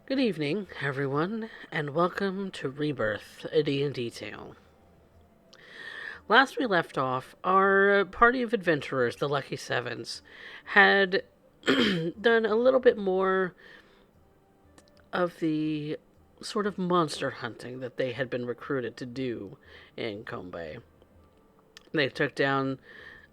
Good evening, everyone, and welcome to Rebirth, a D&D tale. Last we left off, our party of adventurers, the Lucky Sevens, had done a little bit more of the sort of monster hunting that they had been recruited to do in Combe. They took down,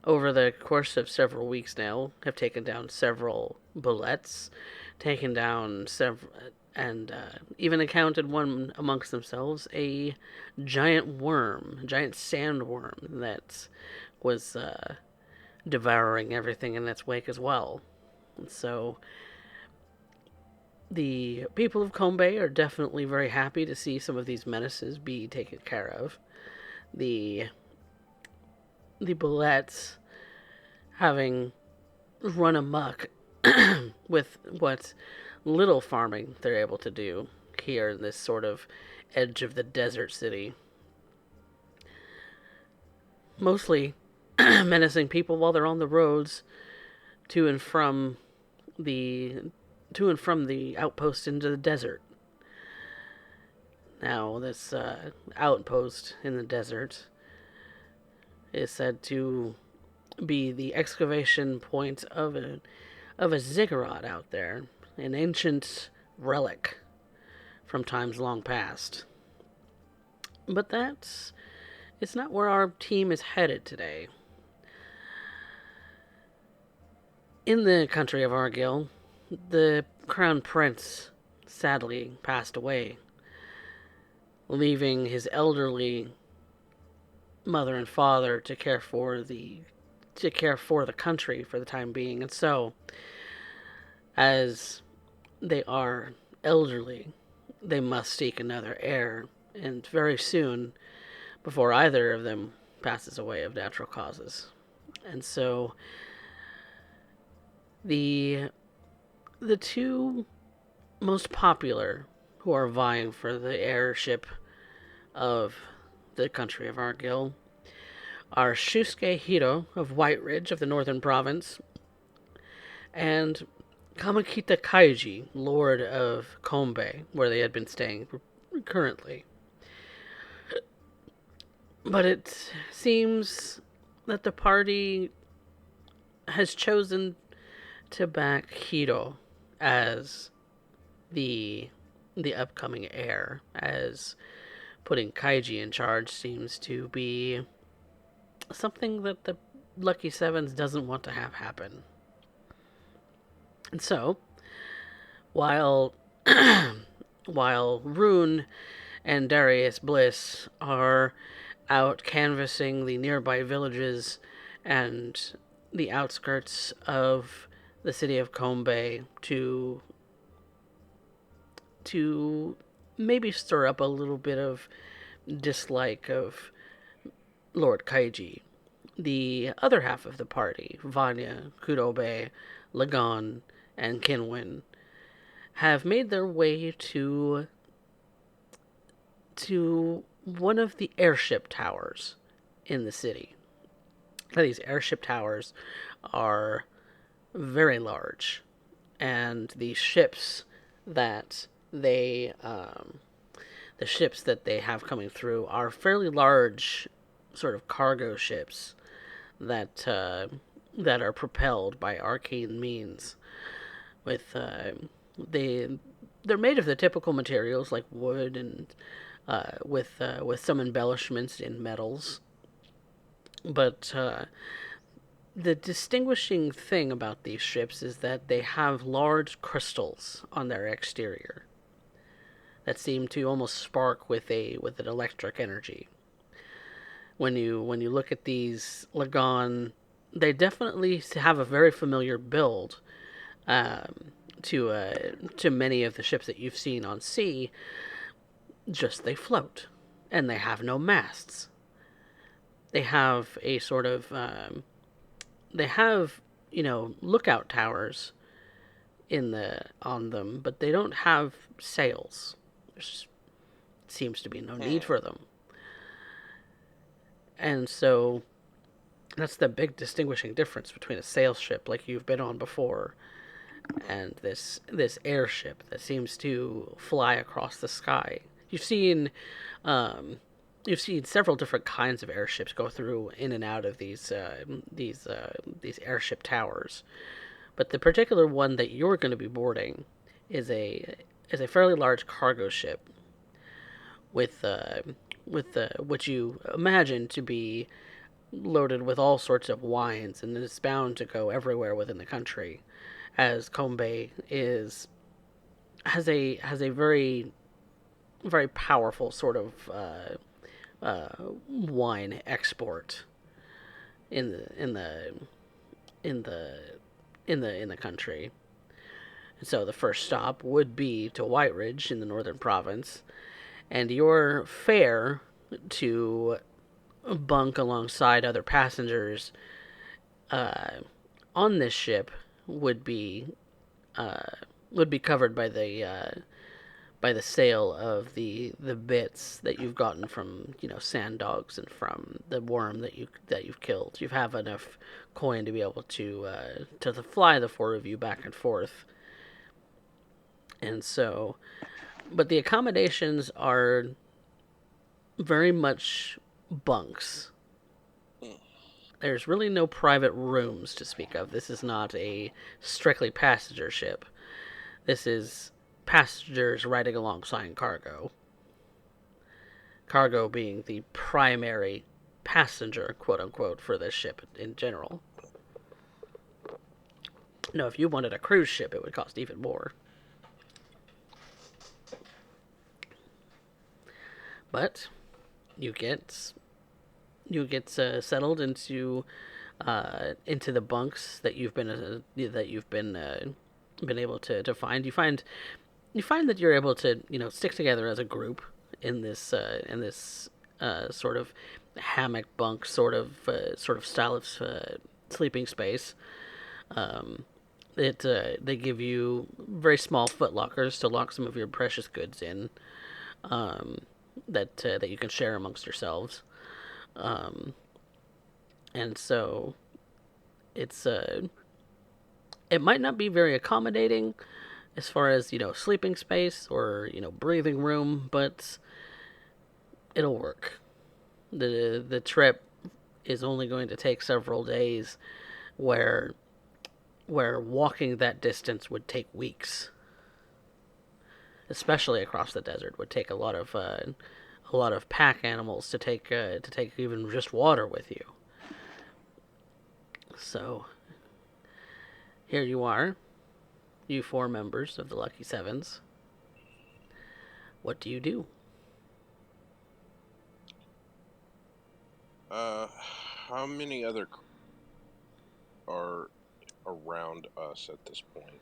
over the course of several weeks now, have taken down several bullets, taken down several, and even encountered one amongst themselves, a giant worm, a giant sandworm that was devouring everything in its wake as well. And so the people of Combe are definitely very happy to see some of these menaces be taken care of. The the bullets having run amok with what little farming they're able to do here in this sort of edge of the desert city. Mostly menacing people while they're on the roads to and from the outpost into the desert. Now, this outpost in the desert is said to be the excavation point of a ziggurat out there, an ancient relic from times long past. But that's it's not where our team is headed today. In the country of Argyll, the crown prince sadly passed away, leaving his elderly mother and father to care for the country for the time being. And so, as they are elderly, they must seek another heir, and very soon, before either of them passes away of natural causes. And so the the two most popular who are vying for the heirship of the country of Argyll are Shusuke Hiro of White Ridge of the Northern Province and Kamakita Kaiji, Lord of Kombe, where they had been staying currently. But it seems that the party has chosen to back Hiro as the the upcoming heir, as putting Kaiji in charge seems to be something that the Lucky Sevens doesn't want to have happen. And so, while while Rune and Darius Bliss are out canvassing the nearby villages and the outskirts of the city of Kombe to maybe stir up a little bit of dislike of Lord Kaiji. The other half of the party, Vanya, Kudobe, Lagan, and Kinwin, have made their way to one of the airship towers in the city. These airship towers are very large, and that they the ships that they have coming through are fairly large, sort of cargo ships that are propelled by arcane means. With they they're made of the typical materials like wood and with some embellishments in metals. But the distinguishing thing about these ships is that they have large crystals on their exterior that seem to almost spark with an electric energy. When you look at these Lagan, they definitely have a very familiar build to many of the ships that you've seen on sea. Just they float, and they have no masts. They have a sort of they have lookout towers in the on them, but they don't have sails. There seems to be no need for them, and so that's the big distinguishing difference between a sail ship like you've been on before and this airship that seems to fly across the sky. You've seen um, you've seen several different kinds of airships go through in and out of these airship towers, but the particular one that you're going to be boarding is a fairly large cargo ship with what you imagine to be loaded with all sorts of wines, and it's bound to go everywhere within the country, as Kombe is has a very powerful sort of wine export in in the in the country. And so the first stop would be to White Ridge in the northern province, and your fare to bunk alongside other passengers uh, on this ship would be uh, would be covered by the sale of the bits that you've gotten from sand dogs and from the worm that you've killed. You have enough coin to be able to fly the four of you back and forth, and so but the accommodations are very much bunks. There's really no private rooms to speak of. This is not a strictly passenger ship. This is passengers riding alongside cargo. Cargo being the primary passenger, quote unquote, for this ship in general. No, if you wanted a cruise ship, it would cost even more. But you get settled into the bunks that you've been able to find. You find that you're able to stick together as a group in this sort of hammock bunk sort of style of sleeping space. Um, they give you very small foot lockers to lock some of your precious goods in. Um, that you can share amongst yourselves. Um, and so it's it might not be very accommodating as far as sleeping space or breathing room, but it'll work. The trip is only going to take several days, where walking that distance would take weeks, especially across the desert. Would take a lot of pack animals to take even just water with you. So here you are, you four members of the Lucky Sevens. What do you do? How many other are around us at this point?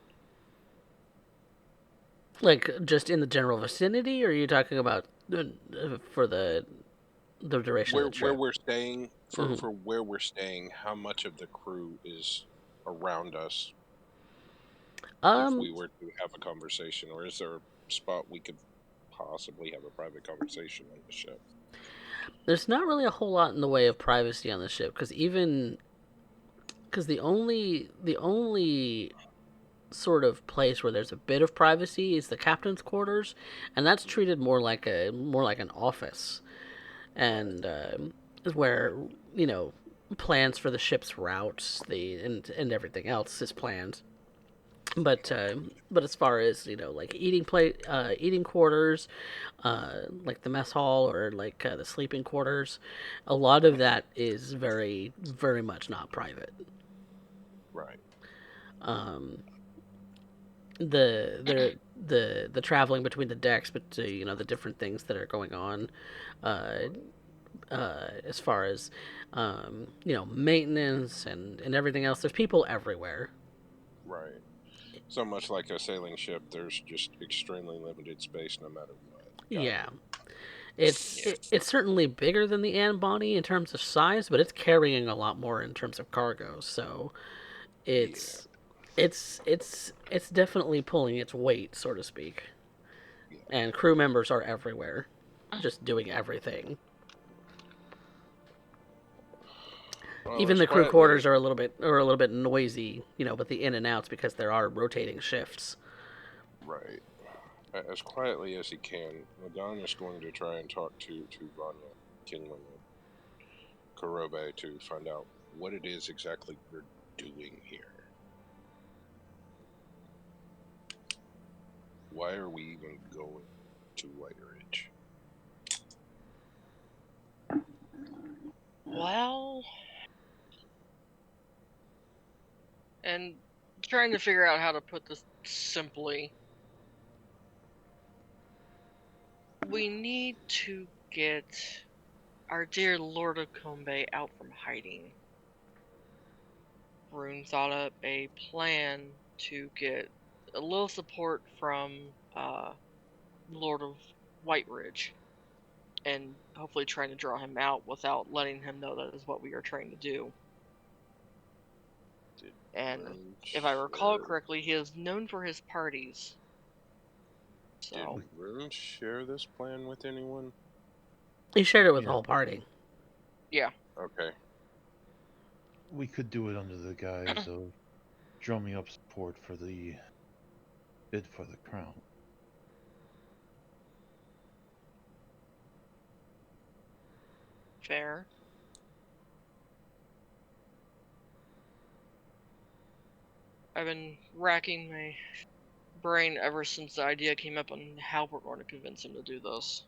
Like just in the general vicinity, or are you talking about for the duration of the Where trip? we're staying Hmm. for where we're staying, how much of the crew is around us if Um, we were to have a conversation, or is there a spot we could possibly have a private conversation on the ship? there's not really a whole lot in the way of privacy on the ship because the only sort of place where there's a bit of privacy is the captain's quarters, and that's treated more like an office, Right. and is where you know plans for the ship's routes, and everything else is planned. But as far as like eating quarters, like the mess hall or like the sleeping quarters, a lot of that is very much not private. Right. Um, the traveling between the decks, but the different things that are going on, uh, as far as maintenance and everything else. There's people everywhere. Right. So much like a sailing ship, there's just extremely limited space no matter what. Got Yeah, it. it's certainly bigger than the Antbody in terms of size, but it's carrying a lot more in terms of cargo. So Yeah. it's it's definitely pulling its weight, so to speak. Yeah. And crew members are everywhere, just doing everything. Well, Even as the crew quietly quarters are a little bit noisy, with the in and outs because there are rotating shifts. right, as quietly as he can, Lagan is going to try and talk to Vanya, Kinlan, and Kurobe to find out what it is exactly we're doing here. Why are we even going to White Ridge? Well, and trying to figure out how to put this simply, we need to get our dear Lord of Kombe out from hiding. Rune thought up a plan to get a little support from Lord of White Ridge and hopefully trying to draw him out without letting him know that is what we are trying to do. Did And Rune if I recall share? correctly, he is known for his parties. Did So, Rune share this plan with anyone? He shared it with the Yeah, whole party. yeah. Okay. we could do it under the guise of drumming up support for the bid for the crown. Fair. I've been racking my brain ever since the idea came up on how we're going to convince him to do this.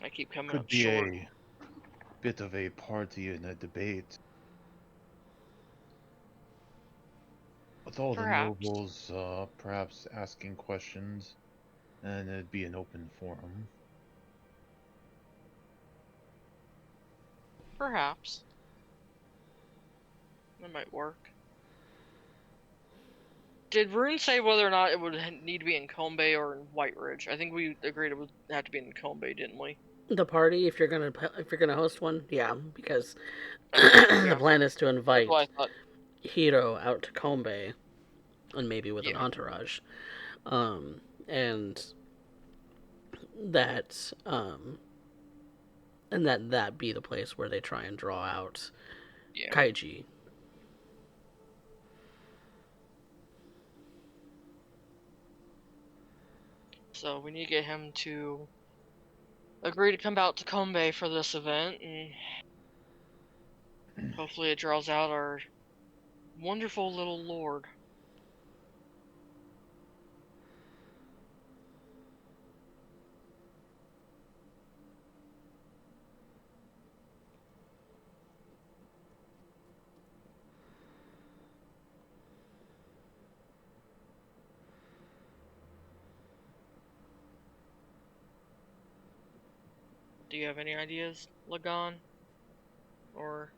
I keep coming Could up be short. a bit of a party and a debate with all the Perhaps. nobles, perhaps asking questions, and it'd be an open forum. Perhaps. That might work. Did Rune say whether or not it would need to be in Kombe or in White Ridge? I think we agreed it would have to be in Kombe, didn't we? The party, if you're gonna host one, yeah, because Okay, the yeah. plan is to That's what I invite thought. Hiro out to Kombe, and maybe with an Yeah. entourage, um, and that that be the place where they try and draw out Yeah. Kaiji. So we need to get him to agree to come out to Kombe for this event, and hopefully it draws out our wonderful little lord. Do you have any ideas, Lagan? Or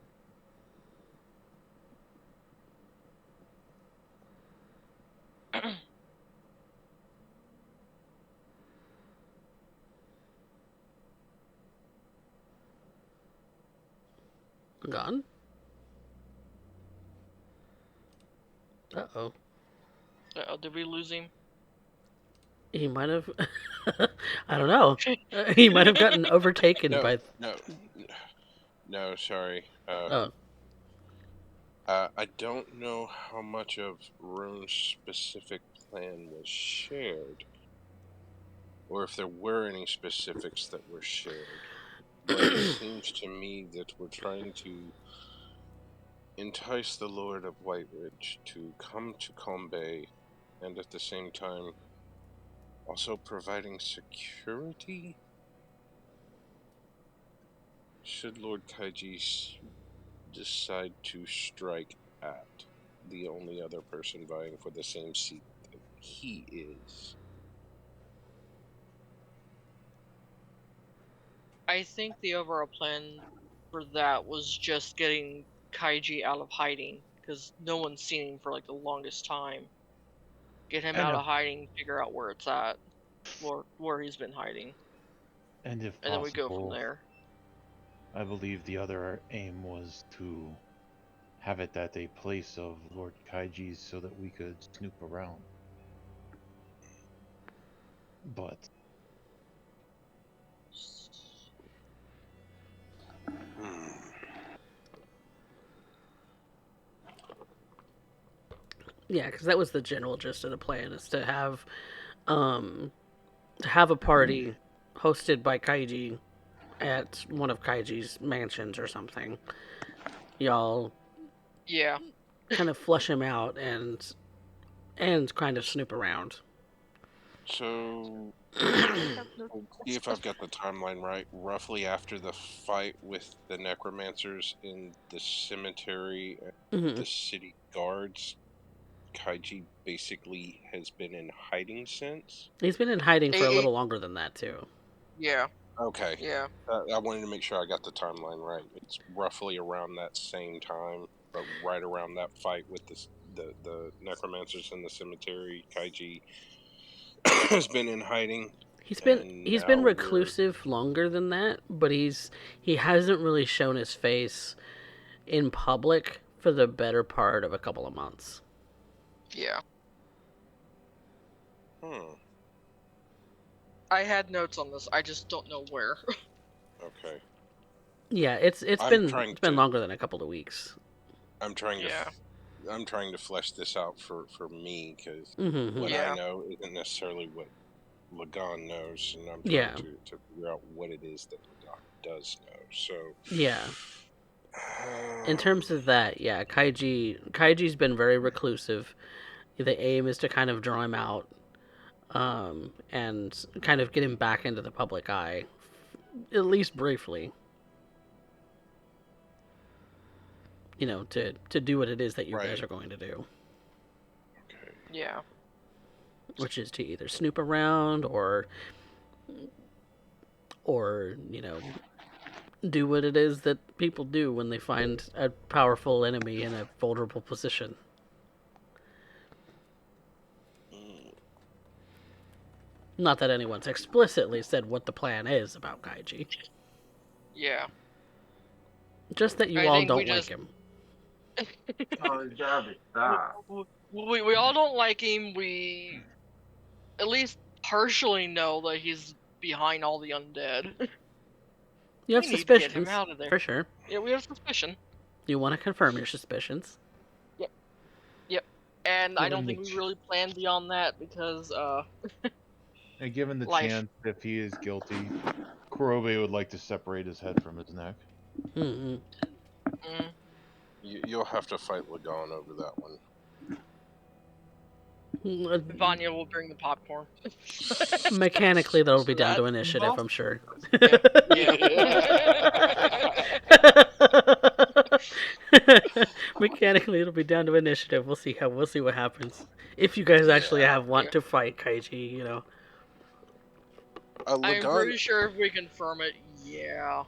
Gone? Uh-oh. did we lose him? He might have... I don't know. He might have gotten overtaken No, by... no, no. Sorry. Oh, I don't know how much of Rune's specific plan was shared, or if there were any specifics that were shared. But it seems to me that we're trying to entice the Lord of Whiteridge to come to Kombe, and at the same time also providing security should Lord Kaiji decide to strike at the only other person vying for the same seat that he is. I think the overall plan for that was just getting Kaiji out of hiding, because no one's seen him for like the longest time. Get him And out if of hiding, figure out where it's at, where he's been hiding, and if and then we go from possible, there. I believe the other aim was to have it at a place of Lord Kaiji's so that we could snoop around. But Yeah, because that was the general gist of the plan, is to have a party hosted by Kaiji at one of Kaiji's mansions or something. Y'all Yeah. kind of flush him out and kind of snoop around. So, see if I've got the timeline right. Roughly after the fight with the necromancers in the cemetery and Hmm. the city guards, Kaiji basically has been in hiding since. He's been in hiding for a Eh, eh, little longer than that too. yeah. Okay. Yeah. I wanted to make sure I got the timeline right. It's roughly around that same time, but right around that fight with the necromancers in the cemetery, Kaiji has been in hiding, and He's been now we're reclusive longer than that, but he hasn't really shown his face in public for the better part of a couple of months. Yeah. hmm. I had notes on this. I just don't know where. Okay. Yeah, I'm trying it's been to longer than a couple of weeks. I'm trying to Yeah. I'm trying to flesh this out for me because what Hmm. I Yeah. know isn't necessarily what Lagan knows, and I'm trying Yeah, to figure out what it is that Lagan does know. So, yeah. In terms of that, yeah, Kaiji's been very reclusive. The aim is to kind of draw him out, and kind of get him back into the public eye, at least briefly. To do what it is that you guys right. are going to do, Okay. Yeah. which is to either snoop around or do what it is that people do when they find a powerful enemy in a vulnerable position. Mm, Not that anyone's explicitly said what the plan is about Kaiji, Yeah. just that you I all think we don't like just him. Oh, you gotta stop. we all don't like him. We at least partially know that he's behind all the undead. You have We need to get him suspicions, out of there. for sure. Yeah, we have suspicion. You want to confirm your suspicions. Yep. Yep. And I Given don't the think we really plan beyond that because and given the life. chance, if he is guilty, Kurobe would like to separate his head from his neck. Mm-hmm. Mm, you'll have to fight Lagan over that one. Vanya will bring the popcorn. Mechanically, that'll be down to That's initiative, I'm sure. yeah. Mechanically, it'll be down to initiative. We'll see what happens. If you guys actually Yeah. want Yeah. to fight Kaiji. I'm Lagan pretty sure if we confirm it, yeah.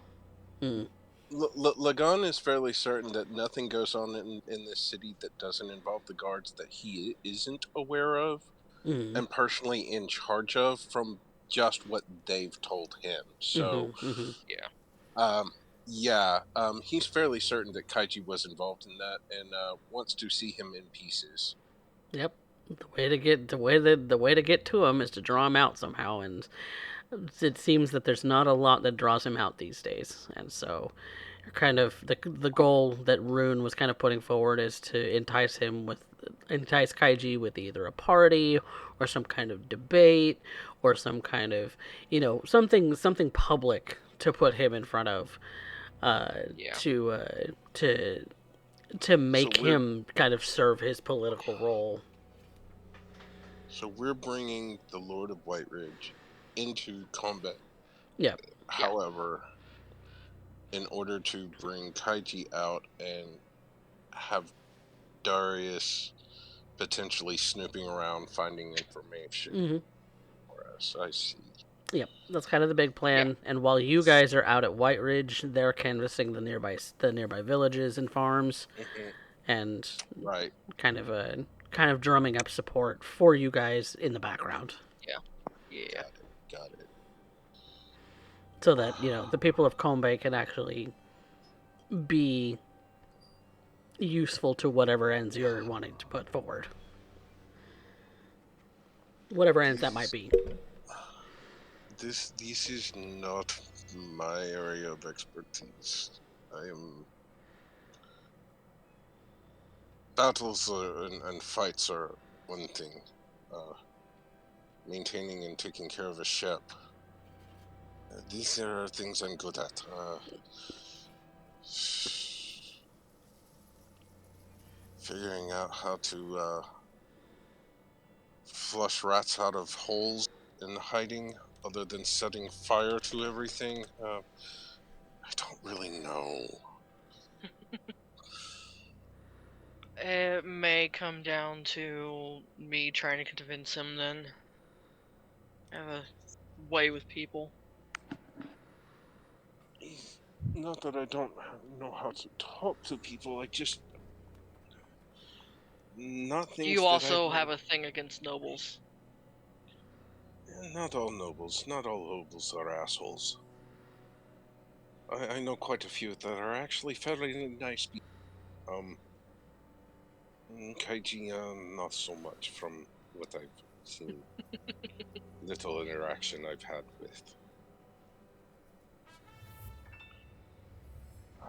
Mm. Lagan is fairly certain that nothing goes on in this city that doesn't involve the guards that he isn't aware of Mm. and personally in charge of from just what they've told him. So, Mm-hmm. Mm-hmm. Yeah. um, yeah, he's fairly certain that Kaiji was involved in that and wants to see him in pieces. Yep. The way to get to him is to draw him out somehow, and it seems that there's not a lot that draws him out these days, and so kind of the goal that Rune was kind of putting forward is to entice Kaiji with either a party or some kind of debate or some kind of something public to put him in front of, Yeah. to make we're- him kind of serve his political role. So we're bringing the Lord of White Ridge into combat. Yeah. However, in order to bring Kaiji out and have Darius potentially snooping around finding information Mm-hmm. for us, I see. Yep, that's kind of the big plan. And while you guys are out at White Ridge, they're canvassing the nearby villages and farms, Mhm. and Right. kind of drumming up support for you guys in the background, Yeah. Got it. so that the people of Kombe can actually be useful to whatever ends you're wanting to put forward, whatever ends that might be. This is not my area of expertise. I am battles and fights are one thing. Maintaining and taking care of a ship, these are things I'm good at. Figuring out how to flush rats out of holes in hiding, other than setting fire to everything. I don't really know. It may come down to me trying to convince him then. I have a way with people. Not that I don't know how to talk to people, I just... Not Do things you that I also don't... have a thing against nobles? Not all nobles. Not all nobles are assholes. I know quite a few that are actually fairly nice people. Kaiji, not so much from what I've seen. Little interaction I've had with. Uh,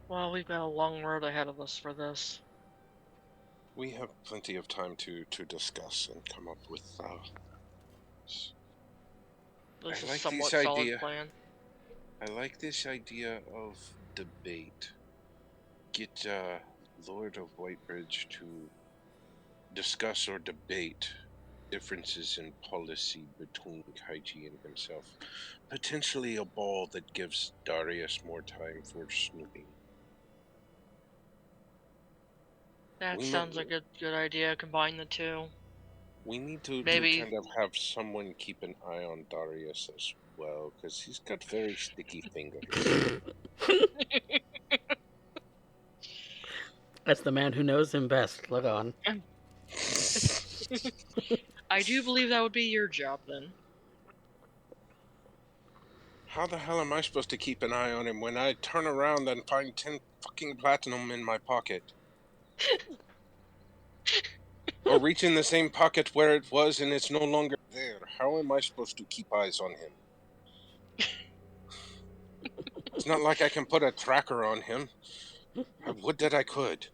Well, we've got a long road ahead of us for this. we have plenty of time to discuss and come up with At least I a like somewhat this solid idea. plan. I like this idea of debate. Get Lord of Whitebridge to discuss or debate differences in policy between Kaiji and himself. Potentially a ball that gives Darius more time for snooping. That We sounds like a good idea. Combine the two. We need to Maybe. kind of have someone keep an eye on Darius as well, because he's got very sticky fingers. That's the man who knows him best. Look on. I do believe that would be your job then. How the hell am I supposed to keep an eye on him when I turn around and find 10 fucking platinum in my pocket? Or reach in the same pocket where it was and it's no longer there. How am I supposed to keep eyes on him? It's not like I can put a tracker on him. I would that I could.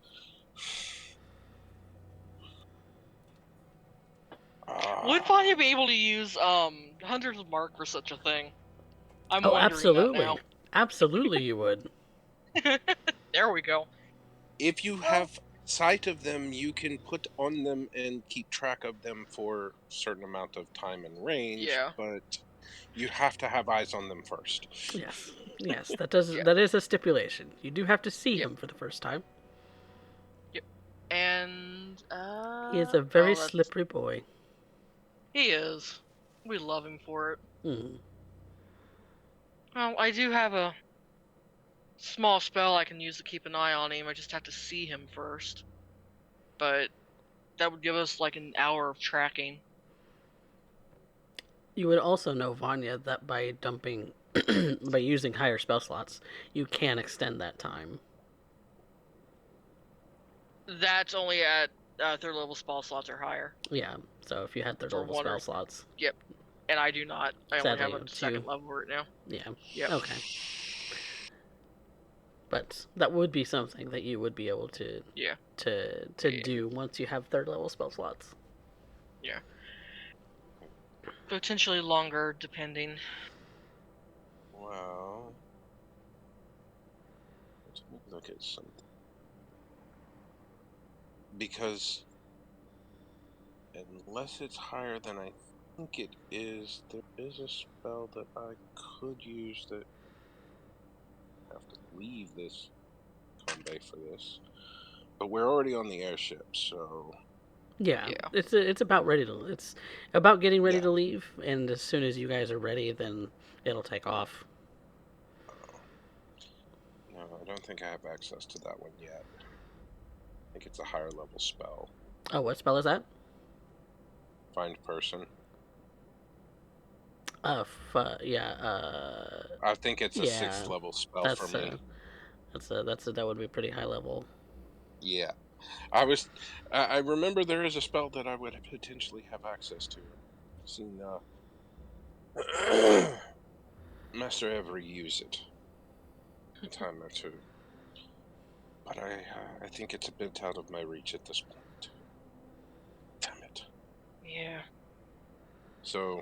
Would Vanya be able to use Hunter's Mark for such a thing? I'm Oh, wondering absolutely. that now. Absolutely, you would. There we go. If you have sight of them, you can put on them and keep track of them for a certain amount of time and range, Yeah. but you have to have eyes on them first. Yes. Yes, that does. Yeah. That is a stipulation. You do have to see Yep. him for the first time. Yep. And He is a very well, slippery boy. he is. We love him for it. Mm. Well, I do have a small spell I can use to keep an eye on him. I just have to see him first. But that would give us like an hour of tracking. You would also know, Vanya, that by dumping, by using higher spell slots, you can extend that time. That's only at third level spell slots or higher. Yeah, so if you had third For level one spell or- slots. Yep. And I do not. I only Sadly, have a it's second you. level right now. Yeah. Yep. Okay. But that would be something that you would be able to Yeah. do once you have third level spell slots. Yeah. Potentially longer, depending. Well, let me look at something. Because unless it's higher than I think it is, there is a spell that I could use that I have to leave this combat for this. But we're already on the airship, so Yeah. It's about ready to. It's about getting ready Yeah. to leave, and as soon as you guys are ready, then it'll take off. no, I don't think I have access to that one yet. I think it's a higher level spell. Oh, what spell is that? Find person. Yeah. I think it's a Yeah, 6th level spell for me. That would be pretty high level. Yeah. I remember there is a spell that I would potentially have access to. I've seen Master ever use it a time or two, but I think it's a bit out of my reach at this point. Damn it. Yeah. So,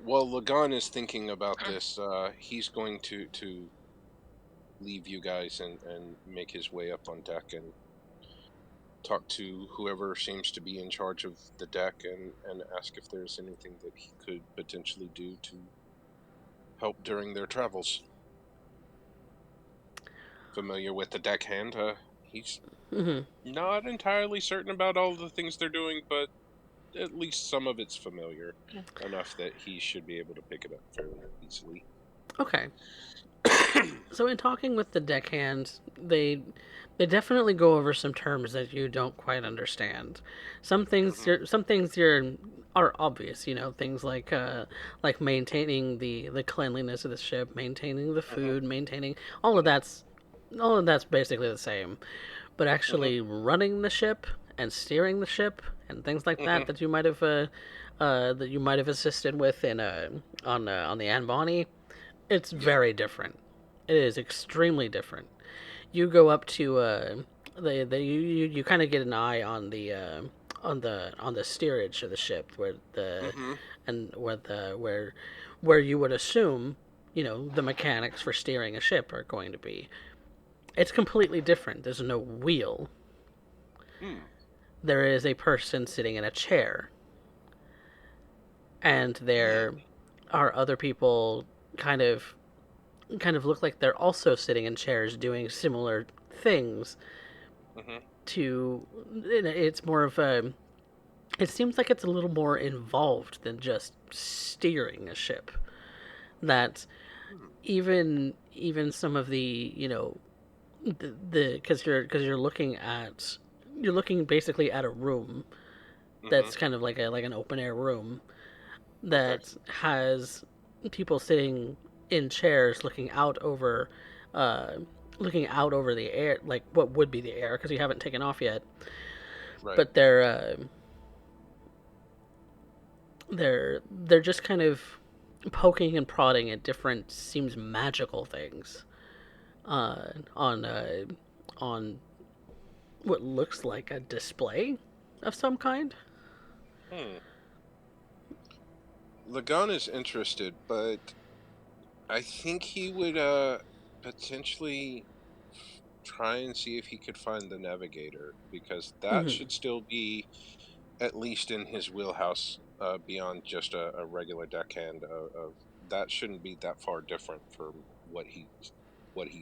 while Lagan is thinking about this, he's going to leave you guys and make his way up on deck and talk to whoever seems to be in charge of the deck and ask if there's anything that he could potentially do to help during their travels. Familiar with the deckhand, he's Hmm. not entirely certain about all the things they're doing, but at least some of it's familiar enough that he should be able to pick it up fairly easily. Okay. So in talking with the deckhand, they definitely go over some terms that you don't quite understand. Mhm, Some things you're are obvious, you know, things like maintaining the cleanliness of the ship, maintaining the mhm, food, maintaining all of that's basically the same. But mhm, actually running the ship and steering the ship and things like mhm. that you might have assisted with in on the Anbani, it's Yeah. very different. It is extremely different. You go up to you kind of get an eye on the steerage of the ship Mhm. where you would assume, you know, the mechanics for steering a ship are going to be. It's completely different. There's no wheel. Hmm. There is a person sitting in a chair, and Hmm. there are other people kind of look like they're also sitting in chairs doing similar things. Mhm. To it's more of a it seems like it's a little more involved than just steering a ship. That Hmm. even some of the, you know, the because you're looking basically at a room Mhm. that's kind of like an open air room Okay. that has people sitting in chairs uh looking out over the air, like what would be the air because you haven't taken off yet, Right. but they're just kind of poking and prodding at different seems magical things uh, on uh, on what looks like a display of some kind. Hmm. Lagan is interested, but I think he would potentially try and see if he could find the navigator because that Hmm. should still be at least in his wheelhouse beyond just a regular deckhand of that shouldn't be that far different from what he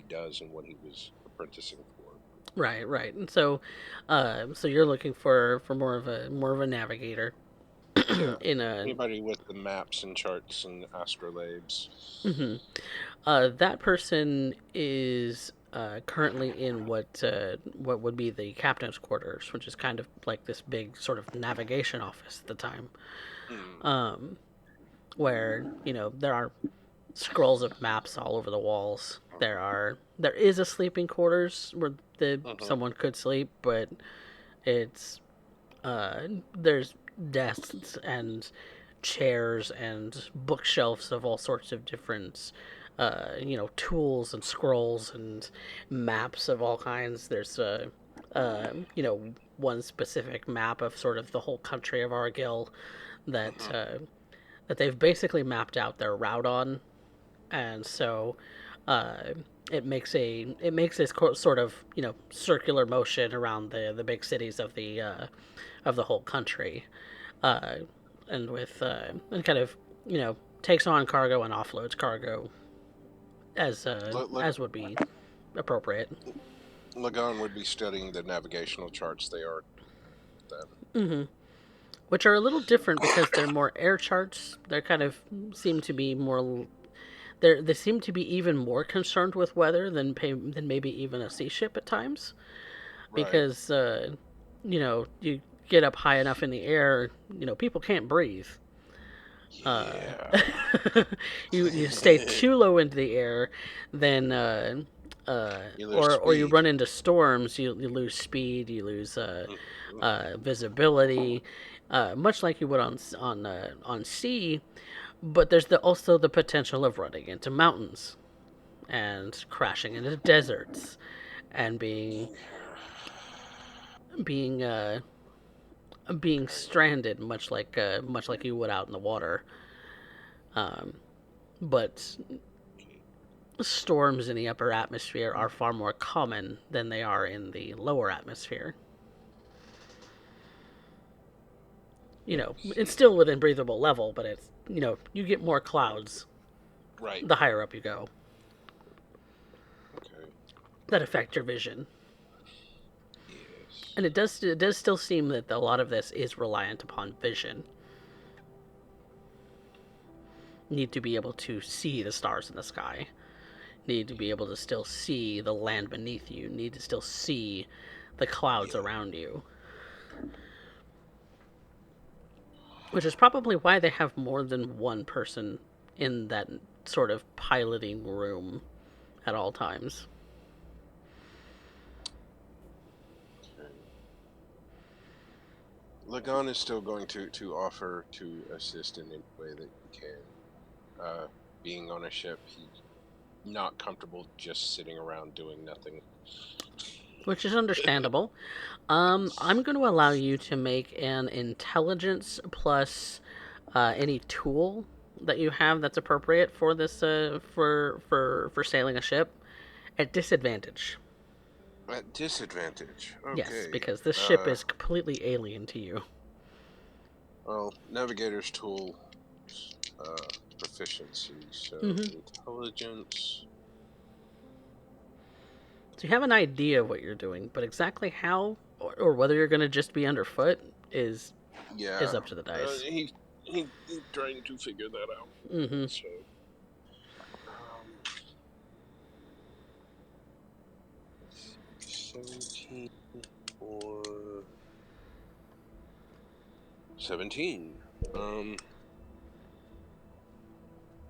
does and what he was apprenticing for. Right, right. And so you're looking for more of a navigator Yeah. in a. Anybody with the maps and charts and astrolabes. Mhm. That person is currently in what would be the captain's quarters, which is kind of like this big sort of navigation office at the time, Hmm. um, where, you know, there are scrolls of maps all over the walls. There is a sleeping quarters where Hmm. someone could sleep, but it's there's desks and chairs and bookshelves of all sorts of different you know, tools and scrolls and maps of all kinds. There's you know, one specific map of sort of the whole country of Argyll that Hmm. that they've basically mapped out their route on, and so uh, it makes this sort of, you know, circular motion around the big cities of the whole country, uh, and and kind of, you know, takes on cargo and offloads cargo as would be appropriate. Lagan would be studying the navigational charts they are Hmm. Which are a little different because they're more air charts. They're kind of seem to be more they seem to be even more concerned with weather than maybe even a sea ship at times, right. because you know, you get up high enough in the air, you know, people can't breathe. Uh, Yeah. you stay too low into the air, then You lose or you speed. run into storms. You lose speed. You lose Mhm. visibility. much like you would on sea. But there's also the potential of running into mountains and crashing into deserts and being being stranded, much like you would out in the water. Um, but storms in the upper atmosphere are far more common than they are in the lower atmosphere. It's still within breathable level, but it's you get more clouds Right. the higher up you go Okay. that affect your vision. Yes. And it does still seem that a lot of this is reliant upon vision. Need to be able to see the stars in the sky. Need to be able to still see the land beneath you. Need to still see the clouds around you. Which is probably why they have more than one person in that sort of piloting room at all times. Okay. Lagan is still going to offer to assist in any way that he can. Being on a ship, he's not comfortable just sitting around doing nothing. Which is understandable. I'm going to allow you to make an intelligence plus any tool that you have that's appropriate for this for sailing a ship at disadvantage. At disadvantage. Yes, Okay. because this ship is completely alien to you. Well, navigator's tool proficiency, so intelligence. So you have an idea of what you're doing, but exactly how or whether you're going to just be underfoot is up to the dice. He's trying to figure that out. Mm-hmm. So, 17 or 17.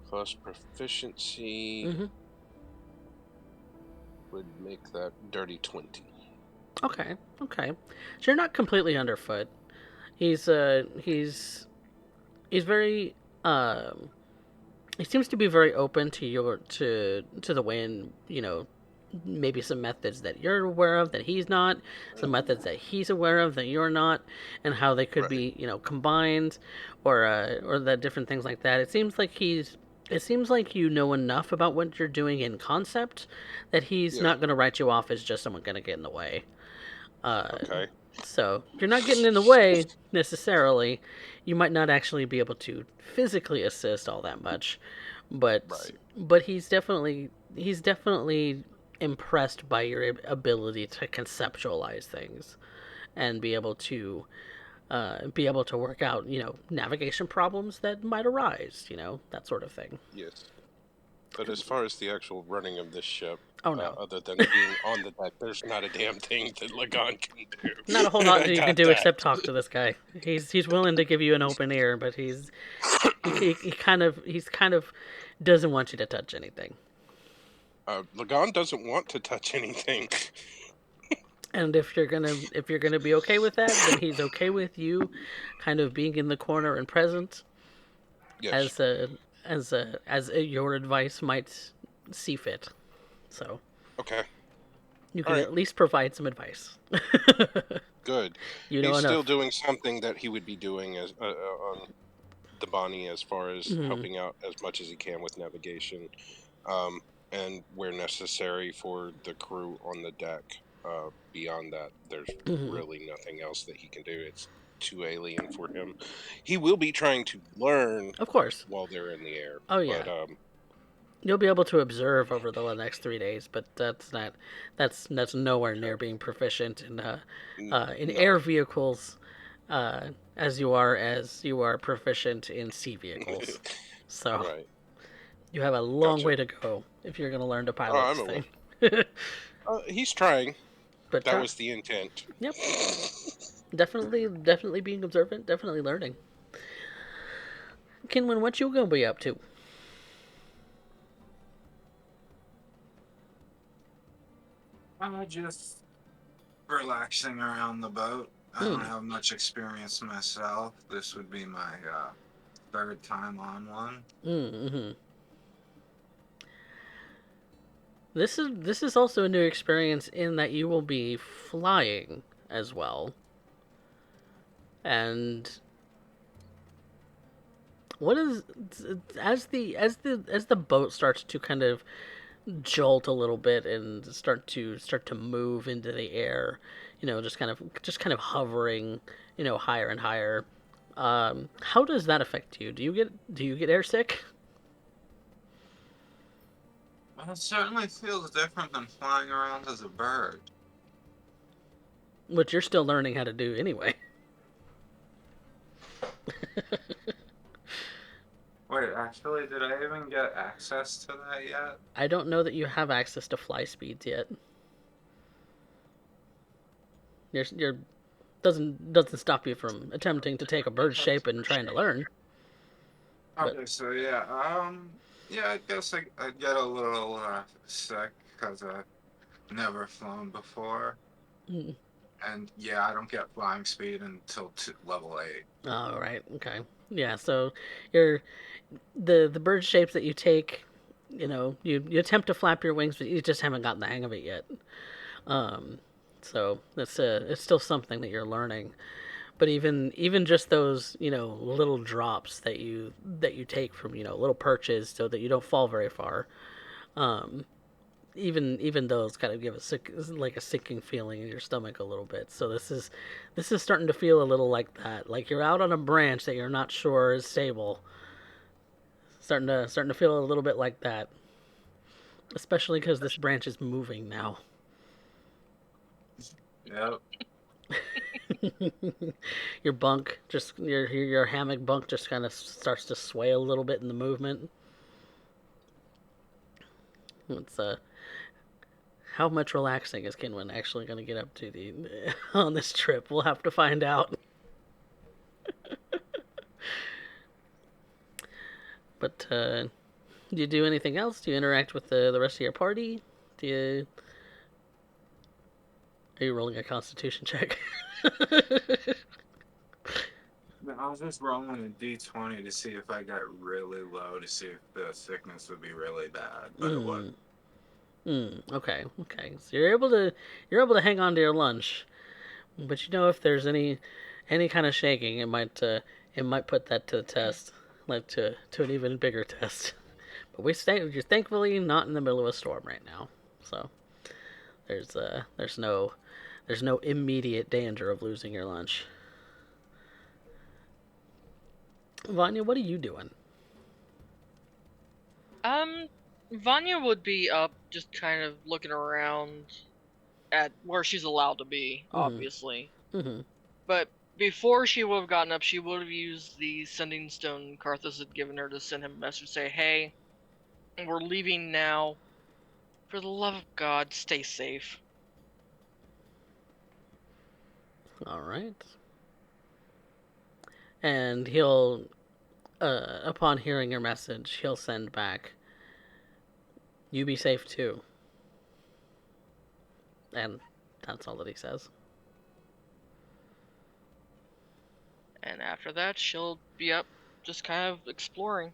Plus proficiency would make that dirty 20. Okay. So you're not completely underfoot. He's very he seems to be very open to the way, and maybe some methods that you're aware of that he's not, some methods that he's aware of that you're not, and how they could be combined, or the different things like that. It seems like you know enough about what you're doing in concept that he's not going to write you off as just someone going to get in the way. Okay. So you're not getting in the way necessarily. You might not actually be able to physically assist all that much, but he's definitely impressed by your ability to conceptualize things and be able to work out navigation problems that might arise, that sort of thing. Yes. But as far as the actual running of this ship, Oh no. other than being on the deck, there's not a damn thing that Lagan can do. Not a whole lot I that you can got do that. except talk to this guy. He's willing to give you an open ear, but he kind of doesn't want you to touch anything. Lagan doesn't want to touch anything. And if you're gonna be okay with that, then he's okay with you kind of being in the corner and present, Yes. as your advice might see fit. So Okay. you can at least provide some advice. Good. He's still doing something that he would be doing as on the Bonnie, as far as helping out as much as he can with navigation, and where necessary for the crew on the deck. Beyond that, there's really nothing else that he can do. It's too alien for him. He will be trying to learn, of course, while they're in the air. Oh yeah. But, you'll be able to observe over the next 3 days, but that's nowhere near being proficient in air vehicles, as you are proficient in sea vehicles. So you have a long way to go if you're going to learn to pilot this thing. He's trying. But that was the intent. Yep. Definitely being observant, definitely learning. Kinwin, what you gonna be up to? Just relaxing around the boat. I don't have much experience myself. This would be my third time on one. Mm-hmm. This is also a new experience in that you will be flying as well. And what is as the boat starts to kind of jolt a little bit and start to move into the air, just kind of hovering, higher and higher. How does that affect you? Do you get airsick? Well, it certainly feels different than flying around as a bird. Which you're still learning how to do anyway. Wait, actually, did I even get access to that yet? I don't know that you have access to fly speeds yet. Your doesn't stop you from attempting to take a bird's shape and trying to learn. But Okay, so yeah, yeah, I guess I get a little sick because I've never flown before, mm, and yeah, I don't get flying speed until level 8. all right, okay, yeah. So your the bird shapes that you take, you attempt to flap your wings, but you just haven't gotten the hang of it yet. Um, so it's still something that you're learning. But even just those little drops that you take from little perches so that you don't fall very far. Um, even those kind of give a sinking feeling in your stomach a little bit. So this is starting to feel a little like that. Like you're out on a branch that you're not sure is stable. Starting to feel a little bit like that, especially because this branch is moving now. Yep. Your hammock bunk just kind of starts to sway a little bit in the movement. It's how much relaxing is Kinwin actually going to get up to the on this trip? We'll have to find out. But do you do anything else? Do you interact with the rest of your party? Do you Are you rolling a Constitution check? I was just rolling a d20 to see if I got really low to see if the sickness would be really bad, but it wasn't. Okay. Okay. So you're able to hang on to your lunch, but if there's any kind of shaking, it might put that to the test, like to an even bigger test. But you're thankfully not in the middle of a storm right now, so there's no immediate danger of losing your lunch. Vanya, what are you doing? Vanya would be up, just kind of looking around at where she's allowed to be, obviously. Mm-hmm. But before she would have gotten up, she would have used the sending stone Karthus had given her to send him a message, say, "Hey, we're leaving now. For the love of God, stay safe." All right. And he'll, upon hearing your message, he'll send back, "You be safe too." And that's all that he says. And after that, she'll be up, just kind of exploring.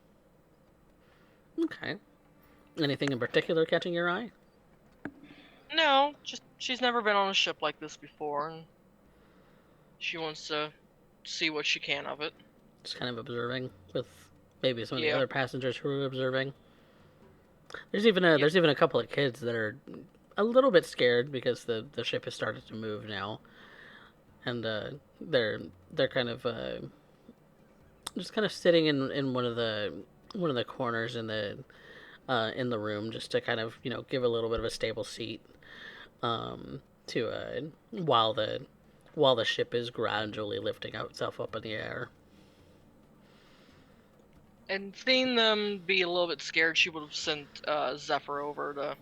Okay. Anything in particular catching your eye? No, just she's never been on a ship like this before, and she wants to see what she can of it. Just kind of observing with maybe some of the Yeah. other passengers who are observing. There's even a couple of kids that are a little bit scared because the ship has started to move now, and they're kind of just kind of sitting in one of the corners in the room just to kind of give a little bit of a stable seat to while the ship is gradually lifting itself up in the air. And seeing them be a little bit scared, she would have sent Zephyr over to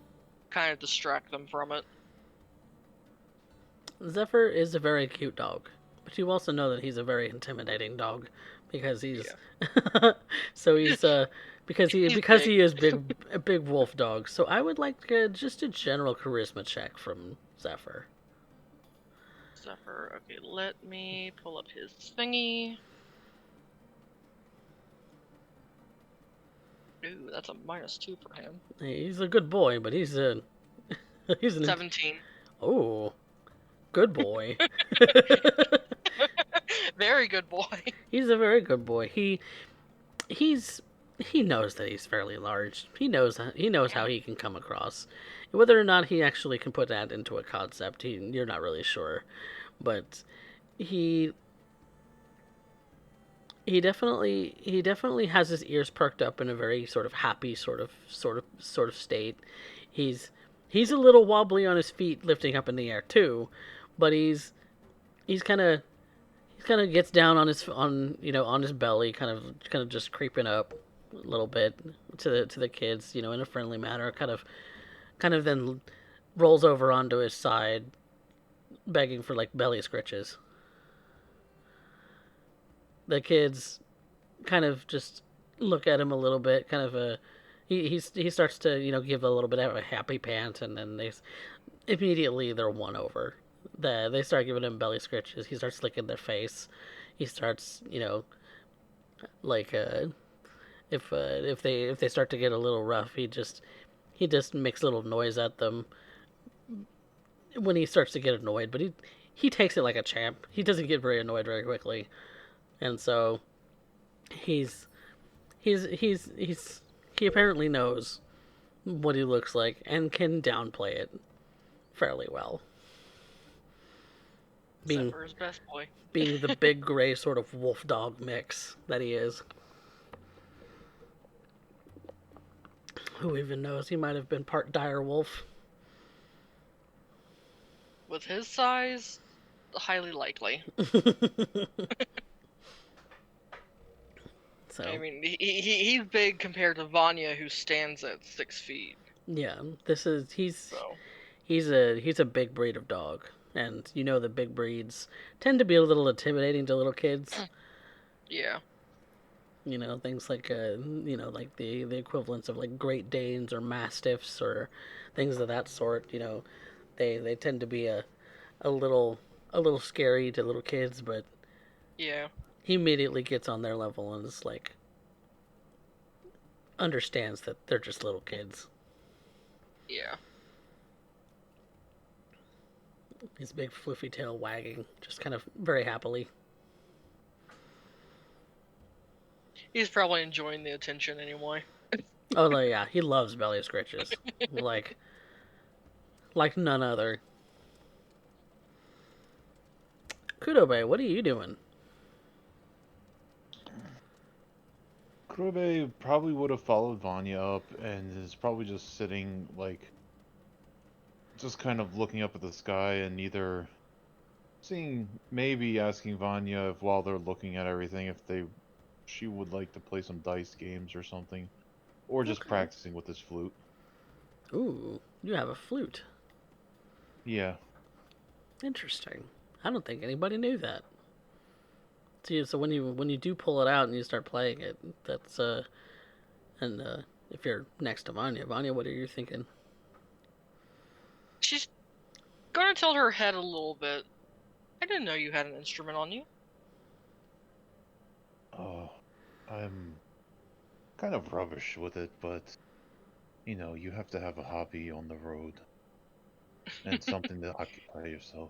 kind of distract them from it. Zephyr is a very cute dog, but you also know that he's a very intimidating dog because he's so he's because He's he is a big wolf dog. So I would like just a general charisma check from Zephyr. Zephyr. Okay, let me pull up his thingy. Ooh, that's a -2 for him. He's a good boy, but he's a he's an 17. Oh, good boy. Very good boy. He's a very good boy. He's he knows that he's fairly large. He knows how he can come across. Whether or not he actually can put that into a concept, you're not really sure. But he he definitely has his ears perked up in a very sort of happy sort of state. He's he's a little wobbly on his feet lifting up in the air too, but he's kind of he kind of gets down on his belly, kind of just creeping up a little bit to the kids, in a friendly manner, kind of then rolls over onto his side, begging for like belly scritches. The kids kind of just look at him a little bit, kind of he starts to give a little bit of a happy pant, and then immediately they're won over. They start giving him belly scratches. He starts licking their face. He starts, like if they start to get a little rough, he just makes a little noise at them when he starts to get annoyed. But he takes it like a champ. He doesn't get very annoyed very quickly, and so he's he apparently knows what he looks like and can downplay it fairly well. Being Zephyr's best boy. being the big gray sort of wolf dog mix that he is. Who even knows? He might have been part dire wolf. With his size, highly likely. So I mean, he's big compared to Vanya, who stands at 6 feet. yeah, So he's a big breed of dog, and the big breeds tend to be a little intimidating to little kids. yeah, Things like like the equivalents of like Great Danes or Mastiffs or things of that sort. They tend to be a little scary to little kids, but yeah, he immediately gets on their level and is like understands that they're just little kids. yeah. His big floofy tail wagging, just kind of very happily. He's probably enjoying the attention anyway. Oh no, yeah, he loves belly scratches, like none other. Kudobe, what are you doing? Kurube probably would have followed Vanya up and is probably just sitting, like, just kind of looking up at the sky and either maybe asking Vanya if while they're looking at everything, she would like to play some dice games or something, or just Okay. practicing with his flute. Ooh, you have a flute. Yeah. Interesting. I don't think anybody knew that. So when you do pull it out and you start playing it, that's and if you're next to Vanya, what are you thinking? She's gonna tilt her head a little bit. I didn't know you had an instrument on you. Oh, I'm kind of rubbish with it, but you have to have a hobby on the road and something to occupy yourself.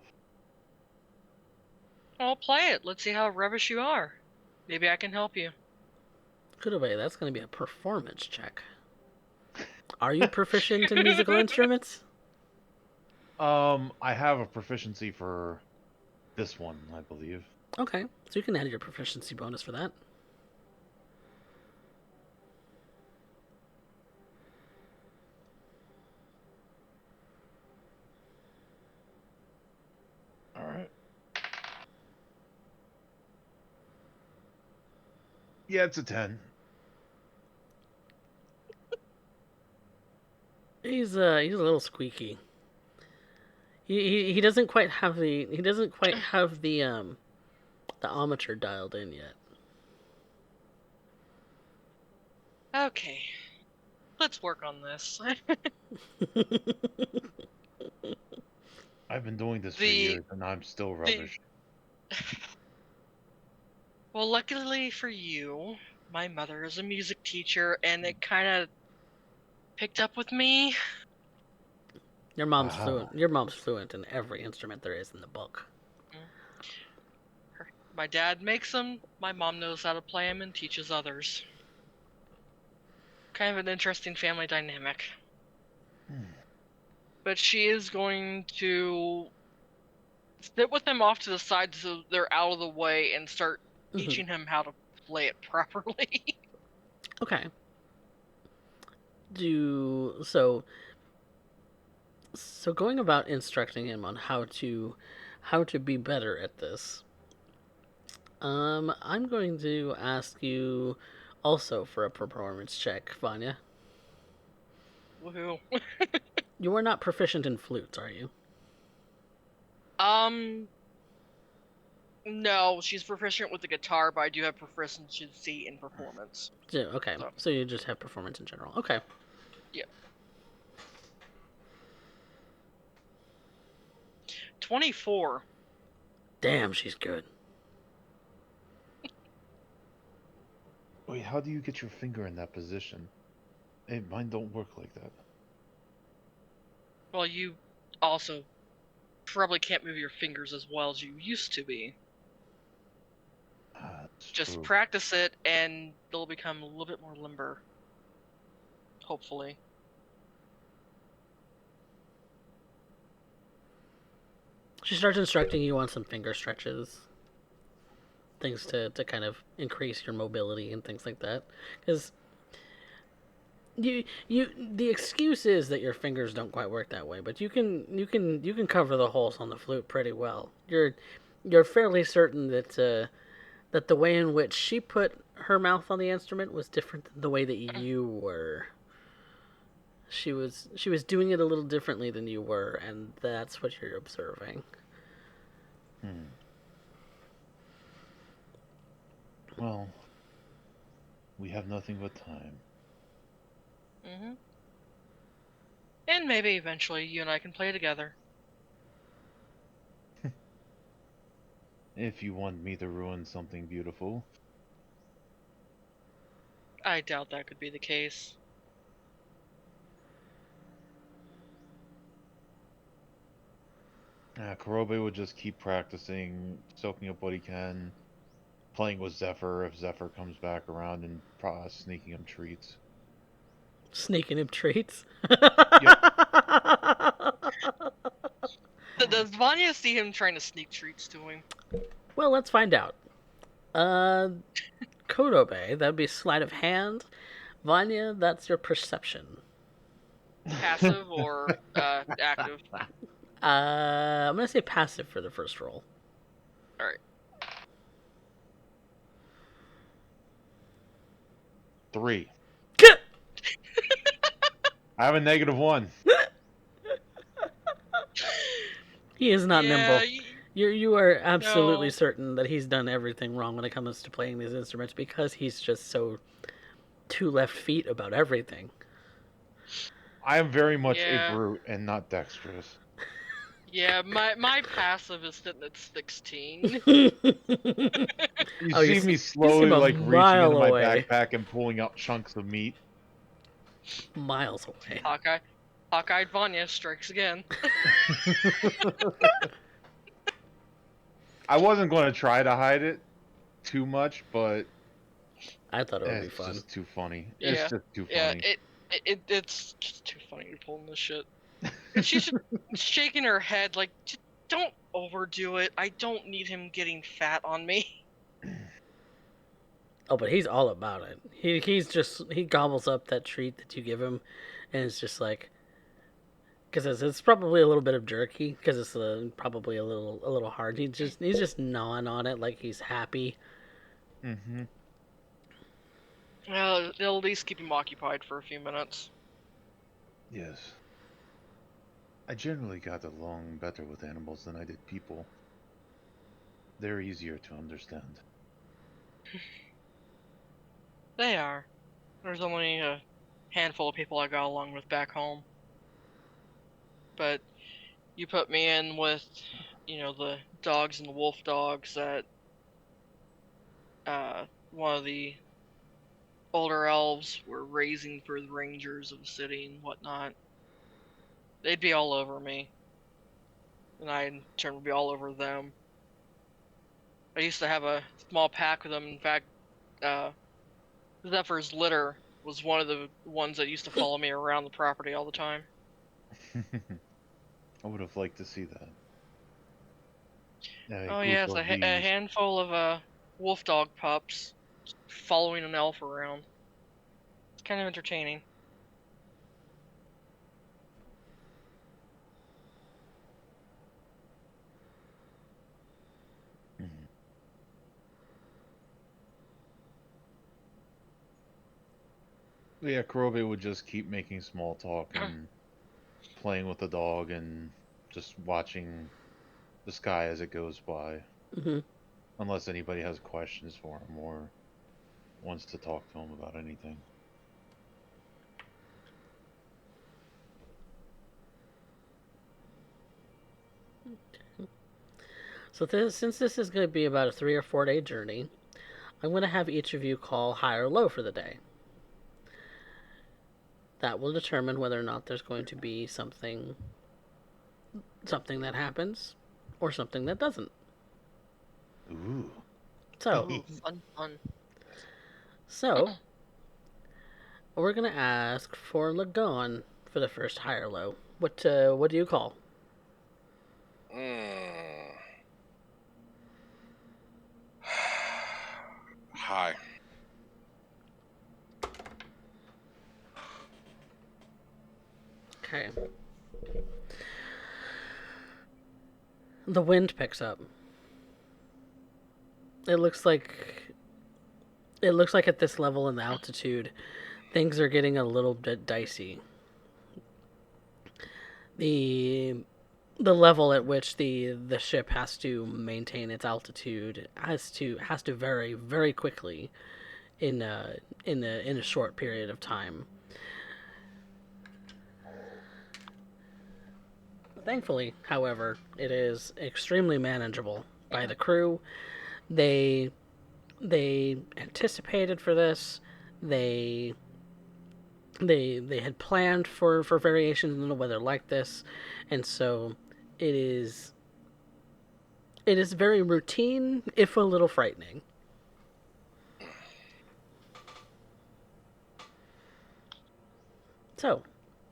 Well, play it. Let's see how rubbish you are. Maybe I can help you. Kudobe, that's going to be a performance check. Are you proficient in musical instruments? I have a proficiency for this one, I believe. Okay, so you can add your proficiency bonus for that. All right. Yeah, it's a 10. He's a little squeaky. He doesn't quite have the armature dialed in yet. Okay. Let's work on this. I've been doing this for The years, and I'm still rubbish. Well, luckily for you, my mother is a music teacher, and it kind of picked up with me. Your mom's Aha. fluent. Your mom's fluent in every instrument there is in the book. My dad makes them, my mom knows how to play them and teaches others. Kind of an interesting family dynamic. But she is going to sit with him off to the side so they're out of the way and start teaching him how to play it properly. Okay. So going about instructing him on how to be better at this. I'm going to ask you also for a performance check, Vanya. Woohoo. You are not proficient in flutes, are you? No, she's proficient with the guitar, but I do have proficiency in performance. Yeah, okay, so you just have performance in general. Okay. Yeah. 24. Damn, she's good. Wait, how do you get your finger in that position? Hey, mine don't work like that. Well, you also probably can't move your fingers as well as you used to be. Just True. practice it, and they'll become a little bit more limber. Hopefully. She starts instructing you on some finger stretches, things to kind of increase your mobility and things like that. Because the excuse is that your fingers don't quite work that way, but you can cover the holes on the flute pretty well. You're fairly certain that that the way in which she put her mouth on the instrument was different than the way that you were. She was doing it a little differently than you were, and that's what you're observing. Well, we have nothing but time. And maybe eventually you and I can play together. If you want me to ruin something beautiful. I doubt that could be the case. Kurobe would just keep practicing, soaking up what he can, playing with Zephyr if Zephyr comes back around, and sneaking him treats. Sneaking him treats? Does Vanya see him trying to sneak treats to him? Well, let's find out. Kodobe, that'd be sleight of hand. Vanya, that's your perception. Passive or active? I'm gonna say passive for the first roll. Alright. 3. I have a -1. He is not nimble. You are absolutely No. certain that he's done everything wrong when it comes to playing these instruments because he's just so 2 left feet about everything. I am very much a brute and not dexterous. Yeah, my passive is sitting at 16. You see me slowly reaching into my backpack and pulling out chunks of meat. Miles away. Hawkeye Vanya strikes again. I wasn't going to try to hide it too much, but I thought it would be fun. It's just too funny. Yeah. It's just too funny. Yeah, it's just too funny to pull this shit. And she's shaking her head like, don't overdo it. I don't need him getting fat on me. Oh, but he's all about it. He gobbles up that treat that you give him, and it's just like, because it's probably a little bit of jerky, because it's probably a little hard. He's just gnawing on it like he's happy. Well, it'll at least keep him occupied for a few minutes. Yes. I generally got along better with animals than I did people. They're easier to understand. They are. There's only a handful of people I got along with back home. But you put me in with, the dogs and the wolf dogs that one of the older elves were raising for the rangers of the city and whatnot, they'd be all over me, and I in turn would be all over them. I used to have a small pack with them. In fact, Zephyr's litter was one of the ones that used to follow me around the property all the time. I would have liked to see that. A Oh group yes, of a these. handful of wolf dog pups following an elf around. It's kind of entertaining. Mhm. Yeah, Kurobe would just keep making small talk and playing with the dog and just watching the sky as it goes by. Hmm. Unless anybody has questions for him or wants to talk to him about anything. So since this is going to be about a 3 or 4 day journey, I'm going to have each of you call high or low for the day. That will determine whether or not there's going to be something that happens or something that doesn't. Ooh. So, Oh, fun, fun. so we're going to ask for Lagon for the first high or low. What do you call? Mm. Hi. Okay. The wind picks up. It looks like at this level in the altitude, things are getting a little bit dicey. The the level at which the ship has to maintain its altitude has to vary very quickly in a short period of time. Thankfully, however, it is extremely manageable by the crew. They they anticipated for this. They they had planned for variations in the weather like this, and so it is very routine, if a little frightening. So,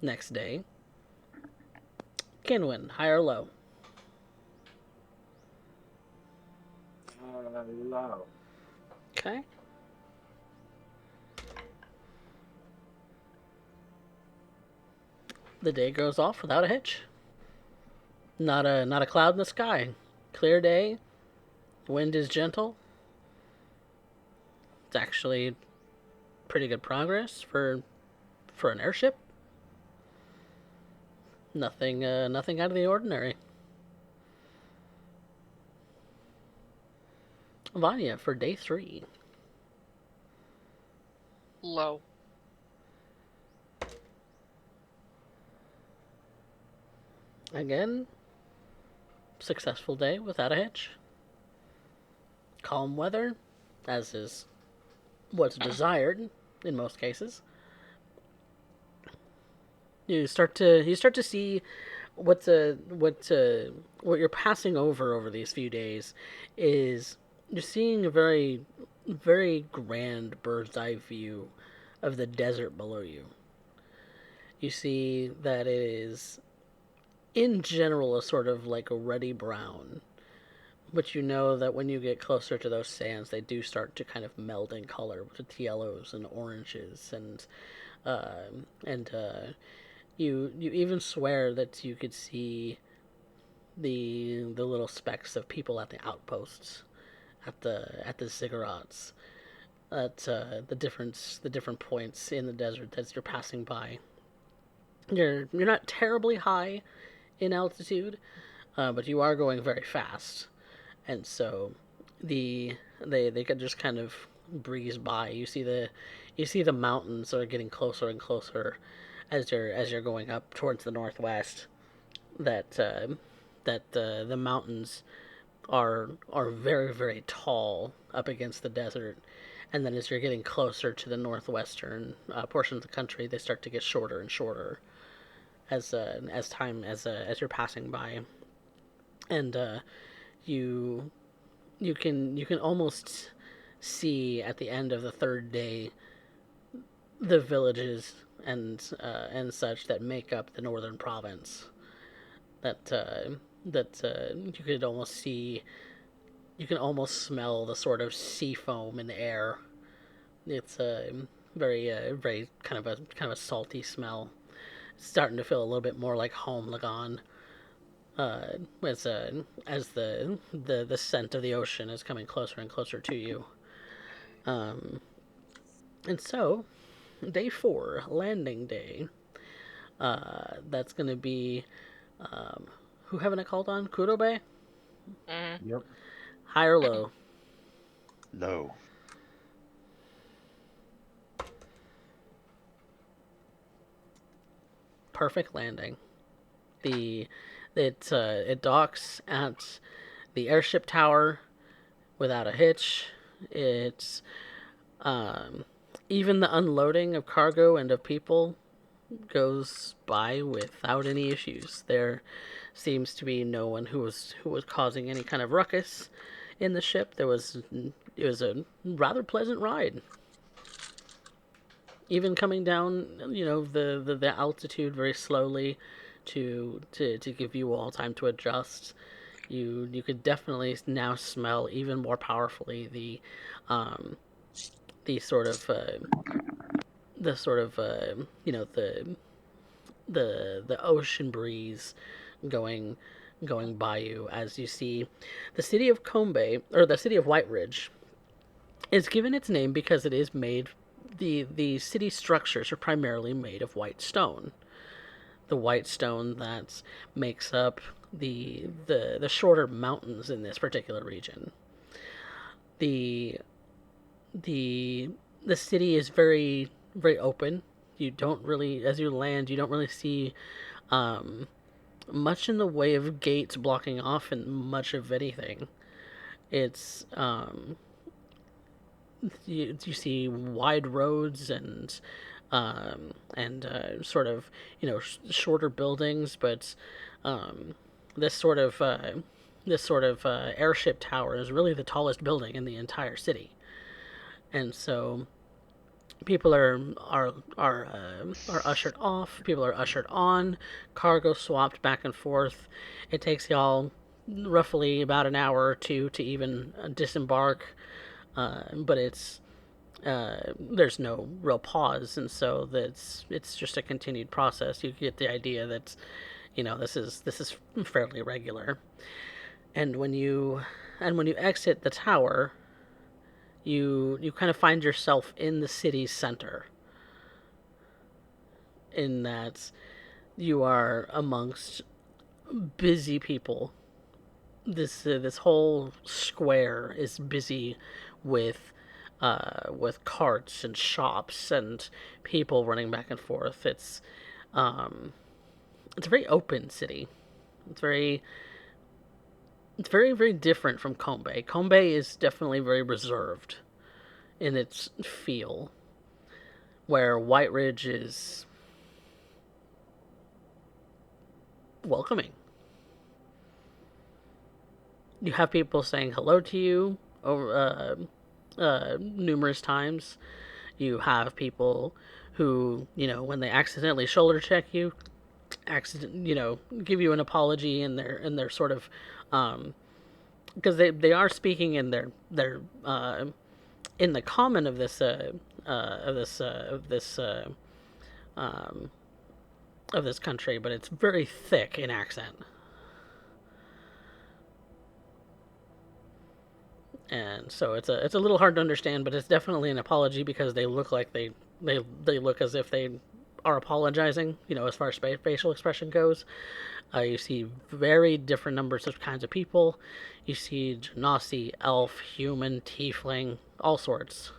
next day, Kinwin, high or low? Low. Okay. The day goes off without a hitch. Not a cloud in the sky. Clear day. Wind is gentle. It's actually pretty good progress for an airship. Nothing out of the ordinary. Vanya for day 3. Low. Again, successful day without a hitch. Calm weather, as is what's desired in most cases. You start to see what you're passing over these few days is you're seeing a very grand bird's eye view of the desert below you. You see that it is in general a sort of like a ruddy brown, but you know that when you get closer to those sands, they do start to kind of meld in color with yellows and oranges uh, and you even swear that you could see the little specks of people at the outposts, at the ziggurats, at the different points in the desert as you're passing by. You're not terribly high in altitude, but you are going very fast, and so they could just kind of breeze by. You see the mountains are getting closer and closer as you're going up towards the northwest. that the mountains are very very tall up against the desert, and then as you're getting closer to the northwestern portion of the country, they start to get shorter and shorter as time as you're passing by, and you you can almost see at the end of the third day the villages and such that make up the northern province. That you could almost see, you can almost smell the sort of sea foam in the air. It's very kind of a salty smell. It's starting to feel a little bit more like home Lagan. As the scent of the ocean is coming closer and closer to you. Um, and so, day 4, landing day. That's going to be who haven't I called on? Kurobe? Mm-hmm. Yep. High or low? Low. Perfect landing. It docks at the airship tower without a hitch. It's even the unloading of cargo and of people goes by without any issues. There seems to be no one who was causing any kind of ruckus in the ship. It was a rather pleasant ride. Even coming down, the altitude very slowly to give you all time to adjust. You could definitely now smell even more powerfully um, the sort of the ocean breeze going by you as you see the city of Combe, or the city of White Ridge, is given its name because it is made, the city structures are primarily made of white stone. The white stone that makes up the shorter mountains in this particular region. The the the city is very very open. You don't really, as you land, you don't really see um, much in the way of gates blocking off and much of anything. It's you see wide roads and sort of shorter buildings, but um, this sort of airship tower is really the tallest building in the entire city, and so people are ushered off. People are ushered on. Cargo swapped back and forth. It takes y'all roughly about an hour or two to even disembark, but there's no real pause, and so it's just a continued process. You get the idea that this is fairly regular, and when you exit the tower, you kind of find yourself in the city's center, in that you are amongst busy people. This whole square is busy with carts and shops and people running back and forth. Um, it's a very open city. It's very very different from Combe. Combe is definitely very reserved in its feel, where White Ridge is welcoming. You have people saying hello to you over numerous times. You have people who, when they accidentally shoulder check you, give you an apology in their sort of, because they are speaking in their in the common of this um, of this country, but it's very thick in accent. And so it's a little hard to understand, but it's definitely an apology because they look like they look as if they are apologizing. As far as facial expression goes, you see very different numbers of kinds of people. You see genasi, elf, human, tiefling, all sorts.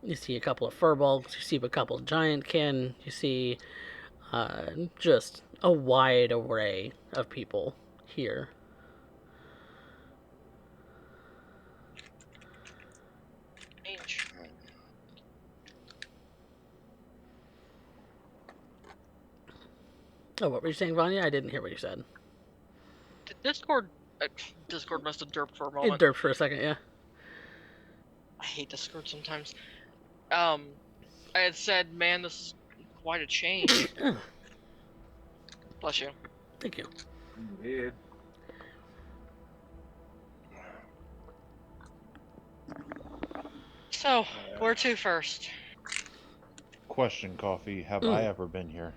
You see a couple of furbolgs. You see a couple of giantkin. You see Just a wide array of people here. Strange. Oh, what were you saying, Vanya? I didn't hear what you said. Discord. Discord must have derped for a It moment. derped for a second, yeah. I hate Discord sometimes. I had said, man, this is quite a change. Oh, Bless you. thank you. Indeed. So, where to first? Question, Coffee. Have I ever been here?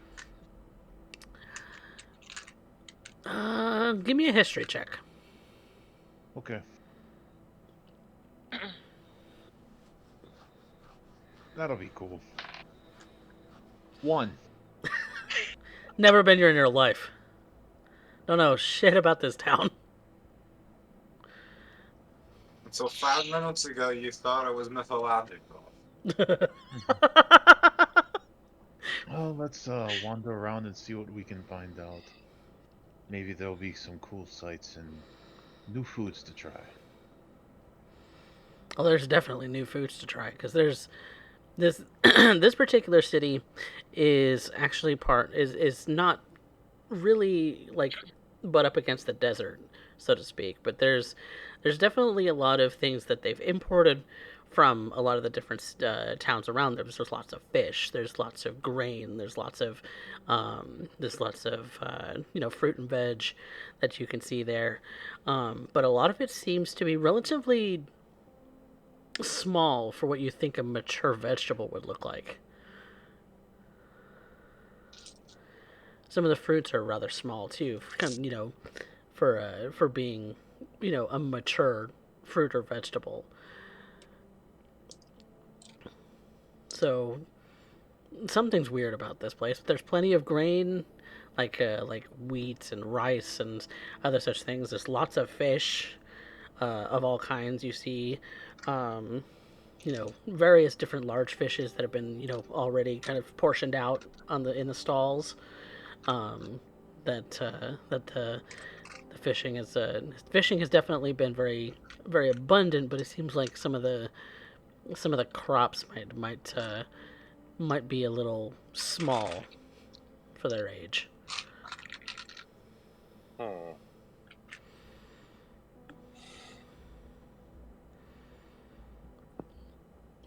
Give me a history check. Okay. That'll be cool. 1. Never been here in your life. Don't know shit about this town. So 5 minutes ago, you thought it was mythological. Well, let's wander around and see what we can find out. Maybe there'll be some cool sights and new foods to try. Well, there's definitely new foods to try because there's this this particular city is actually is not really like butt up against the desert, so to speak. But there's definitely a lot of things that they've imported from a lot of the different towns around them. There's lots of fish. There's lots of grain. There's lots of fruit and veg that you can see there. But a lot of it seems to be relatively small for what you think a mature vegetable would look like. Some of the fruits are rather small too, for being, a mature fruit or vegetable. So something's weird about this place. But there's plenty of grain, like wheat and rice and other such things. There's lots of fish, of all kinds. You see, various different large fishes that have been, already kind of portioned out in the stalls. The fishing has definitely been very very abundant, but it seems like some of the crops might be a little small for their age. Hmm.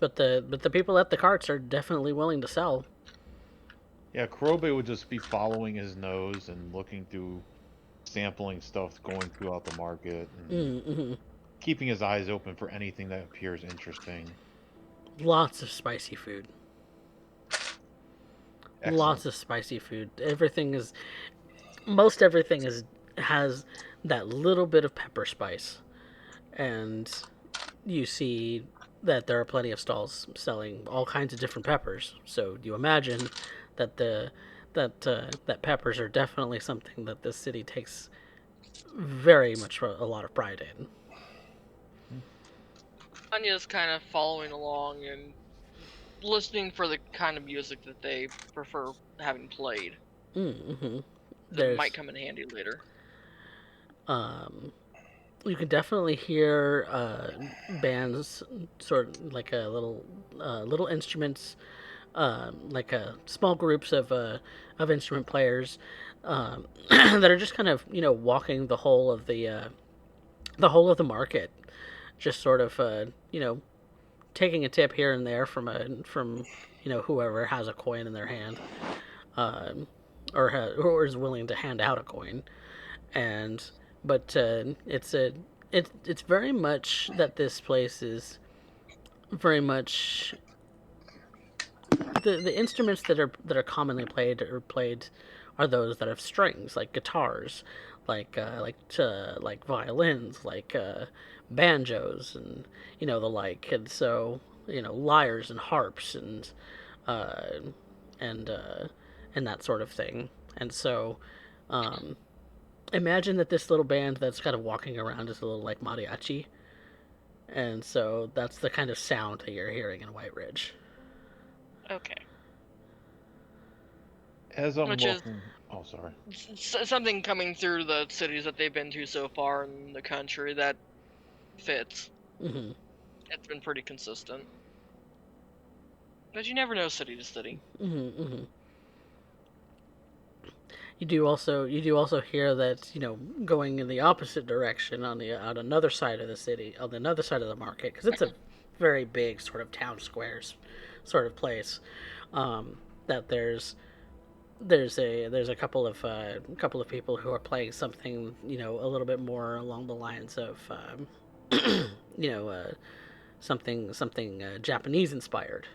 But the people at the carts are definitely willing to sell. Yeah, Kurobe would just be following his nose and looking through, sampling stuff going throughout the market, and Mm-hmm. keeping his eyes open for anything that appears interesting. Lots of spicy food. Excellent. Lots of spicy food. Most everything has that little bit of pepper spice, and you see that there are plenty of stalls selling all kinds of different peppers. So you imagine that that peppers are definitely something that this city takes very much a lot of pride in. Anya's kind of following along and listening for the kind of music that they prefer having played. Mm-hmm. That might come in handy later. You can definitely hear bands, sort of like a little instruments, like small groups of instrument players that are just kind of walking the whole of the market, just sort of taking a tip here and there from whoever has a coin in their hand, or is willing to hand out a coin. And but it's very much that this place is very much the instruments that are commonly played are those that have strings, like guitars, like violins, banjos, and the like. And so lyres and harps uh, and uh, and that sort of thing. And so imagine that this little band that's kind of walking around is a little like mariachi. And so that's the kind of sound that you're hearing in White Ridge. Okay. As I'm Which is walking, oh sorry. something coming through the cities that they've been to so far in the country that fits. Mm-hmm. It's been pretty consistent. But you never know city to city. Mm-hmm. Mm-hmm. You do also hear that, going in the opposite direction on another side of the city, on another side of the market, because it's a very big sort of town squares sort of place. That there's a couple of people who are playing something, a little bit more along the lines of you know something Japanese inspired.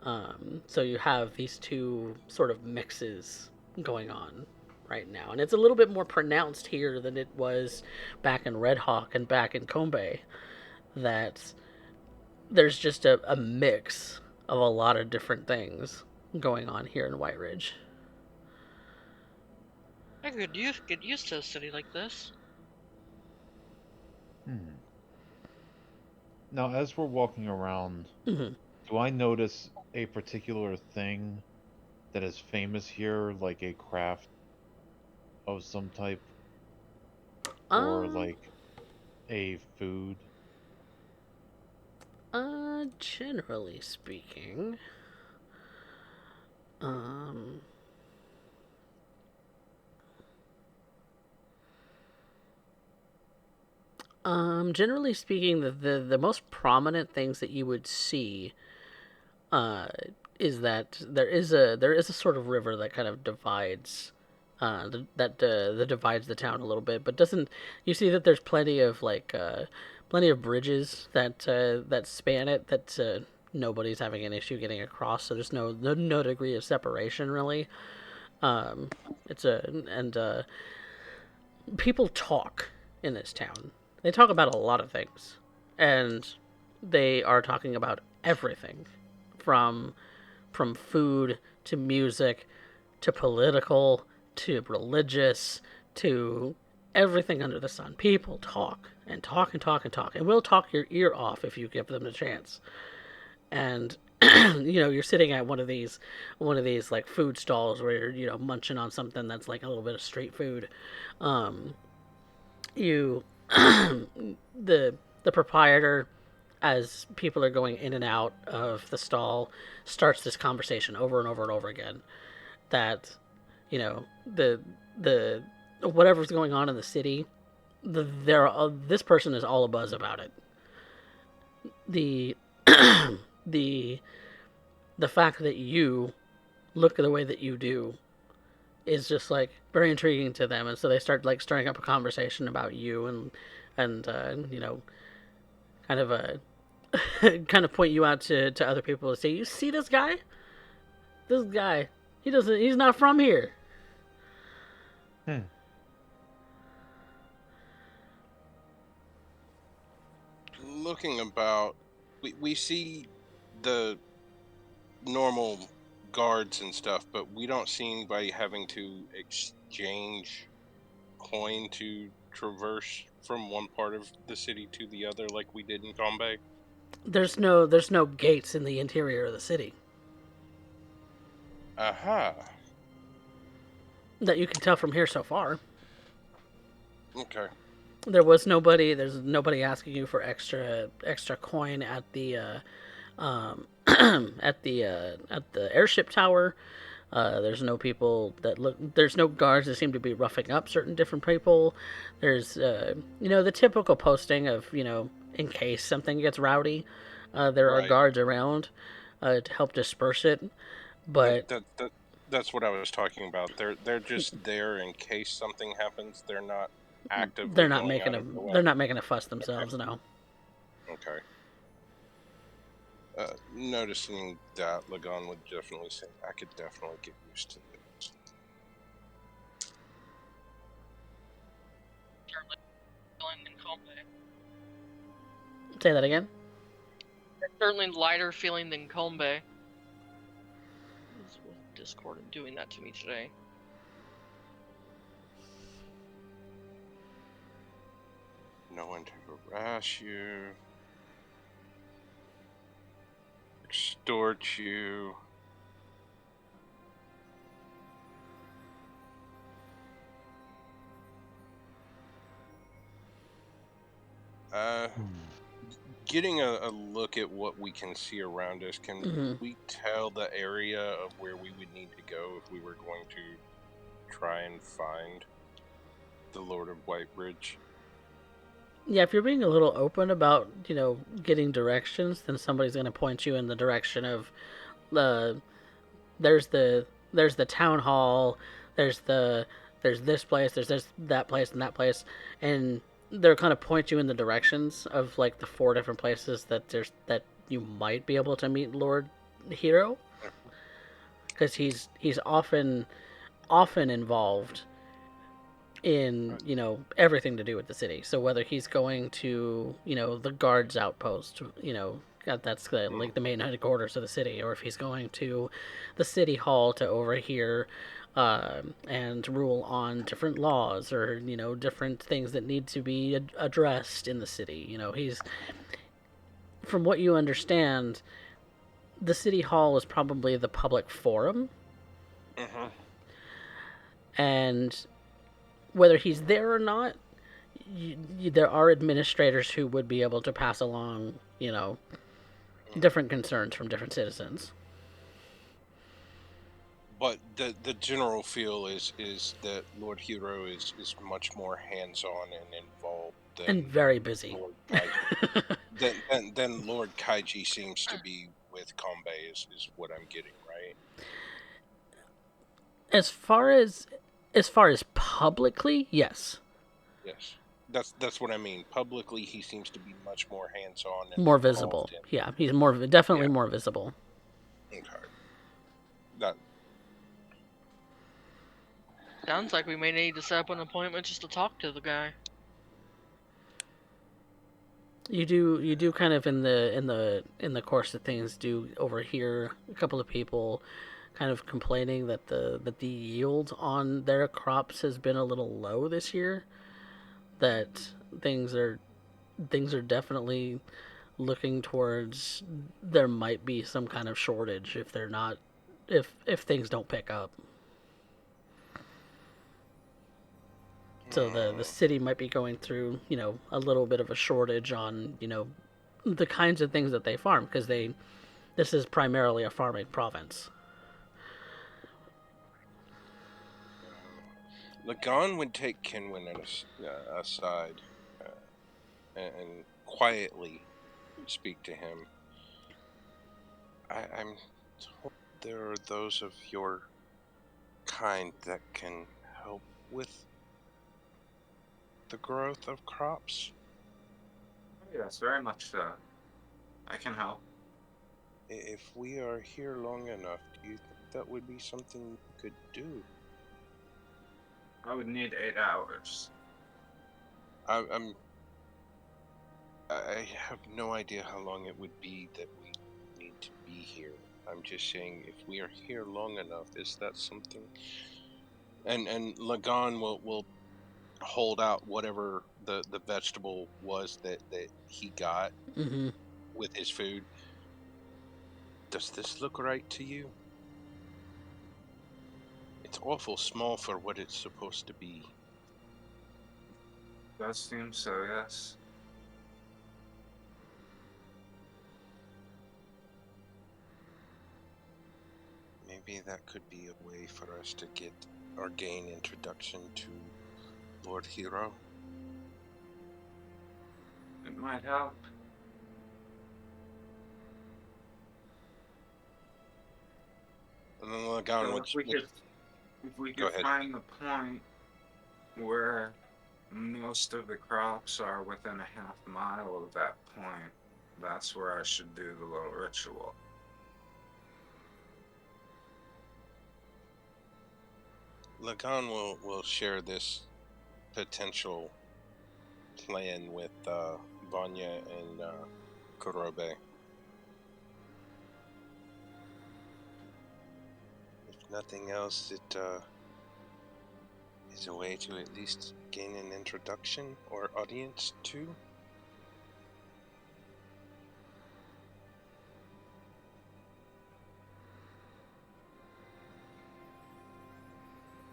So you have these two sort of mixes going on right now, and it's a little bit more pronounced here than it was back in Red Hawk and back in Kombe. That there's just a mix of a lot of different things going on here in White Ridge. I could get used to a city like this. Hmm. Now, as we're walking around, Mm-hmm. do I notice a particular thing that is famous here, like a craft of some type, or Um, like a food? Generally speaking, um, generally speaking, the most prominent things that you would see, uh, is that there is a sort of river that kind of divides, that divides the town a little bit, but doesn't. You see that there's plenty of bridges that span it, that nobody's having an issue getting across. So there's no degree of separation really. Um, it's a and People talk in this town. They talk about a lot of things, and they are talking about everything, from food to music to political to religious to everything under the sun. People talk and talk and talk and talk, and will talk your ear off if you give them a chance. And you're sitting at one of these like food stalls where you're munching on something that's like a little bit of street food. um you the proprietor, as people are going in and out of the stall, starts this conversation over and over and over again, that the the whatever's going on in the city, this person is all abuzz about it. The the the fact that you look the way that you do is just like very intriguing to them, and so they start like stirring up a conversation about you, and kind of a kind of point you out to other people to say, you see this guy, he's not from here. Hmm. Looking about, we see the normal guards and stuff, but we don't see anybody having to exchange coin to traverse from one part of the city to the other like we did in Gombe. There's no gates in the interior of the city Aha. that you can tell from here so far. Okay. There's nobody asking you for extra coin at the at the airship tower. There's no people that look. There's no guards that seem to be roughing up certain different people. There's the typical posting of, in case something gets rowdy, there are Right. guards around to help disperse it. But That's what I was talking about. They're just there in case something happens. They're not they're actively not going making out a of their way. they're not making a fuss Okay. themselves. No. Okay. Noticing that, Lagan would definitely say, I could definitely get used to this. Feeling than Kombe. Say that again. Certainly lighter feeling than Kombe. What's with Discord and doing that to me today? No one to harass you, extort you. Getting a look at what we can see around us, can Mm-hmm. we tell the area of where we would need to go if we were going to try and find the Lord of Whitebridge? Yeah, if you're being a little open about, getting directions, then somebody's going to point you in the direction of uh, there's the there's the town hall, there's the there's this place, there's this that place and that place, and they're kind of point you in the directions of like the four different places that you might be able to meet Lord Hero, because he's often involved in everything to do with the city. So whether he's going to the guards outpost, that's like the main headquarters of the city, or if he's going to the city hall to overhear and rule on different laws, or different things that need to be addressed in the city. He's, from what you understand, the city hall is probably the public forum, Mm-hmm. and whether he's there or not, there are administrators who would be able to pass along, different concerns from different citizens. But the general feel is that Lord Hero is much more hands-on and involved And than very busy. Lord Kaiji. Than Lord Kaiji seems to be with Kombe is what I'm getting, right? As far as publicly, yes. Yes. That's what I mean. Publicly, he seems to be much more hands-on and More involved visible. Yeah, he's definitely Yeah. more visible. Okay. That Sounds like we may need to set up an appointment just to talk to the guy. You do kind of in the course of things do overhear a couple of people kind of complaining that the yield on their crops has been a little low this year. That things are definitely looking towards there might be some kind of shortage if they're not if things don't pick up. So the city might be going through, a little bit of a shortage on, the kinds of things that they farm, because this is primarily a farming province. Lagan would take Kenwin aside and quietly speak to him. I'm told there are those of your kind that can help with the growth of crops. Yes, very much so. I can help. If we are here long enough, do you think that would be something you could do? I would need 8 hours. I have no idea how long it would be that we need to be here. I'm just saying, if we are here long enough, is that something? And Lagan will hold out whatever the vegetable was that he got Mm-hmm. with his food. Does this look right to you? It's awful small for what it's supposed to be. Does seem so, yes. Maybe that could be a way for us to get or gain introduction to Lord Hero. It might help. And then Lagan So would. if we Go could ahead. find the point where most of the crops are within a half mile of that point, that's where I should do the little ritual. Lagan will share this potential plan with Vanya and Kurobe. If nothing else, it is a way to at least gain an introduction or audience to.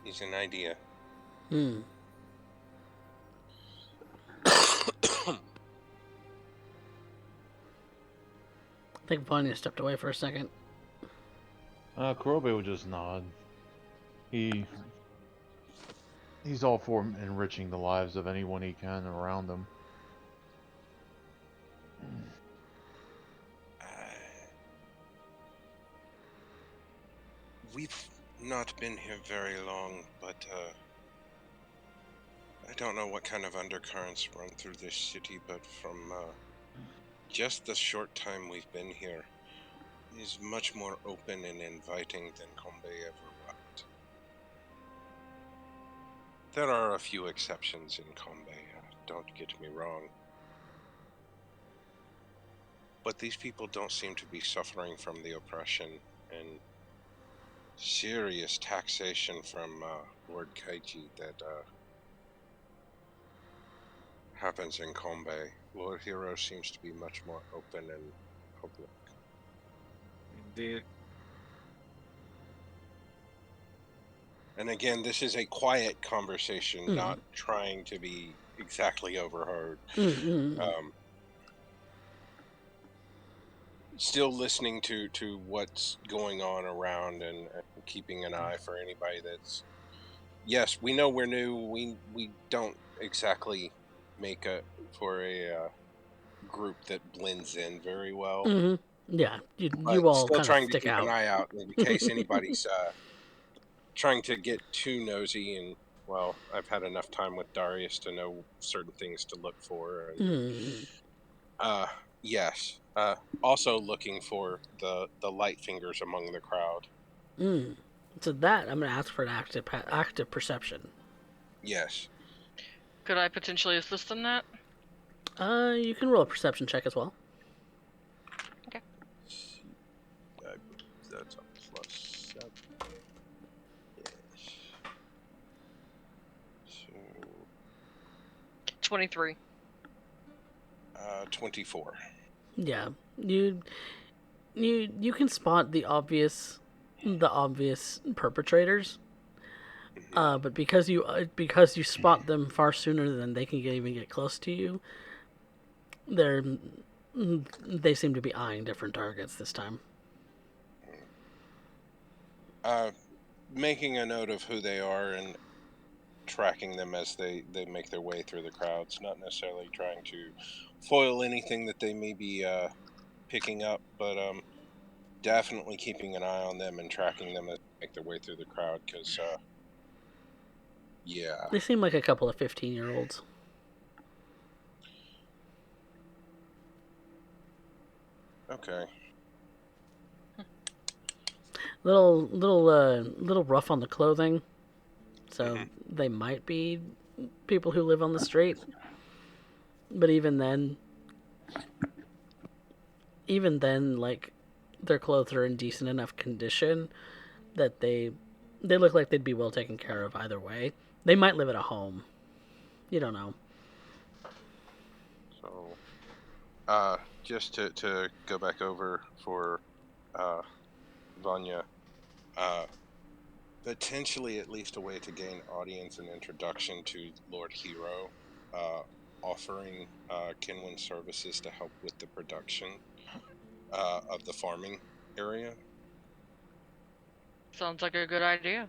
Is an idea. Hmm. I think Vanya stepped away for a second. Kurobe will just nod. He's all for enriching the lives of anyone he can around him. We've not been here very long, but I don't know what kind of undercurrents run through this city, but from just the short time we've been here, it is much more open and inviting than Kombe ever was. There are a few exceptions in Kombe, don't get me wrong. But these people don't seem to be suffering from the oppression and serious taxation from Lord Kaiji that happens in Kombe. Lord Hero seems to be much more open and public. Indeed. And again, this is a quiet conversation, not trying to be exactly overheard. Still listening to what's going on around and keeping an eye for anybody that's... Yes, we know we're new. We don't exactly make for a group that blends in very well. Yeah, But you all still kind of trying to stick keep out. an eye out in case anybody's trying to get too nosy. And well, I've had enough time with Darius to know certain things to look for. And yes, also looking for the light fingers among the crowd. So that I'm gonna ask for an active perception. Yes. Could I potentially assist in that? You can roll a perception check as well. Okay. That's a +7. Yes. So 23. 24. Yeah, you can spot the obvious perpetrators. But because you spot them far sooner than they can even get close to you, they seem to be eyeing different targets this time. Making a note of who they are and tracking them as they make their way through the crowds, not necessarily trying to foil anything that they may be picking up, but definitely keeping an eye on them and tracking them as they make their way through the crowd, because yeah. They seem like a couple of 15-year-olds. Okay. Little rough on the clothing, so they might be people who live on the street. But even then, like, their clothes are in decent enough condition that they look like they'd be well taken care of either way. They might live at a home. You don't know. So, just to go back over for Vanya, potentially at least a way to gain audience and introduction to Lord Hero, offering Kinwin services to help with the production of the farming area. Sounds like a good idea.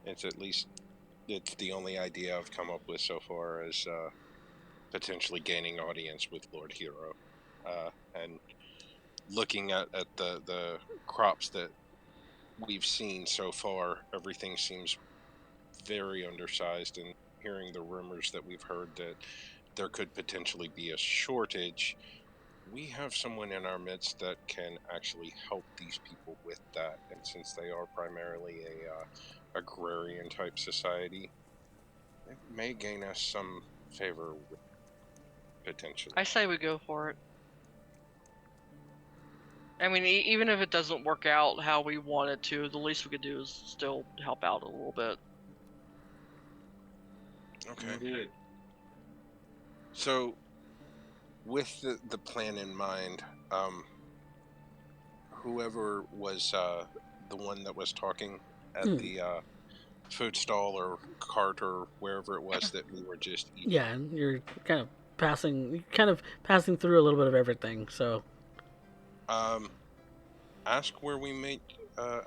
It's the only idea I've come up with so far as potentially gaining audience with Lord Hero, and looking at the crops that we've seen so far, everything seems very undersized, and hearing the rumors that we've heard that there could potentially be a shortage, we have someone in our midst that can actually help these people with that. And since they are primarily a agrarian type society, it may gain us some favor potentially. I say we go for it. I mean, even if it doesn't work out how we want it to, the least we could do is still help out a little bit. Okay. Indeed. So, with the plan in mind, whoever was the one that was talking at the food stall or cart or wherever it was that we were just eating. Yeah, and you're kind of passing through a little bit of everything. So Ask where we may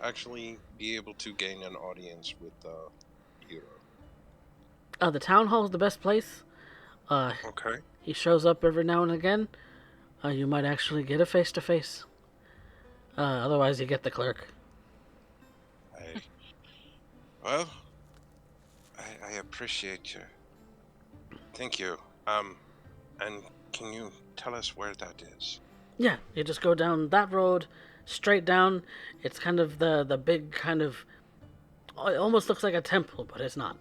actually be able to gain an audience with the hero. The town hall's the best place. Okay. He shows up every now and again. You might actually get a face to face. Otherwise, you get the clerk. I, well, I appreciate you. Thank you. And can you tell us where that is? Yeah, you just go down that road, straight down. It's kind of the big kind of. It almost looks like a temple, but it's not.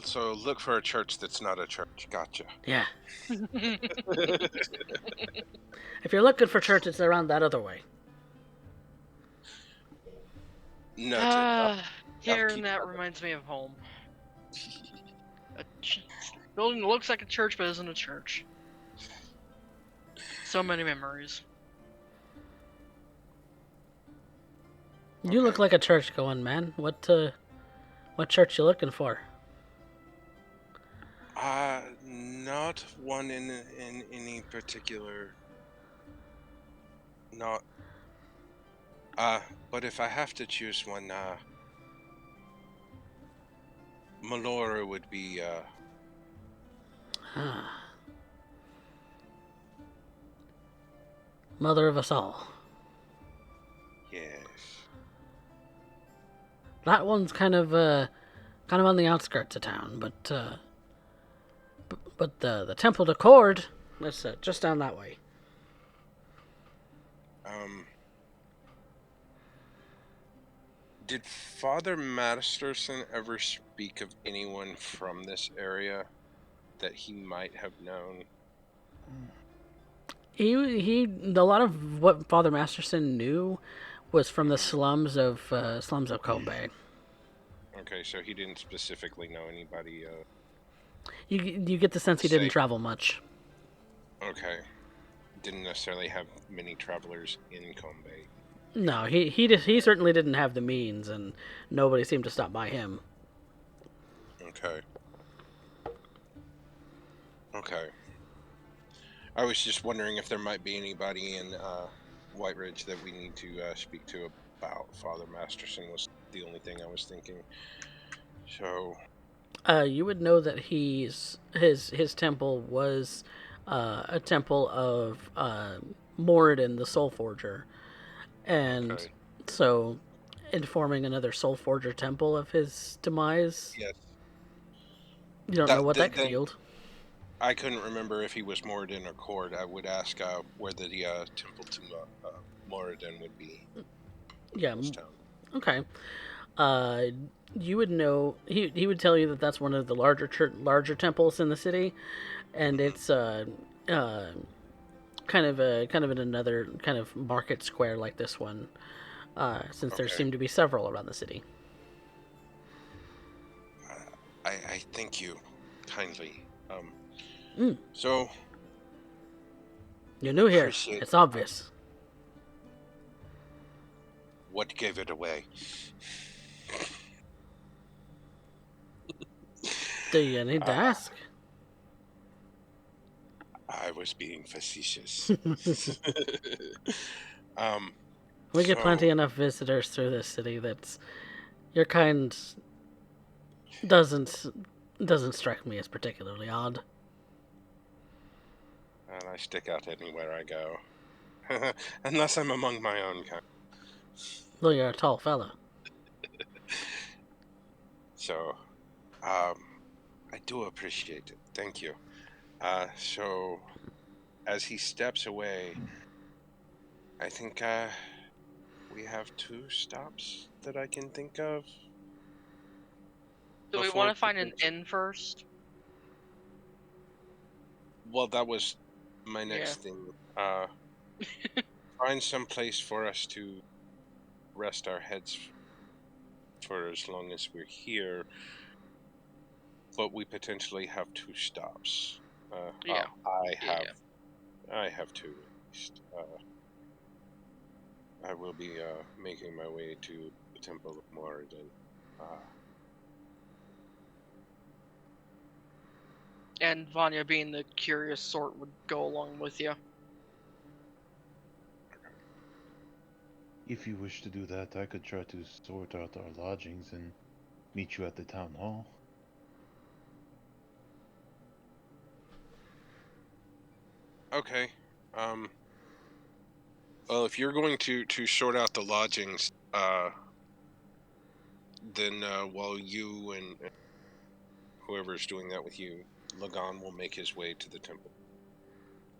So look for a church that's not a church. Gotcha. Yeah. If you're looking for church, it's around that other way. Noted. I'll Hearing keep that reminds me of home. A building that looks like a church but isn't a church. So many memories. You look Okay. like a church going man. What church you looking for? Not one in any particular. Not. But if I have to choose one, Melora would be. Mother of us all. Yes. That one's kind of on the outskirts of town, but the Temple de Cord, that's just down that way. Did Father Masterson ever speak of anyone from this area that he might have known? He a lot of what Father Masterson knew was from the slums of Combe Bay. Okay, so he didn't specifically know anybody. You get the sense he didn't travel much. Okay, didn't necessarily have many travelers in Combe Bay. No, he certainly didn't have the means, and nobody seemed to stop by him. Okay. Okay. I was just wondering if there might be anybody in White Ridge that we need to speak to about Father Masterson. Was the only thing I was thinking. So. You would know that his temple was a temple of Moradin, the Soul Forger, and Okay. so informing another Soul Forger temple of his demise. Yes. You don't know what that could yield. I couldn't remember if he was Moradin or Cord. I would ask where the temple to Moradin would be. Yeah. In this town. Okay. You would know. He would tell you that that's one of the larger temples in the city, and it's kind of in another kind of market square like this one, since there seem to be several around the city. I thank you kindly. So you're new here. It's obvious. What gave it away? Do you need to ask? I was being facetious. We get plenty enough visitors through this city that's your kind doesn't strike me as particularly odd. And I stick out anywhere I go. Unless I'm among my own kind. Though you're a tall fella. So, I do appreciate it. Thank you. So, as he steps away, I think we have 2 stops that I can think of. Do we want to find an inn first? Well, that was my next thing. Find some place for us to rest our heads for as long as we're here. But we potentially have 2 stops. I have 2 at least. I will be making my way to the Temple of Moradin. And Vanya, being the curious sort, would go along with you. If you wish to do that, I could try to sort out our lodgings and meet you at the town hall. Okay. Um. Well, if you're going to sort out the lodgings, then while you and whoever's doing that with you, Lagan will make his way to the temple.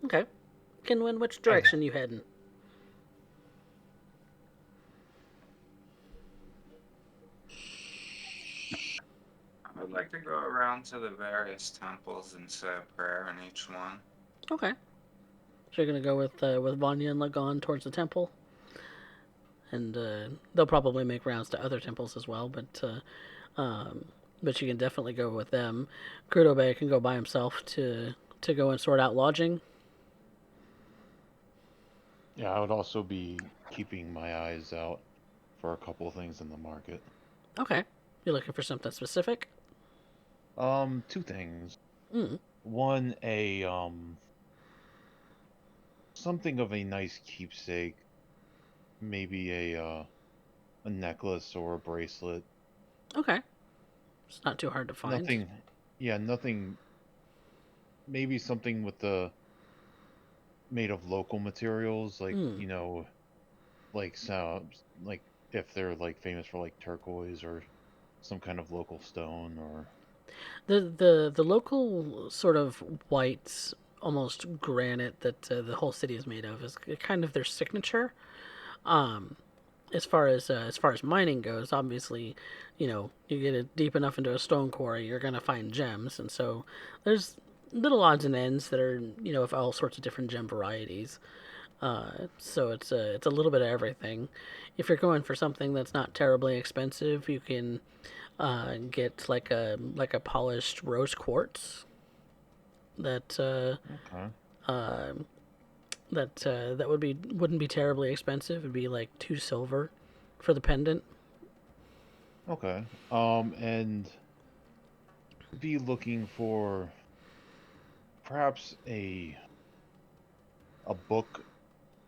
Okay. Kinwin, which I, direction you heading? I would like to go around to the various temples and say a prayer in each one. Okay. So you're gonna go with Vanya and Lagan towards the temple, and they'll probably make rounds to other temples as well. But you can definitely go with them. Kurobe can go by himself to go and sort out lodging. yeah, I would also be keeping my eyes out for a couple of things in the market. Okay. You're looking for something specific? Two things. Mm. One, something of a nice keepsake, maybe a necklace or a bracelet. Okay. It's not too hard to find. Nothing, yeah, nothing. Maybe something with the made of local materials, like Mm. like like if they're like famous for like turquoise or some kind of local stone or. The local sort of white, almost granite that the whole city is made of is kind of their signature. Um, as far as mining goes, obviously, you get it deep enough into a stone quarry, you're gonna find gems, and so there's little odds and ends that are of all sorts of different gem varieties. So it's a little bit of everything. If you're going for something that's not terribly expensive, you can get like a polished rose quartz that Okay. uh, that wouldn't be terribly expensive. It'd be like 2 silver for the pendant. Okay. And be looking for perhaps a book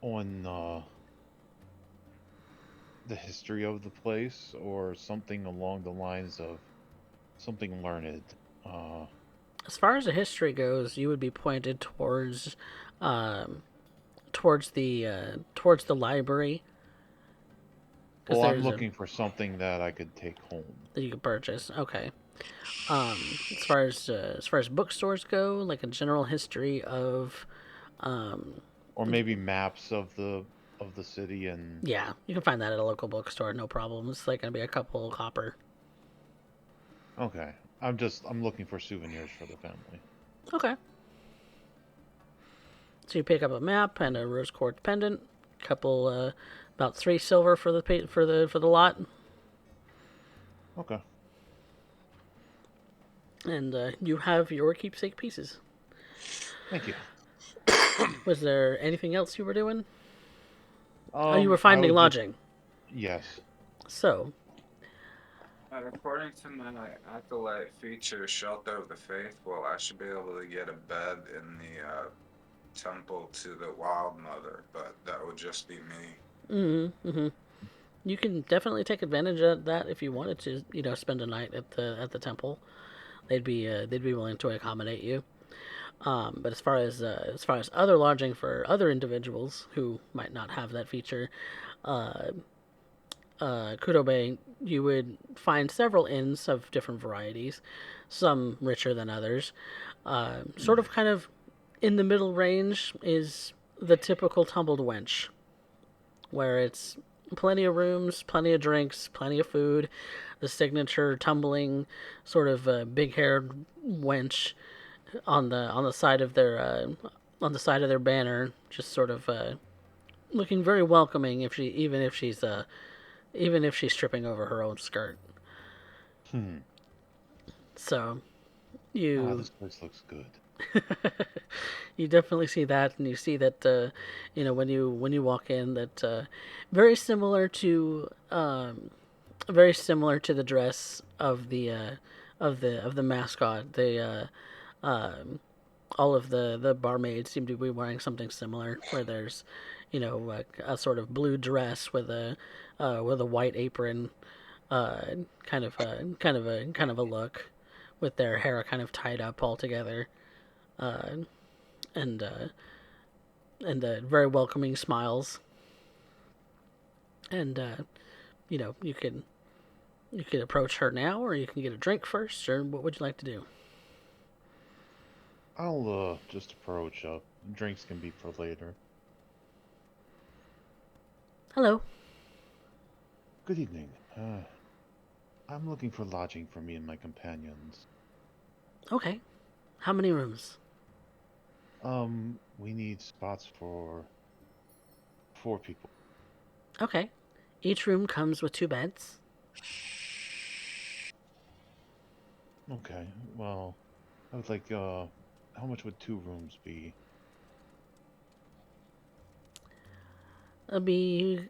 on the history of the place or something along the lines of something learned. Uh, As far as the history goes, you would be pointed um, towards the library because well, I'm there's a looking for something that I could take home, that you can purchase. Okay. As far as bookstores go, like a general history of um, or maybe maps of the city and. yeah, you can find that at a local bookstore, no problem. It's like gonna be a couple copper. Okay. I'm looking for souvenirs for the family. Okay. So you pick up a map and a rose quartz pendant, couple about 3 silver for the lot, Okay. and you have your keepsake pieces. Thank you. Was there anything else you were doing? Oh, you were I finding would just lodging. yes. So, According to my acolyte feature, Shelter of the Faithful, I should be able to get a bed in the temple to the Wild Mother, but that would just be me. you can definitely take advantage of that if you wanted to. Spend a night at the temple. They'd be willing to accommodate you. But as far as other lodging for other individuals who might not have that feature, uh, Kudobe, you would find several inns of different varieties, some richer than others. Sort of kind of in the middle range is the typical tumbled wench, where it's plenty of rooms, plenty of drinks, plenty of food, the signature tumbling sort of big-haired wench on the side of their banner, just sort of looking very welcoming if she even if she's tripping over her own skirt. Hmm. So Ah, you this place looks good. you definitely see that, and you see that when you walk in that very similar to very similar to the dress of the mascot. All of the barmaids seem to be wearing something similar, where there's a sort of blue dress with a white apron, uh, kind of a look, with their hair kind of tied up all together, uh, and very welcoming smiles. And you could approach her now, or you can get a drink first, or what would you like to do? I'll just approach up. Drinks can be for later. Hello. Good evening. I'm looking for lodging for me and my companions. Okay. How many rooms? We need spots for 4 people. Okay. Each room comes with 2 beds. Okay, well, I would like, how much would 2 rooms be? It'll be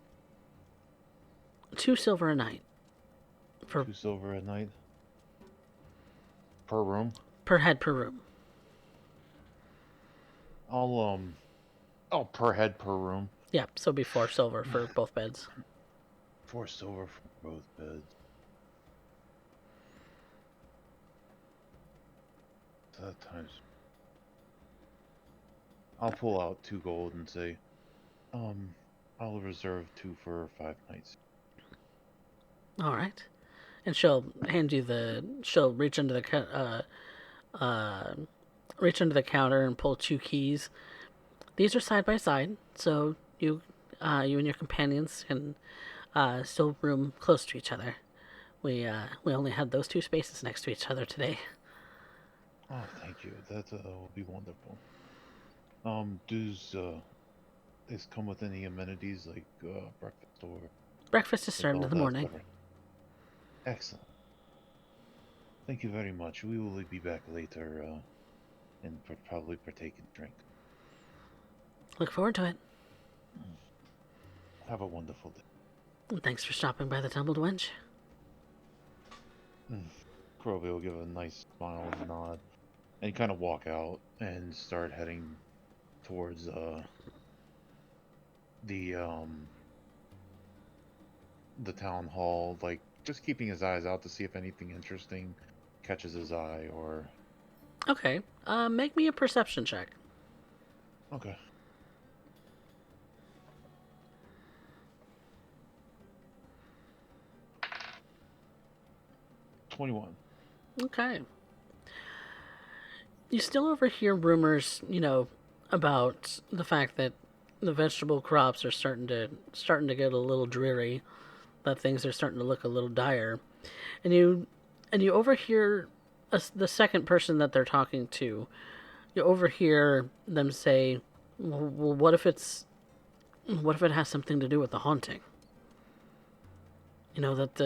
2 silver a night for 2 silver a night? Per room? per head per room. I'll, oh, per head per room. Yeah, so it'll be 4 silver for both beds. 4 silver for both beds. So that times. I'll pull out 2 gold and say, I'll reserve 2 for 5 nights. All right. And she'll hand you she'll reach into reach under the counter and pull 2 keys. These are side by side, so you and your companions can still room close to each other. We only had those 2 spaces next to each other today. Oh, thank you. That will be wonderful. Does this come with any amenities like breakfast or Breakfast is is served all in the that morning. covered? Excellent. Thank you very much. We will be back later and probably partake in drink. Look forward to it. Have a wonderful day. And thanks for stopping by the Tumbled Wench. Krobe will give a nice smile and a nod, and kind of walk out and start heading towards the town hall, like just keeping his eyes out to see if anything interesting catches his eye or. Okay. Make me a perception check. Okay. $21. Okay. You still overhear rumors, about the fact that the vegetable crops are starting to get a little dreary, that things are starting to look a little dire, and you overhear the second person that they're talking to. You overhear them say, "Well, what if it has something to do with the haunting? That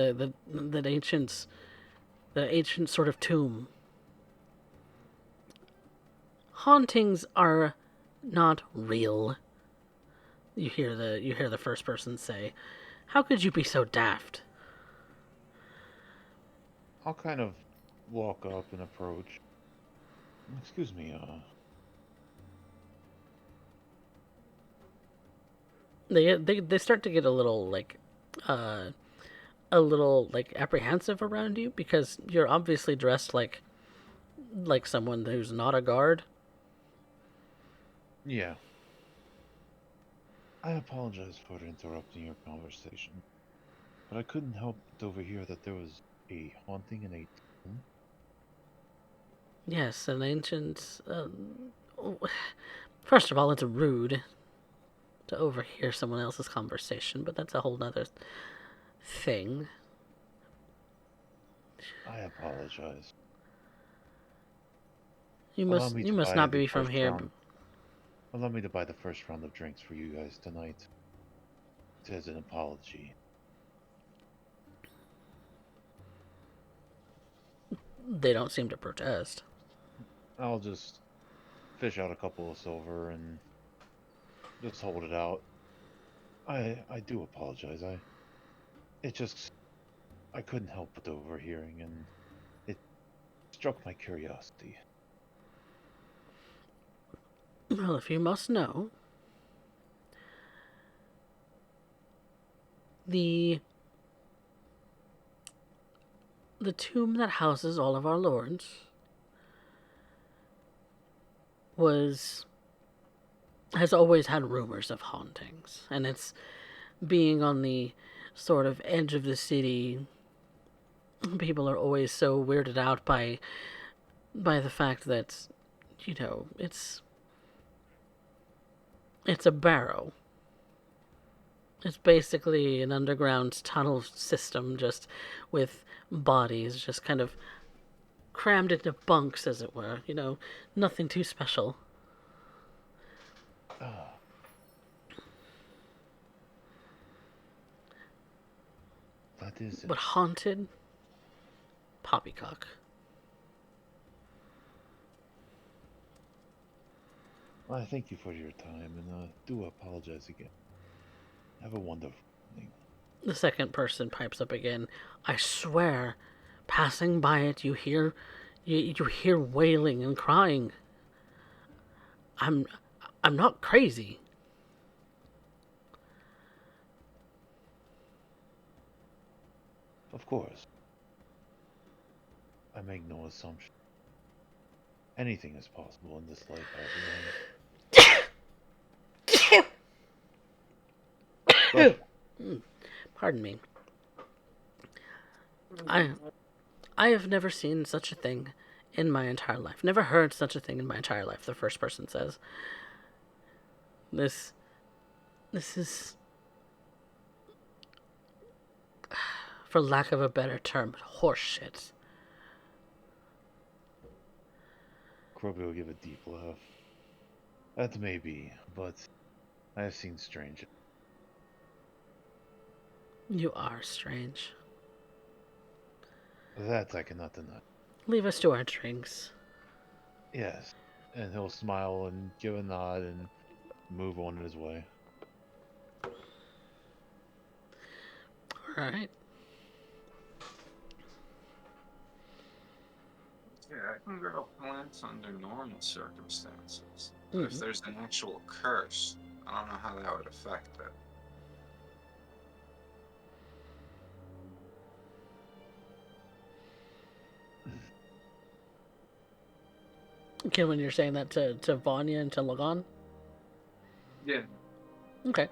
that ancient sort of tomb. Hauntings are not real." You hear the first person say, "How could you be so daft?" I'll kind of walk up and approach. Excuse me, They start to get a little like apprehensive around you, because you're obviously dressed like someone who's not a guard. yeah. I apologize for interrupting your conversation, but I couldn't help but overhear that there was a haunting in a tomb. Yes, an ancient. First of all, it's rude to overhear someone else's conversation, but that's a whole nother thing. I apologize. You Allow must me you to must buy not the be from first here. round. Allow me to buy the first round of drinks for you guys tonight. As an apology. They don't seem to protest. I'll just fish out a couple of silver and just hold it out. I do apologize. It just I couldn't help but overhearing, and it struck my curiosity. Well, if you must know, The tomb that houses all of our lords was has always had rumors of hauntings, and it's being on the sort of edge of the city. People are always so weirded out by the fact that, it's a barrow. It's basically an underground tunnel system, just with bodies just kind of crammed into bunks, as it were. Nothing too special. Ah, that is But it. haunted? Poppycock. I thank you for your time, and do apologize again. Have a wonderful evening. The second person pipes up again. I swear, passing by it, you hear wailing and crying. I'm I'm not crazy. Of course, I make no assumption. Anything is possible in this life, I've learned. Pardon me. I I have never seen such a thing in my entire life. Never heard such a thing in my entire life, the first person says. This is, for lack of a better term, horseshit. Kroger will give a deep laugh. That may be, but I have seen strange. You are strange. That I cannot deny. Leave us to our drinks. Yes, and he'll smile and give a nod and move on his way. Alright. Yeah, I can grow plants under normal circumstances. But if there's an actual curse, I don't know how that would affect it. Okay, when you're saying that to Vanya and to Lagan? Yeah. Okay.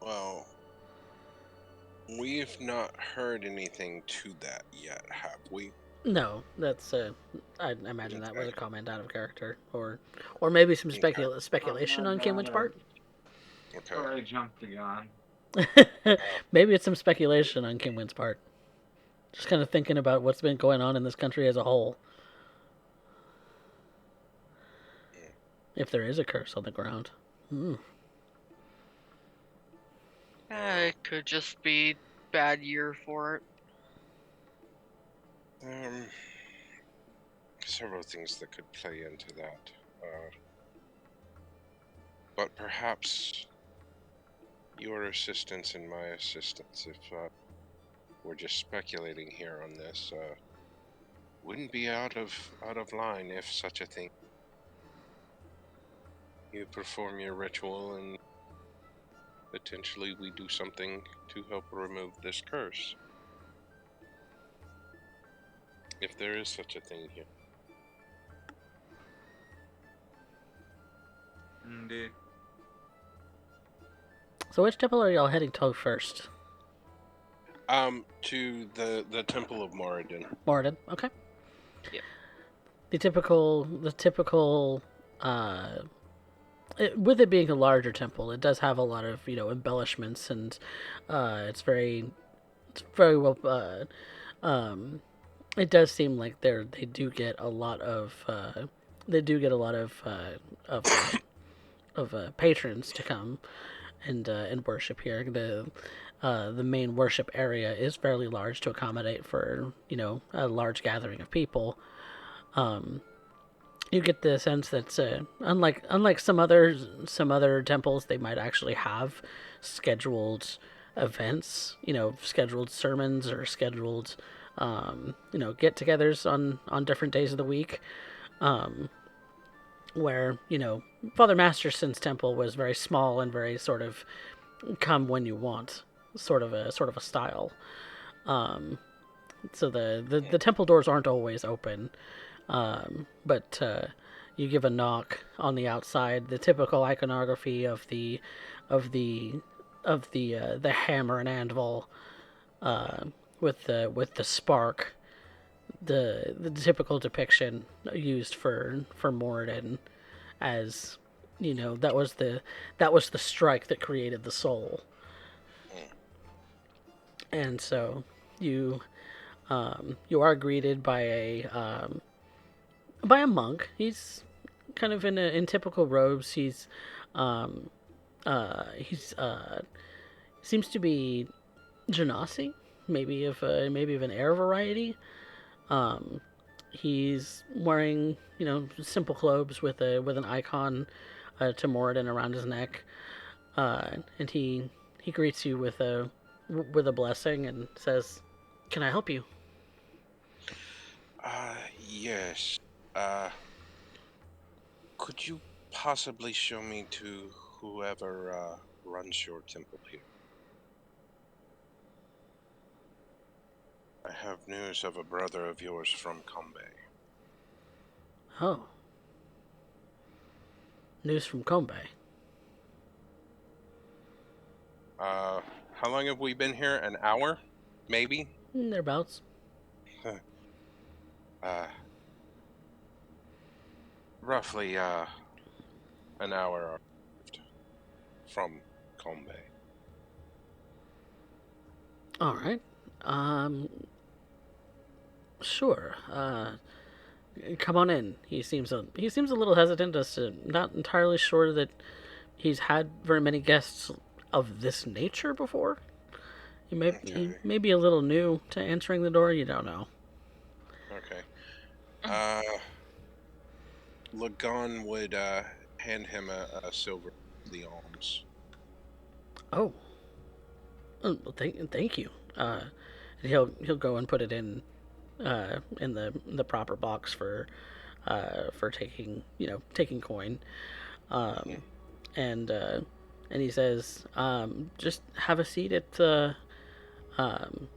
Well, we've not heard anything to that yet, have we? No, that's I imagine that was a Okay. comment out of character, or maybe some Okay. speculation on Kinwin's part. Okay. Or I jumped the gun. Maybe it's some speculation on Kinwin's part. Just kind of thinking about what's been going on in this country as a whole. If there is a curse on the ground. It could just be bad year for it. Several things that could play into that. But perhaps your assistance and my assistance, if we're just speculating here on this, wouldn't be out of line if such a thing. You perform your ritual and potentially we do something to help remove this curse. If there is such a thing here. Indeed. So which temple are y'all heading to first? To the Temple of Moradin. Moradin, okay. Yep. The typical, with it being a larger temple, it does have a lot of embellishments, and it's very well. It does seem like they do get a lot of patrons to come and worship here. The main worship area is fairly large to accommodate for a large gathering of people. You get the sense that unlike some other temples, they might actually have scheduled events, scheduled sermons or scheduled get-togethers on different days of the week. where Father Masterson's temple was very small and very sort of come when you want sort of a style. Um, so the temple doors aren't always open, but you give a knock on the outside. The typical iconography of the the hammer and anvil, with the spark, the typical depiction used for Moradin, as that was the strike that created the soul. And so you you are greeted by a monk. He's kind of in typical robes. Um, he's seems to be Genasi, maybe of an air variety. Um, he's wearing simple clothes with an icon to Moradin around his neck, and he greets you with a blessing and says, "Can I help you?" Yes. Uh, could you possibly show me to whoever runs your temple here? I have news of a brother of yours from Kombe. Oh, news from Kombe. How long have we been here? An hour? Maybe? Thereabouts. uh, roughly, an hour from Kombe. All right. Sure. Come on in. He seems a little hesitant, as to not entirely sure that he's had very many guests of this nature before. He Okay. may be a little new to answering the door. You don't know. Okay. Lagon would hand him a silver the alms. Oh, well, thank you. And he'll go and put it in the proper box for taking taking coin. Um, and he says, just have a seat at um,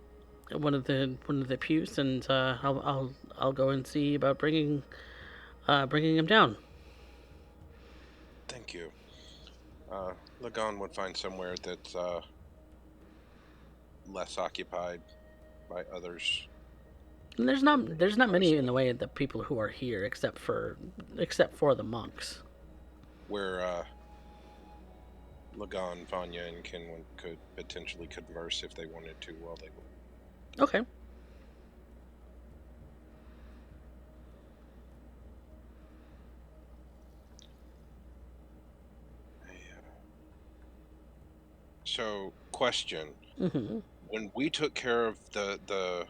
one of the pews, and I'll go and see about bringing him down. Thank you. Lagon would find somewhere that's less occupied by others. And there's not many in the way of the people who are here, except for the monks. Where Lagon, Vanya, and Kinwin could potentially converse if they wanted to while they were. Okay. So, question: Mm-hmm. when we took care of the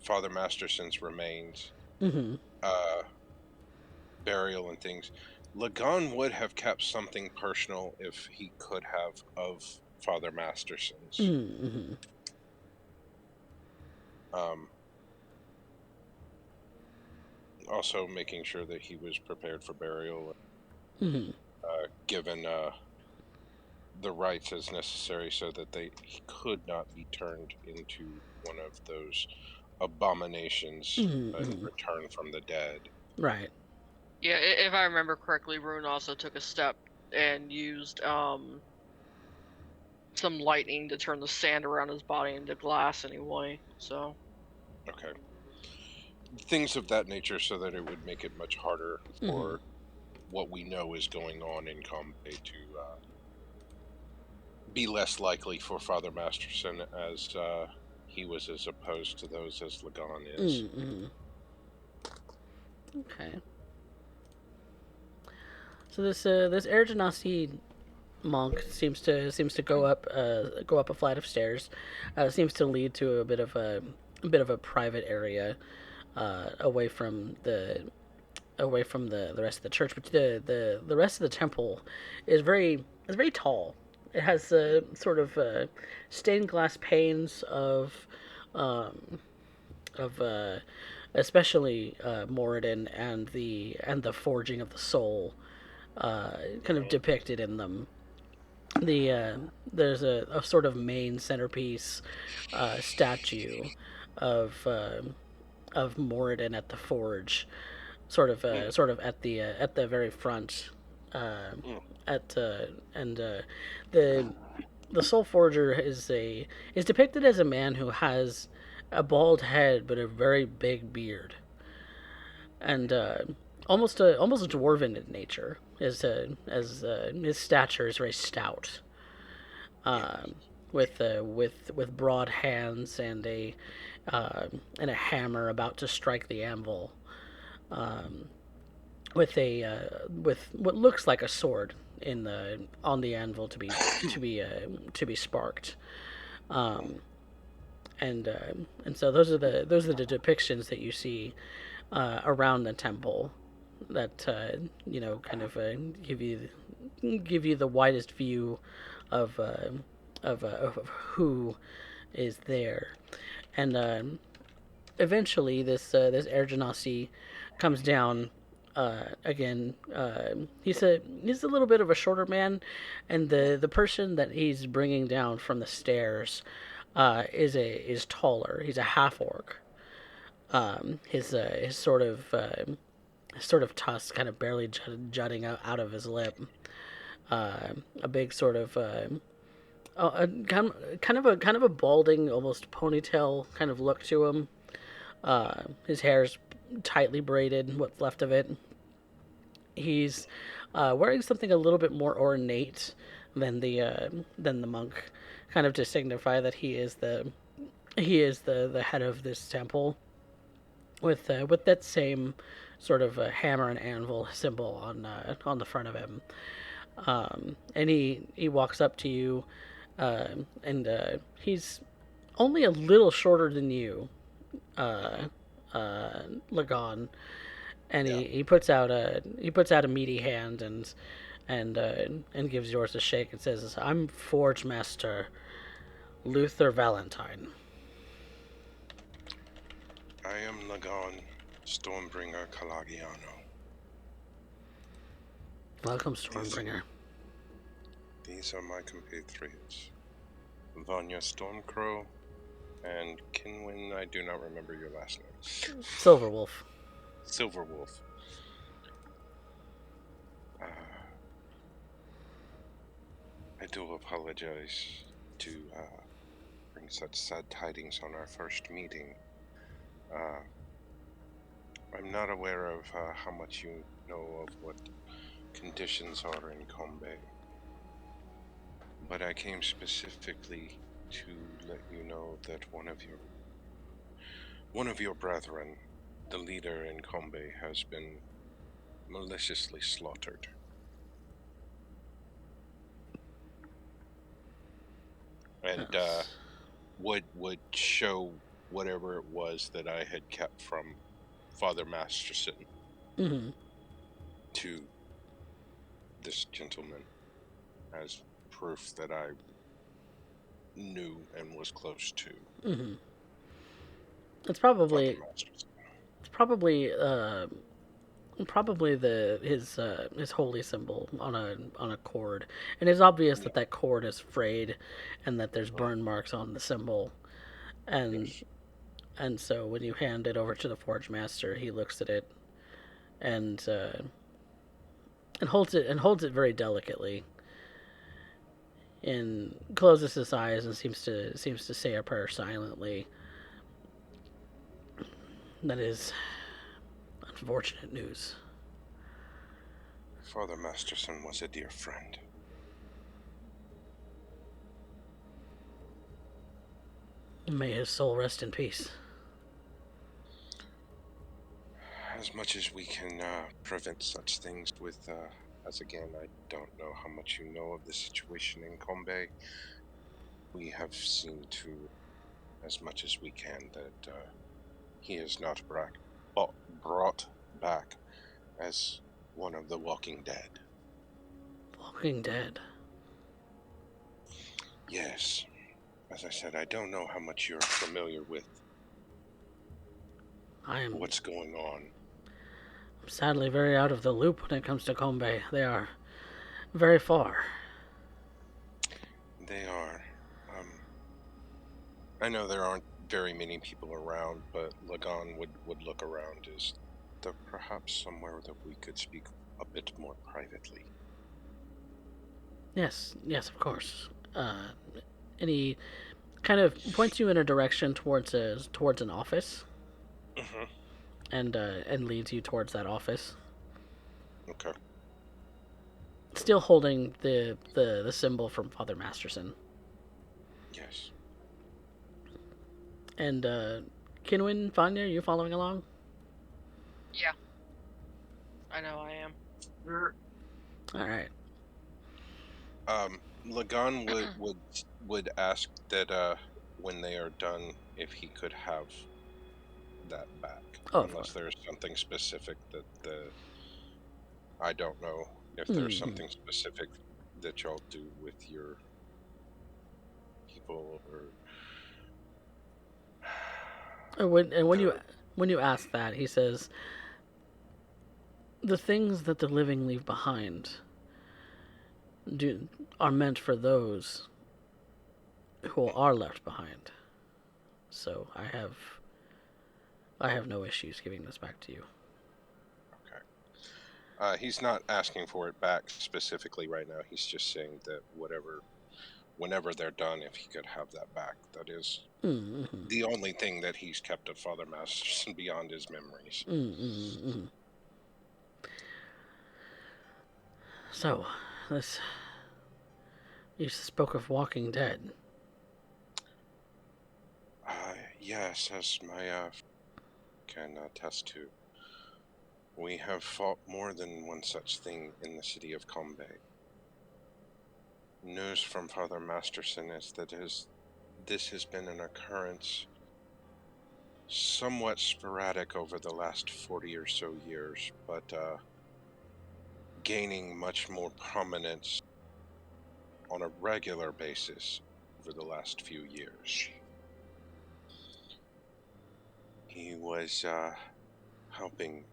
Father Masterson's remains, Mm-hmm. uh, burial and things, Lagon would have kept something personal if he could have of Father Masterson's. Mm-hmm. Um, also making sure that he was prepared for burial, Mm-hmm. given the rites as necessary, so that he could not be turned into one of those abominations and Mm-hmm. return from the dead. Right. Yeah, if I remember correctly, Rune also took a step and used some lightning to turn the sand around his body into glass anyway. So Okay. Things of that nature, so that it would make it much harder Mm-hmm. for what we know is going on in Combe to be less likely for Father Masterson, as he was, as opposed to those as Lagon is. Mm-hmm. Okay. So this Air Genasi monk seems to go up a flight of stairs. Seems to lead to a bit of a private area, away from the rest of the church. But the rest of the temple is very tall. It has sort of stained glass panes um, of especially Moradin and the forging of the soul. kind of depicted in them. There's a sort of main centerpiece statue of Moradin at the forge, sort of at the very front, at and the the Soul Forger is depicted as a man who has a bald head but a very big beard, and almost dwarven in nature. As his stature is very stout, with broad hands and a hammer about to strike the anvil, with what looks like a sword in the on the anvil to be sparked. Um, and so those are the depictions that you see around the temple that kind of give you the widest view of of who is there. And eventually this Air Genasi comes down again. He's a little bit of a shorter man, and the person that he's bringing down from the stairs is taller. He's a half orc. His sort of tusk kind of barely jutting out of his lip. A big sort of kind of a balding, almost ponytail kind of look to him. His hair's tightly braided, what's left of it. He's wearing something a little bit more ornate than the monk, kind of to signify that he is the head of this temple, with that same sort of hammer and anvil symbol on the front of him. And he walks up to you, and he's only a little shorter than you, Lagon, and he puts out a meaty hand and gives yours a shake and says, "I'm Forge Master Luther Valentine." I am Lagon, Stormbringer Calagiano. Welcome, Stormbringer. These are my compatriots. Vanya Stormcrow and Kinwin, I do not remember your last name. Silverwolf. Silverwolf. I do apologize to bring such sad tidings on our first meeting. I'm not aware of how much you know of what conditions are in Combe, but I came specifically to let you know that one of your brethren, the leader in Combe, has been maliciously slaughtered. And would show whatever it was that I had kept from Father Masterson to this gentleman as proof that I knew and was close to. It's probably his holy symbol on a cord, and it's obvious that cord is frayed, and that there's burn marks on the symbol, and so when you hand it over to the Forge Master, he looks at it and holds it very delicately, and closes his eyes and seems to say a prayer silently. That is unfortunate news. Father Masterson was a dear friend. May his soul rest in peace. As much as we can prevent such things with, as again, I don't know how much you know of the situation in Combe. We have seen to, as much as we can, that he is not brought back as one of the Walking Dead. Walking Dead? Yes. As I said, I don't know how much you're familiar with what's going on. sadly very out of the loop when it comes to Kombe. They are very far. They are. I know there aren't very many people around, but Lagan would look around as there perhaps somewhere that we could speak a bit more privately. Yes, of course. And he kind of points you in a direction towards an office, Mm-hmm. and leads you towards that office. Okay. Still holding the symbol from Father Masterson. Yes. And Kinwin, Vanya, are you following along? Yeah. I know I am. All right. Lagan would ask that when they are done, if he could have that back, Oh, of unless course. there's something specific that I don't know if there's Mm-hmm. something specific that y'all do with your people or. When you ask that, he says, the things that the living leave behind are meant for those who are left behind. So I have no issues giving this back to you. Okay. He's not asking for it back specifically right now. He's just saying that whenever they're done, if he could have that back. That is Mm-hmm. the only thing that he's kept of Father Masterson beyond his memories. Mm-hmm. So, this you spoke of Walking Dead. Yes, as my can attest to. We have fought more than one such thing in the city of Combe. News from Father Masterson is that this has been an occurrence somewhat sporadic over the last 40 or so years, but gaining much more prominence on a regular basis over the last few years. He was helping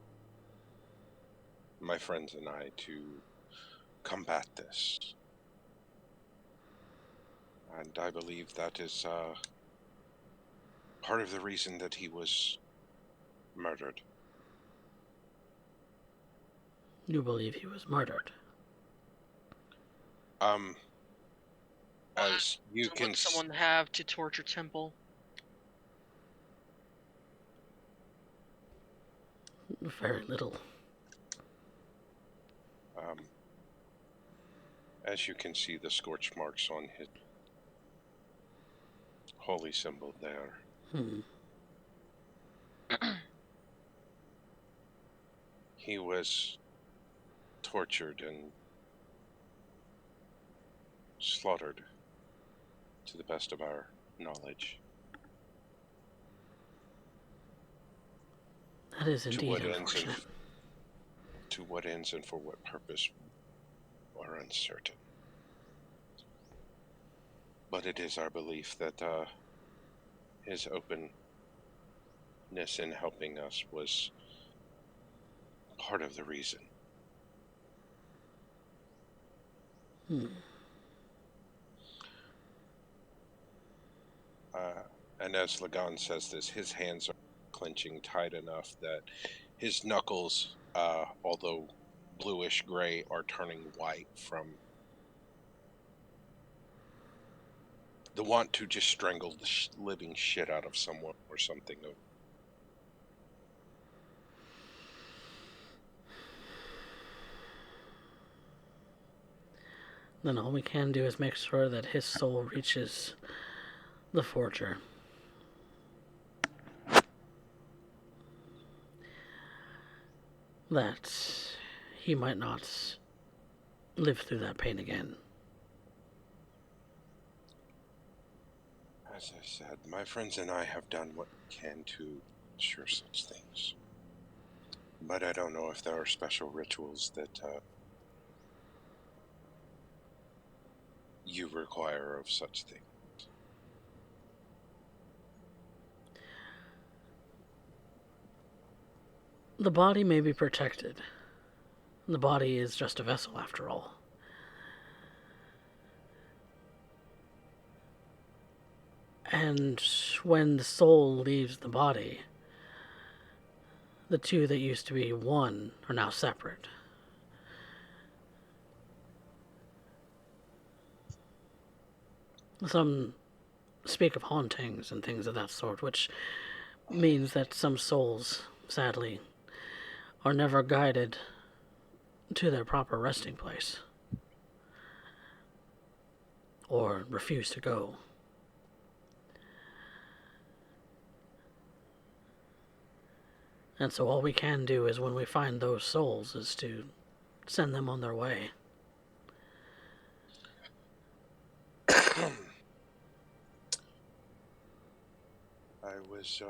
my friends and I to combat this. And I believe that is part of the reason that he was murdered. You believe he was murdered. Um, What as you can would someone have to torture Temple? Very little. As you can see the scorch marks on his holy symbol there. He was tortured and slaughtered, to the best of our knowledge. That is indeed unfortunate. To what ends and for what purpose are uncertain. But it is our belief that his openness in helping us was part of the reason. And as Lagan says this, his hands are clenching tight enough that his knuckles, although bluish gray, are turning white from the want to just strangle the living shit out of someone or something. Then all we can do is make sure that his soul reaches the forger. That he might not live through that pain again. As I said, my friends and I have done what we can to ensure such things. But I don't know if there are special rituals that you require of such things. The body may be protected. The body is just a vessel, after all. And when the soul leaves the body, the two that used to be one are now separate. Some speak of hauntings and things of that sort, which means that some souls, sadly, are never guided to their proper resting place, or refuse to go. And so all we can do is when we find those souls is to send them on their way. I was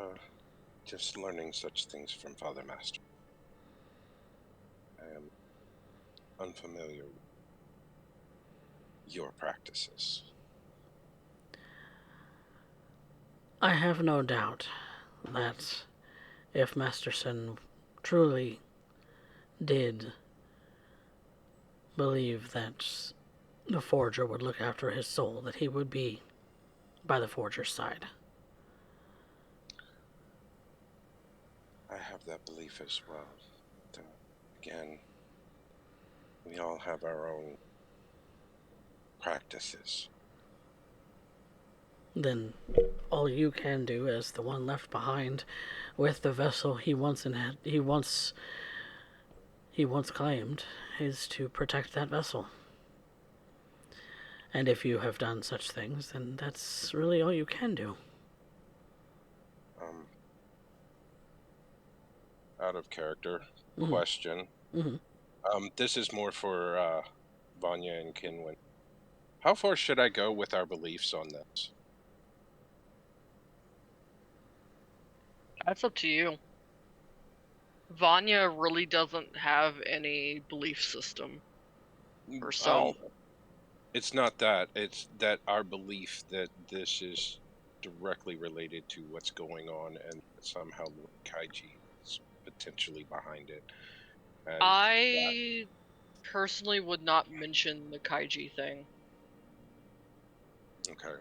just learning such things from Father Master. I am unfamiliar with your practices. I have no doubt that if Masterson truly did believe that the Forger would look after his soul, that he would be by the Forger's side. I have that belief as well. But, again, we all have our own practices. Then all you can do as the one left behind with the vessel he once claimed is to protect that vessel. And if you have done such things, then that's really all you can do. Out of character question. This is more for Vanya and Kinwin. How far should I go with our beliefs on this? That's up to you. Vanya really doesn't have any belief system herself. It's not that. It's that our belief that this is directly related to what's going on and somehow Lord Kaiji is potentially behind it. And I personally would not mention the Kaiji thing. okay.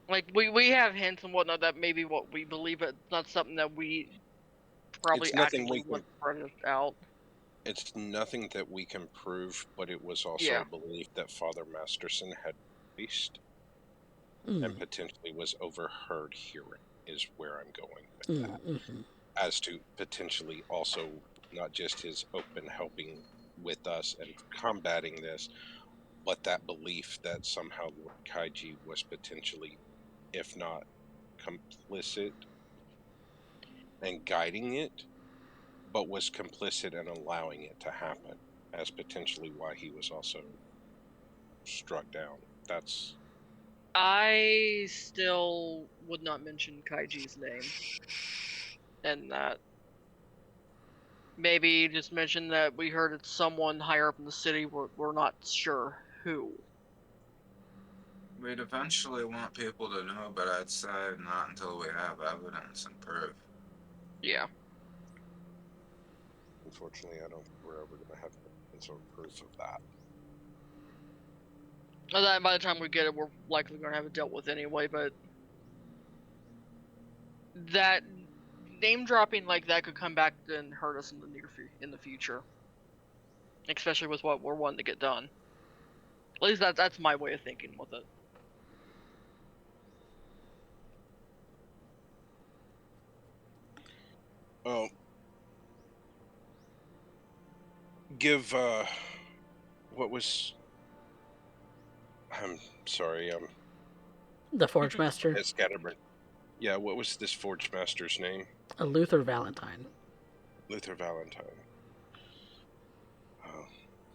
Like, we have hints and whatnot that maybe what we believe, but it's not something that we probably It's nothing actively we want can, to spread it out. it's nothing that we can prove, but it was also Yeah. believed that Father Masterson had released and potentially was overheard hearing is where I'm going with that. As to potentially also not just his open helping with us and combating this, but that belief that somehow Lord Kaiji was potentially, if not complicit and guiding it, but was complicit in allowing it to happen, as potentially why he was also struck down. That's I still would not mention Kaiji's name. And that maybe just mention that we heard it's someone higher up in the city. We're not sure who. We'd eventually want people to know, but I'd say not until we have evidence and proof. Yeah. unfortunately, I don't think we're ever going to have evidence or proof of that. And then by the time we get it, we're likely going to have it dealt with anyway, but that name dropping like that could come back and hurt us in the future, especially with what we're wanting to get done. At least that's my way of thinking with it. Well, give what was? I'm sorry, The Forge Master, it's scatterbrained. Yeah, what was this Forge Master's name? Luther Valentine. Luther Valentine.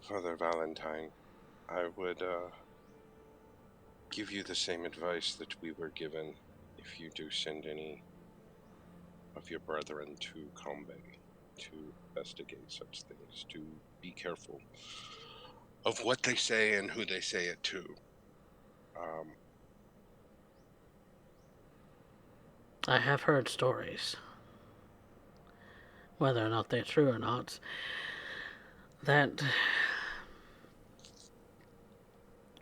Father Valentine, I would give you the same advice that we were given if you do send any of your brethren to Combe to investigate such things, to be careful of what they say and who they say it to. I have heard stories. whether or not they're true or not, that,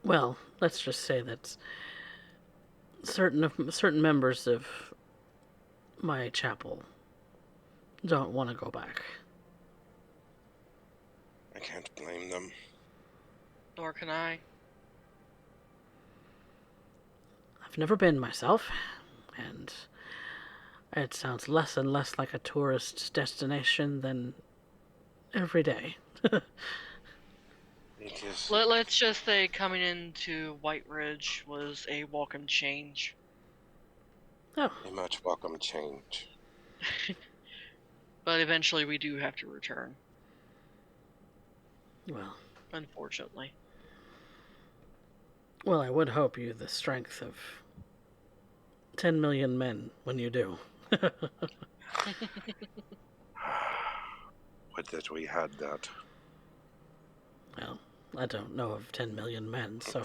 well, let's just say that certain members of my chapel don't want to go back. I can't blame them. Nor can I. I've never been myself, and it sounds less and less like a tourist destination than every day. It is Let's just say coming into White Ridge was a welcome change. Oh, a much welcome change. But eventually we do have to return, well, unfortunately. well, I would hope you the strength of 10 million men when you do. Would that we had that. Well, I don't know of 10 million men, so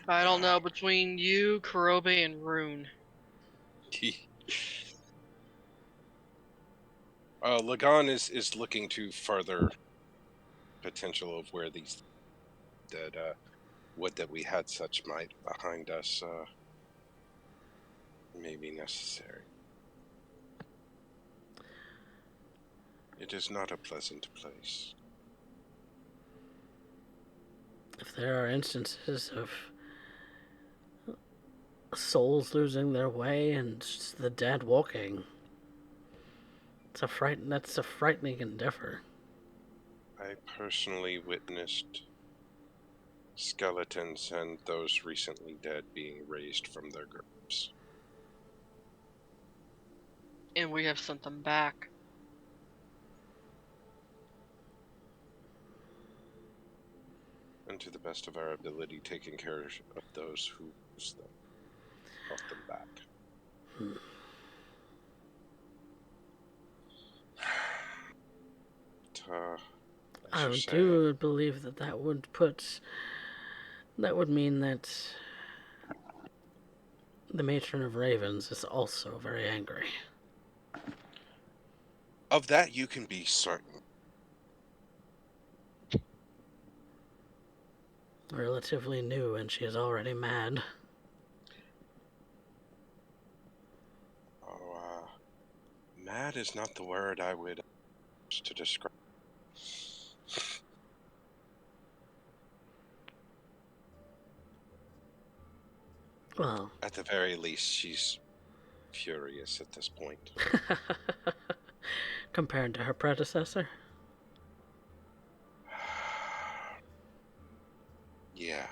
I don't know, between you, Kurobe, and Rune. Lagan is looking to further potential of where these that would that we had such might behind us may be necessary. It is not a pleasant place. if there are instances of souls losing their way and just the dead walking, that's a frightening endeavor. I personally witnessed skeletons and those recently dead being raised from their graves. And we have sent them back. And to the best of our ability, taking care of those who lose them, brought them back. I do believe that would mean that the Matron of Ravens is also very angry. Of that you can be certain. Relatively new, and she is already mad. Oh, mad is not the word I would use to describe. Well, at the very least, she's furious at this point. compared to her predecessor. Yeah.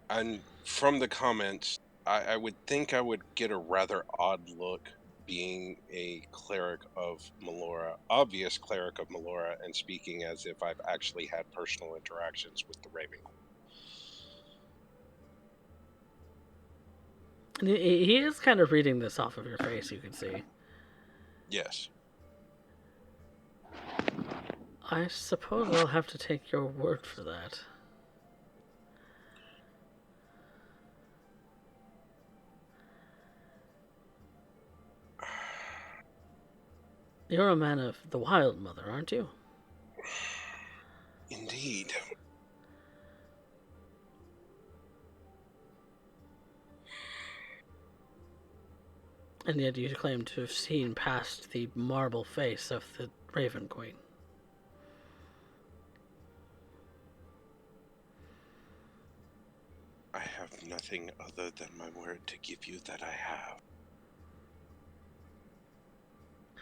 And from the comments, I would think I would get a rather odd look being a cleric of Melora, obvious cleric of Melora, and speaking as if I've actually had personal interactions with the Raven Queen. And he is kind of reading this off of your face, you can see. Yes. I suppose I'll have to take your word for that. You're a man of the Wild Mother, aren't you? Indeed. And yet you claim to have seen past the marble face of the Raven Queen. I have nothing other than my word to give you that I have.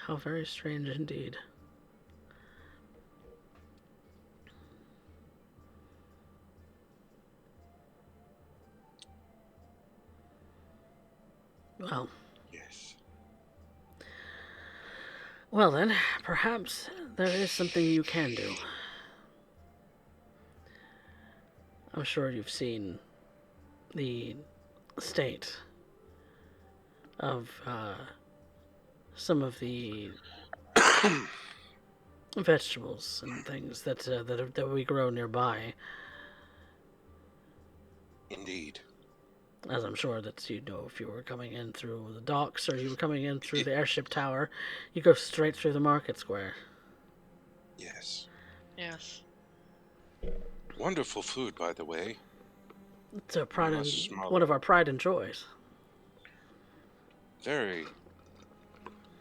How very strange indeed. Well. Yes. Well then, perhaps there is something you can do. I'm sure you've seen the state of some of the vegetables and things that we grow nearby. Indeed. As I'm sure that you know, if you were coming in through the docks or you were coming in through It, the airship tower, you go straight through the market square. yes. Yes. Wonderful food, by the way. It's a pride Much and one smaller. of our pride and joys. Very,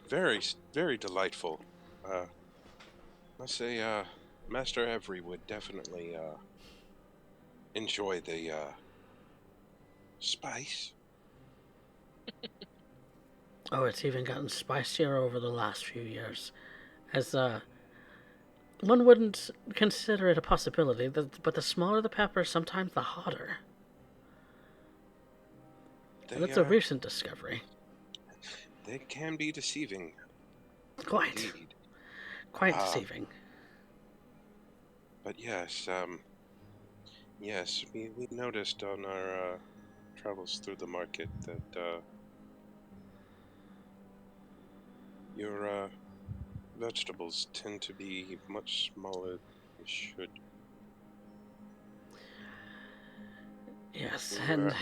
very, very delightful. Uh, I say, Master Avery would definitely enjoy the spice. Oh, it's even gotten spicier over the last few years. As one wouldn't consider it a possibility, but the smaller the pepper, sometimes the hotter. They That's a recent discovery. they can be deceiving, Quite, indeed. quite Uh, deceiving. but yes, we noticed on our travels through the market that your vegetables tend to be much smaller than they should. Yes, We and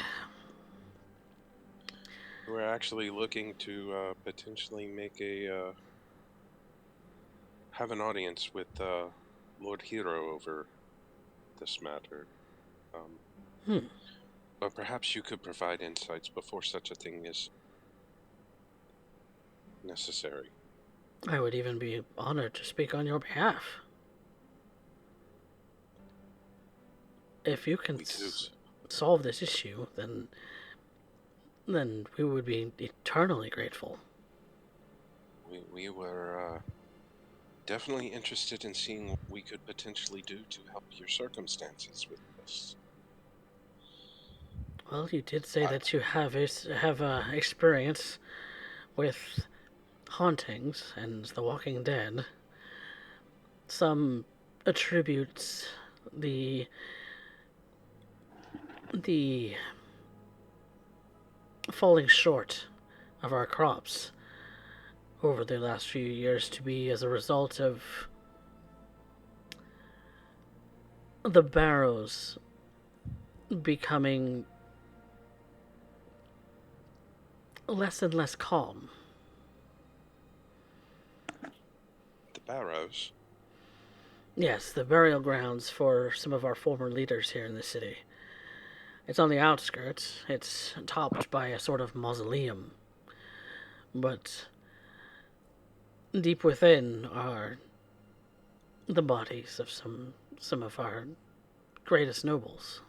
we're actually looking to potentially make a have an audience with Lord Hero over this matter. Um, hmm, but perhaps you could provide insights before such a thing is necessary. I would even be honored to speak on your behalf. If you can We do. solve this issue, then we would be eternally grateful. We were definitely interested in seeing what we could potentially do to help your circumstances with this. Well, you did say I, that you have experience with hauntings and The Walking Dead. Some attributes the the falling short of our crops over the last few years to be as a result of the barrows becoming less and less calm. the Barrows. Yes, the burial grounds for some of our former leaders here in the city. It's on the outskirts. It's topped by a sort of mausoleum. But deep within are the bodies of some of our greatest nobles.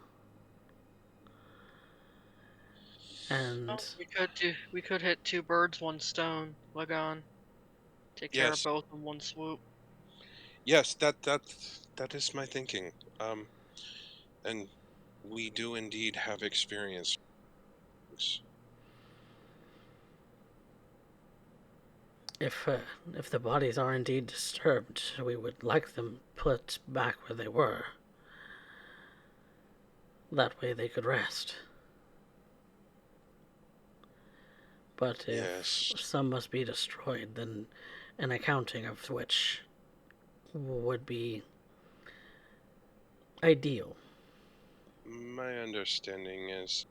Oh, And we could hit two birds, one stone, Lagan. Take care of Yes, both in one swoop. yes, that is my thinking. And we do indeed have experience. if uh, if the bodies are indeed disturbed, we would like them put back where they were. That way they could rest. But if Yes, some must be destroyed, then an accounting of which would be ideal. my understanding is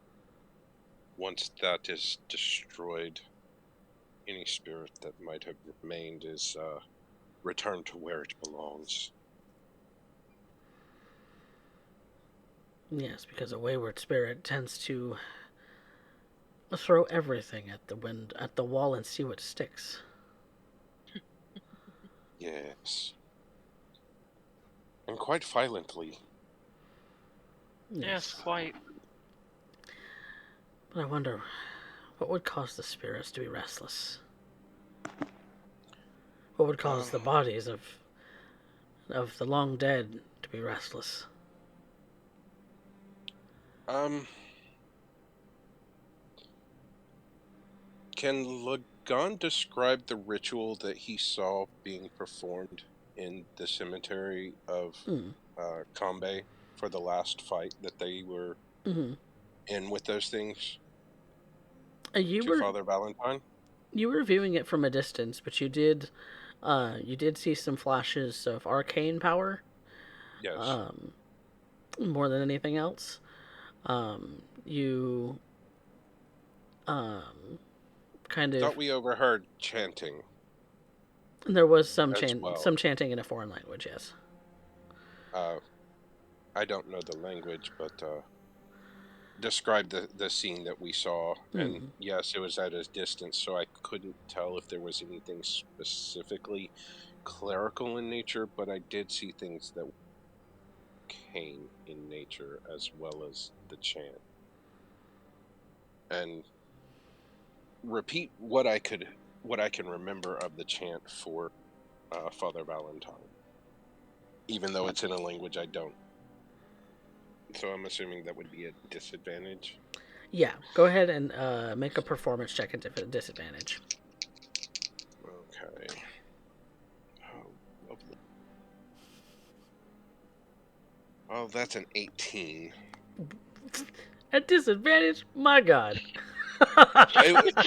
once that is destroyed, any spirit that might have remained is returned to where it belongs. Yes, because a wayward spirit tends to throw everything at the wall, and see what sticks. Yes, and quite violently. Yes, Yes. quite. But I wonder what would cause the spirits to be restless? What would cause Um, the bodies of the long dead to be restless? um, can Lagan describe the ritual that he saw being performed in the cemetery of Mm. Kambe for the last fight that they were Mm-hmm. in with those things You to were Father Valentine? viewing it from a distance, but you did see some flashes of arcane power, Yes. um, more than anything else. You um, kind of Thought we overheard chanting there was as well. some chanting in a foreign language. Yes. Uh, I don't know the language, but describe the scene that we saw. And Hmm. yes, it was at a distance, so I couldn't tell if there was anything specifically clerical in nature, but I did see things that were arcane in nature as well as the chant. And repeat what I can remember of the chant for Father Valentine, even though it's in a language I don't. So I'm assuming that would be a disadvantage. Yeah. Go ahead and make a performance check at disadvantage. Okay. Oh, lovely. Oh, that's an 18. At disadvantage, my God.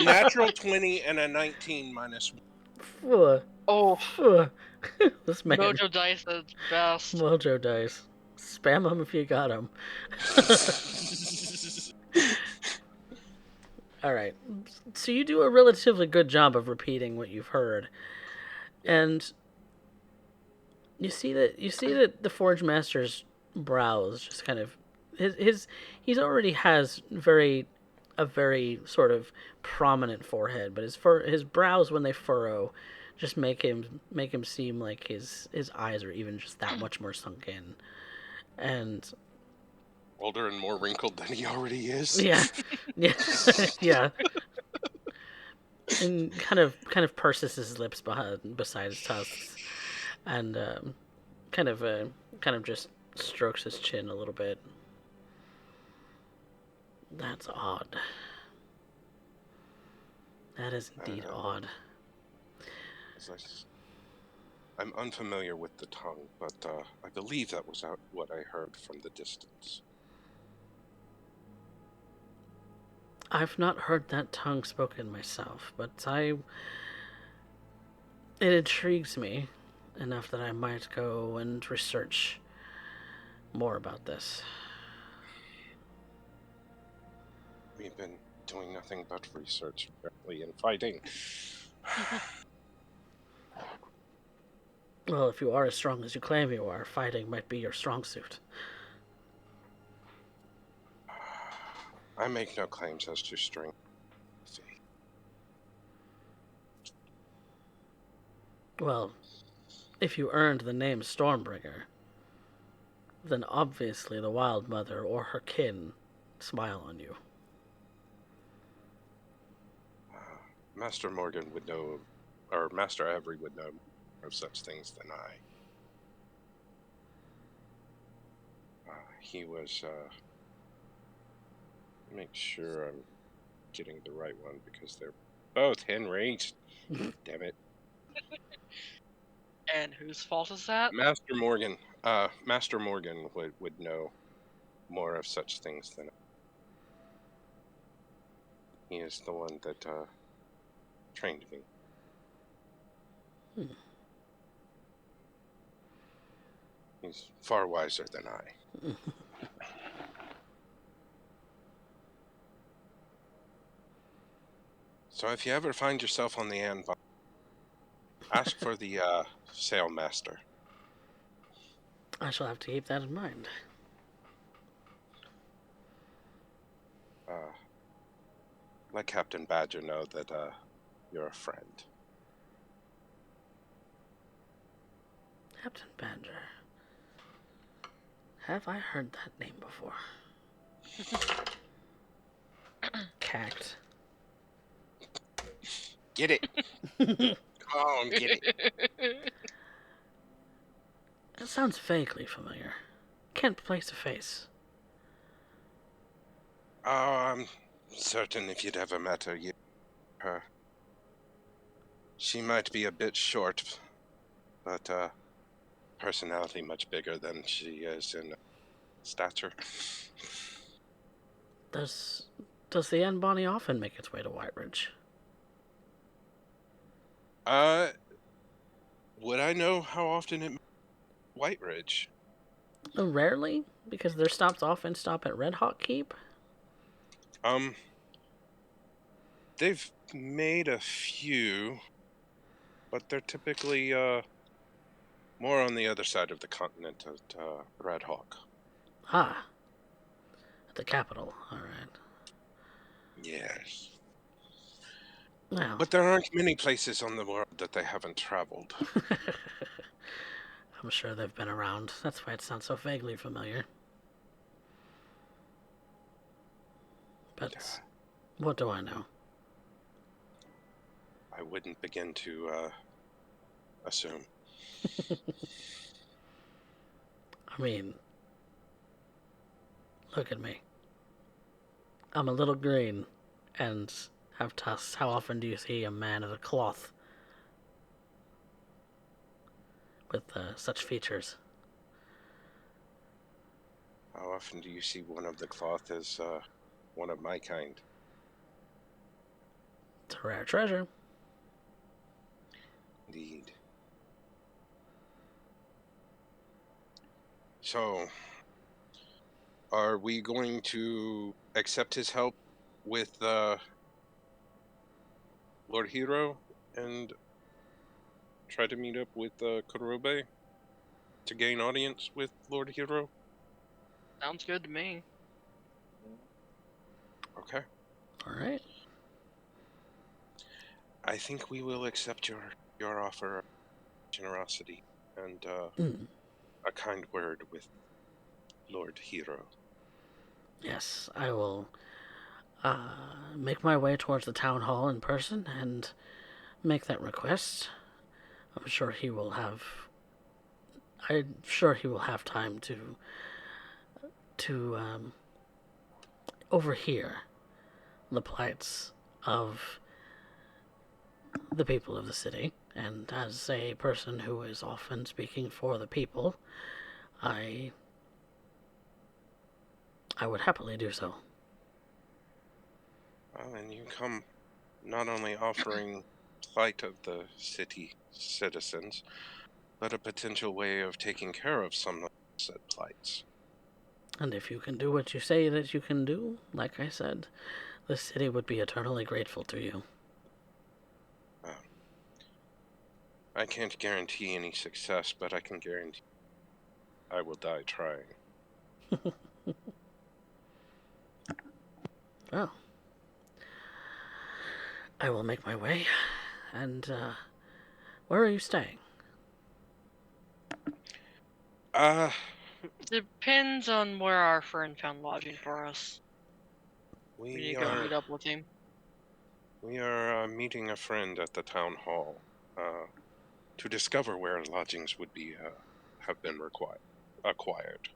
Natural 20 and a 19 minus. Phew. Oh, Phew. This man, Mojo Dice at its best. Mojo dice. Spam them if you got them. All right. So you do a relatively good job of repeating what you've heard, and you see that the Forge Master's brows just kind of his he's already has a very sort of prominent forehead, but his brows when they furrow just make him seem like his eyes are even just that much more sunk in. And Older and more wrinkled than he already is. yeah, yeah, yeah, and kind of purses his lips beside his tusks, and kind of kind of just strokes his chin a little bit. That's odd. That is indeed Uh, odd. as I'm unfamiliar with the tongue, but I believe that was what I heard from the distance. I've not heard that tongue spoken myself, but it intrigues me enough that I might go and research more about this. We've been doing nothing but research, apparently, and fighting. Well, if you are as strong as you claim you are, fighting might be your strong suit. I make no claims as to strength. Well, if you earned the name Stormbringer, then obviously the Wild Mother or her kin smile on you. Master Morgan would know, or Master Avery would know more of such things than I. He was, make sure I'm getting the right one because they're both Henrys. Damn it. And whose fault is that? Master Morgan would know more of such things than I. He is the one that trained me. He's far wiser than I. So if you ever find yourself on the anvil, ask for the sailmaster. I shall have to keep that in mind. Let Captain Badger know that you're a friend. Captain Badger. Have I heard that name before? Cacked. Get it. Come on, get it. That sounds vaguely familiar. Can't place a face. Oh, I'm certain if you'd ever met her, her. She might be a bit short, but personality much bigger than she is in stature. Does the Anne Bonny often make its way to White Ridge? Would I know how often it White Ridge? Rarely, because their stops often stop at Red Hawk Keep. Um, they've made a few, but they're typically more on the other side of the continent at Red Hawk. Ah, at the capital. All right. Yes. Well, But there aren't many places on the world that they haven't traveled. I'm sure they've been around. That's why it sounds so vaguely familiar. But what do I know? I wouldn't begin to assume. I mean, look at me. I'm a little green and have tusks. How often do you see a man of the cloth with such features? How often do you see one of the cloth as one of my kind? It's a rare treasure. Indeed. So, are we going to accept his help with Lord Hero and try to meet up with Kurobe to gain audience with Lord Hero? Sounds good to me. Okay. All right. I think we will accept your offer of generosity and Mm. a kind word with Lord Hero. Yes, I will make my way towards the town hall in person and make that request. I'm sure he will have. I'm sure he will have time to overhear the plights of the people of the city. And as a person who is often speaking for the people, I would happily do so. Well, and you come not only offering plight of the city citizens, but a potential way of taking care of some of said plights. And if you can do what you say that you can do, like I said, the city would be eternally grateful to you. Uh, I can't guarantee any success, but I can guarantee I will die trying. Well, I will make my way. And, where are you staying? Uh, Depends on where our friend found lodging for us. We need we to go are meet up with him. meeting a friend at the town hall to discover where lodgings would be have been acquired.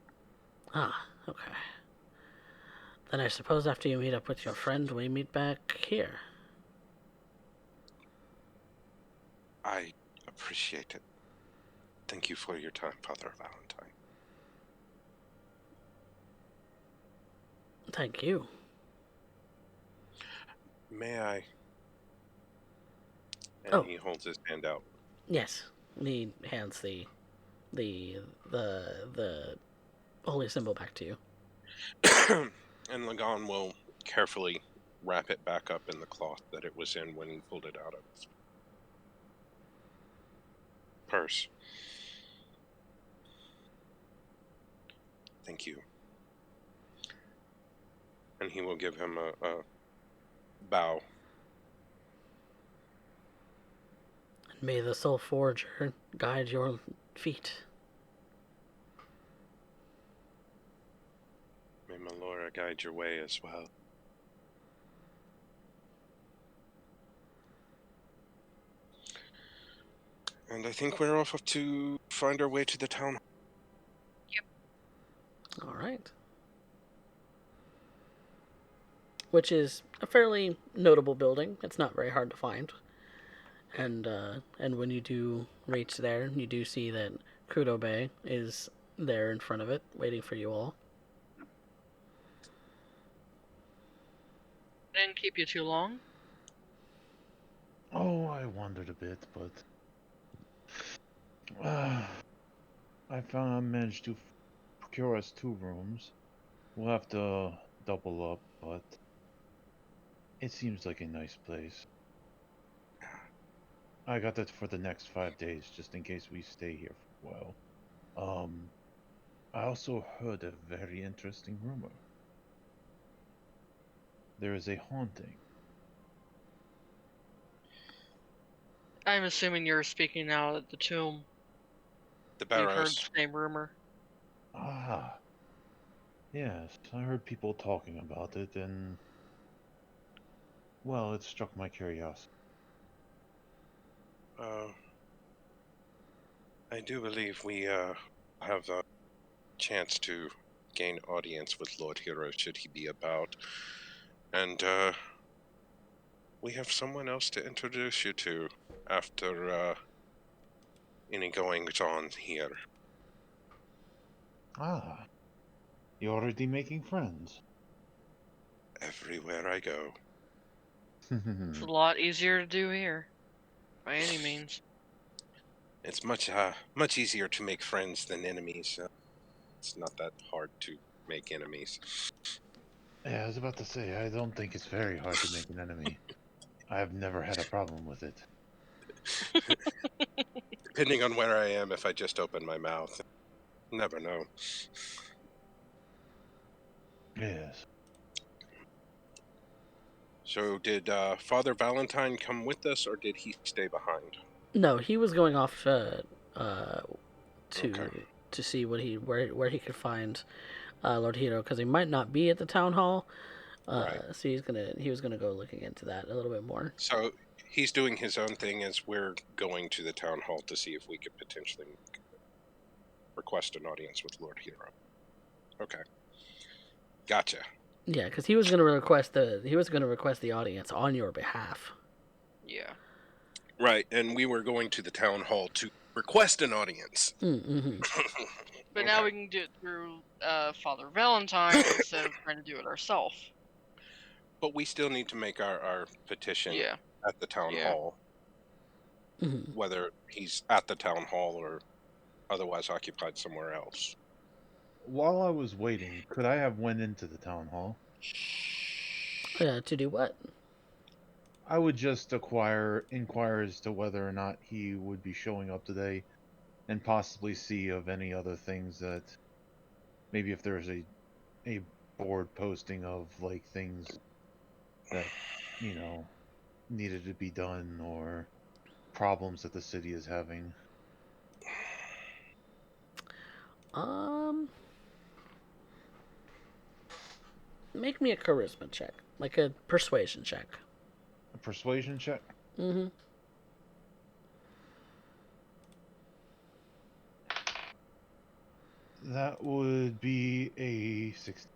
Ah, okay. Then I suppose after you meet up with your friend, we meet back here. I appreciate it. Thank you for your time, Father Valentine. Thank you. May I? And Oh, he holds his hand out. yes. He hands the holy symbol back to you. And Lagan will carefully wrap it back up in the cloth that it was in when he pulled it out of his purse. Thank you. And he will give him a bow. And may the soul forger guide your feet. May Melora guide your way as well. And I think we're off to find our way to the town. All right. Which is a fairly notable building. It's not very hard to find. And when you do reach there, you do see that Kurobe is there in front of it, waiting for you all. Didn't keep you too long. Oh, I wondered a bit, but I found I managed to procure us 2 rooms. We'll have to double up, but it seems like a nice place. I got that for the next 5 days, just in case we stay here for a while. I also heard a very interesting rumor. There is a haunting. I'm assuming you're speaking out at the tomb. The You've heard Barrows. the same rumor. Ah, yes, I heard people talking about it, and well, it struck my curiosity. I do believe we have a chance to gain audience with Lord Hero should he be about. And we have someone else to introduce you to after any goings on here. Ah, you're already making friends. Everywhere I go. It's a lot easier to do here, by any means. It's much easier to make friends than enemies. It's not that hard to make enemies. Yeah, I was about to say, I don't think it's very hard to make an enemy. I've never had a problem with it. Depending on where I am, if I just open my mouth, never know. Yes. So did Father Valentine come with us, or did he stay behind? No, he was going off to Okay. to see what where he could find Lord Hero, because he might not be at the town hall. Right. So he was gonna go looking into that a little bit more. So he's doing his own thing as we're going to the town hall to see if we could potentially request an audience with Lord Hero. Okay. Gotcha. Yeah, because he was gonna request the audience on your behalf. Yeah. Right, and we were going to the town hall to request an audience. Mm-hmm. But now we can do it through Father Valentine instead of trying to do it ourselves. But we still need to make our petition at the town hall, Mm-hmm. whether he's at the town hall or otherwise occupied somewhere else. While I was waiting, could I have went into the town hall? To do what? I would just inquire as to whether or not he would be showing up today, and possibly see of any other things that maybe if there's a board posting of like things that needed to be done or problems that the city is having. Make me a charisma check, like a persuasion check. A persuasion check? Mm-hmm. That would be a 16.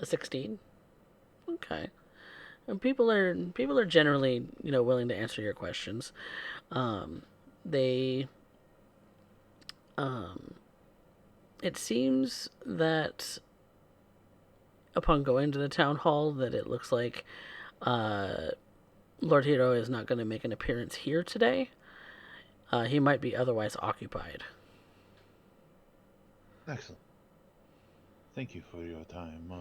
A 16. Okay. And people are generally willing to answer your questions. They it seems that upon going to the town hall that it looks like Lord Hero is not going to make an appearance here today. He might be otherwise occupied. Excellent. Thank you for your time.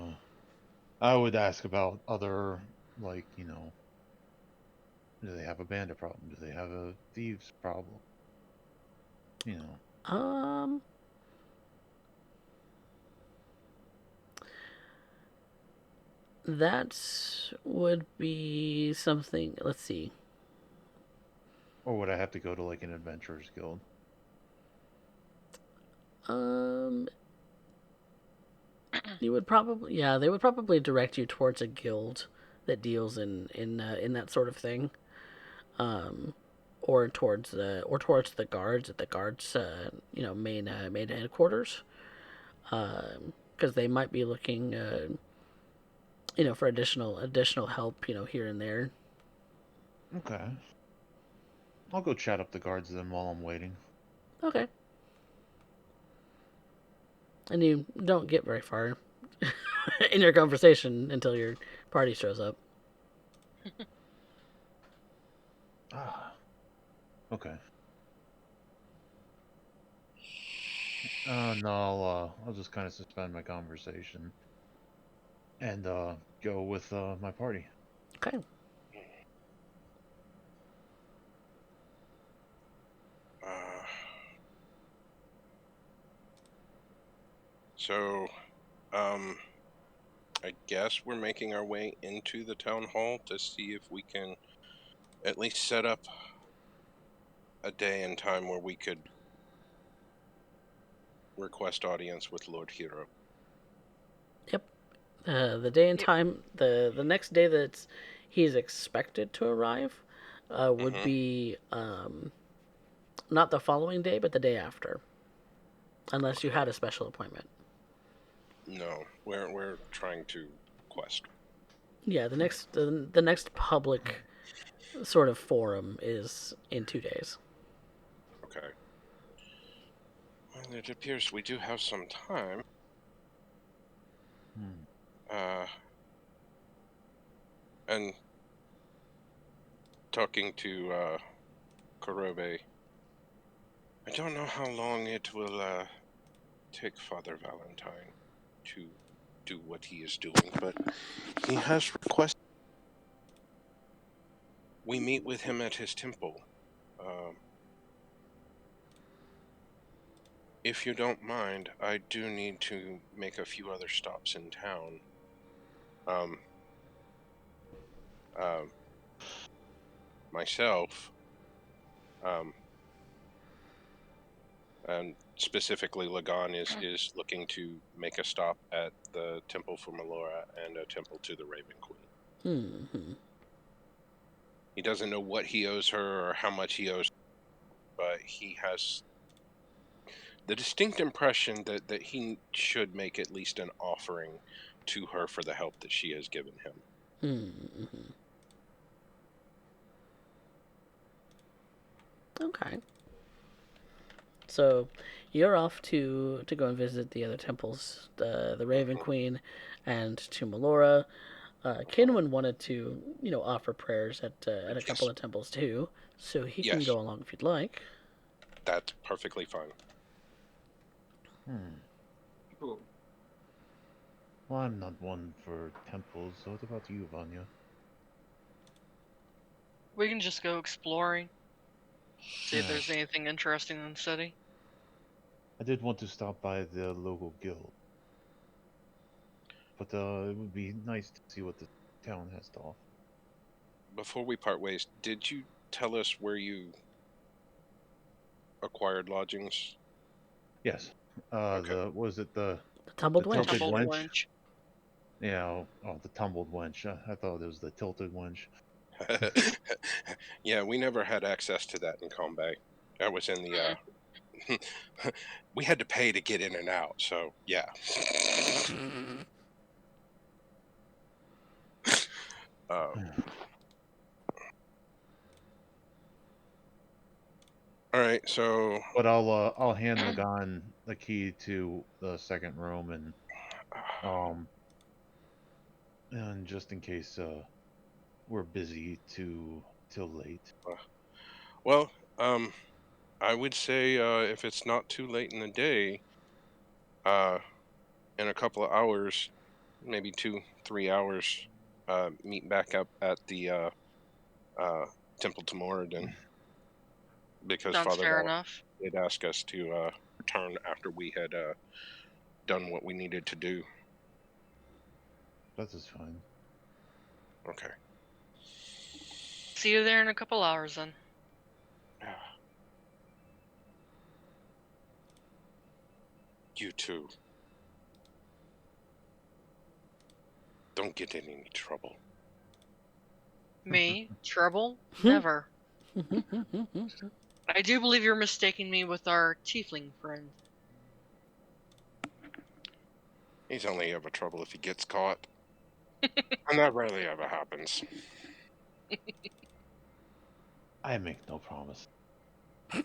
I would ask about other, like, do they have a bandit problem? Do they have a thieves problem? That would be something. Let's see. Or would I have to go to like an adventurers guild? You would probably, they would probably direct you towards a guild that deals in that sort of thing. Or towards the guards at the guards main headquarters. Because they might be looking for additional help here and there. Okay. I'll go chat up the guards then while I'm waiting. Okay. And you don't get very far in your conversation until your party shows up. Okay. No, I'll just kind of suspend my conversation and go with my party. Okay. Uh, so, I guess we're making our way into the town hall to see if we can at least set up a day and time where we could request audience with Lord Hero. Yep. The day and Yep. time, the next day that he's expected to arrive, would Mm-hmm. be not the following day, but the day after, unless you had Okay. a special appointment. No, we're trying to quest. Yeah, the next public sort of forum is in 2 days. Okay. Well, it appears we do have some time. Hmm. Uh, and talking to Kurobe, I don't know how long it will take Father Valentine to do what he is doing, but he has requested we meet with him at his temple. Um, if you don't mind, I do need to make a few other stops in town. Um, um, myself, um, and specifically Lagan is looking to make a stop at the temple for Melora and a temple to the Raven Queen. Hmm. He doesn't know what he owes her or how much he owes, but he has the distinct impression that he should make at least an offering to her for the help that she has given him. Hmm. Okay. So you're off to go and visit the other temples, the Raven Mhm, Queen, and to Melora. mhm. Kinwin wanted to, offer prayers at a couple Yes, of temples too, so he can yes, go along if you'd like. that's perfectly fine. Hmm. Cool. Well, I'm not one for temples, so what about you, Vanya? We can just go exploring, see if Yeah, there's anything interesting in the city. I did want to stop by the local guild, but it would be nice to see what the town has to offer. Before we part ways, did you tell us where you acquired lodgings? Yes. Okay. The was it The the tumbled The wench. tilted tumbled wench? wench. Yeah. Oh, the tumbled wench. I thought it was the tilted wench. Yeah, we never had access to that in Combe. That was in the Mm. we had to pay to get in and out, so yeah. Uh, all right, so But I'll hand Lagan the key to the second room um and just in case we're busy till late. well, um, I would say if it's not too late in the day, uh, in a couple of hours, maybe 2, 3 hours, meet back up at the uh, Temple to Moradin because Sounds Father fair Val enough. did ask us to return after we had done what we needed to do. That is fine. Okay. See you there in a couple hours then. You too. Don't get in any trouble. Me? Trouble? Never. I do believe you're mistaking me with our tiefling friend. He's only ever trouble if he gets caught. And that rarely ever happens. I make no promise.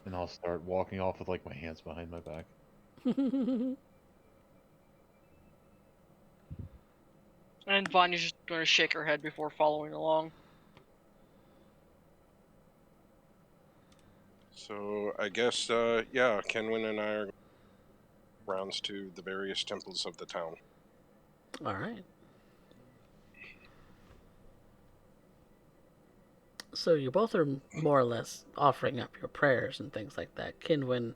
And I'll start walking off with like my hands behind my back. And Vanya's just going to shake her head before following along. So I guess, yeah, Kenwin and I are rounds to the various temples of the town. All right. So you both are more or less offering up your prayers and things like that. Kinwin,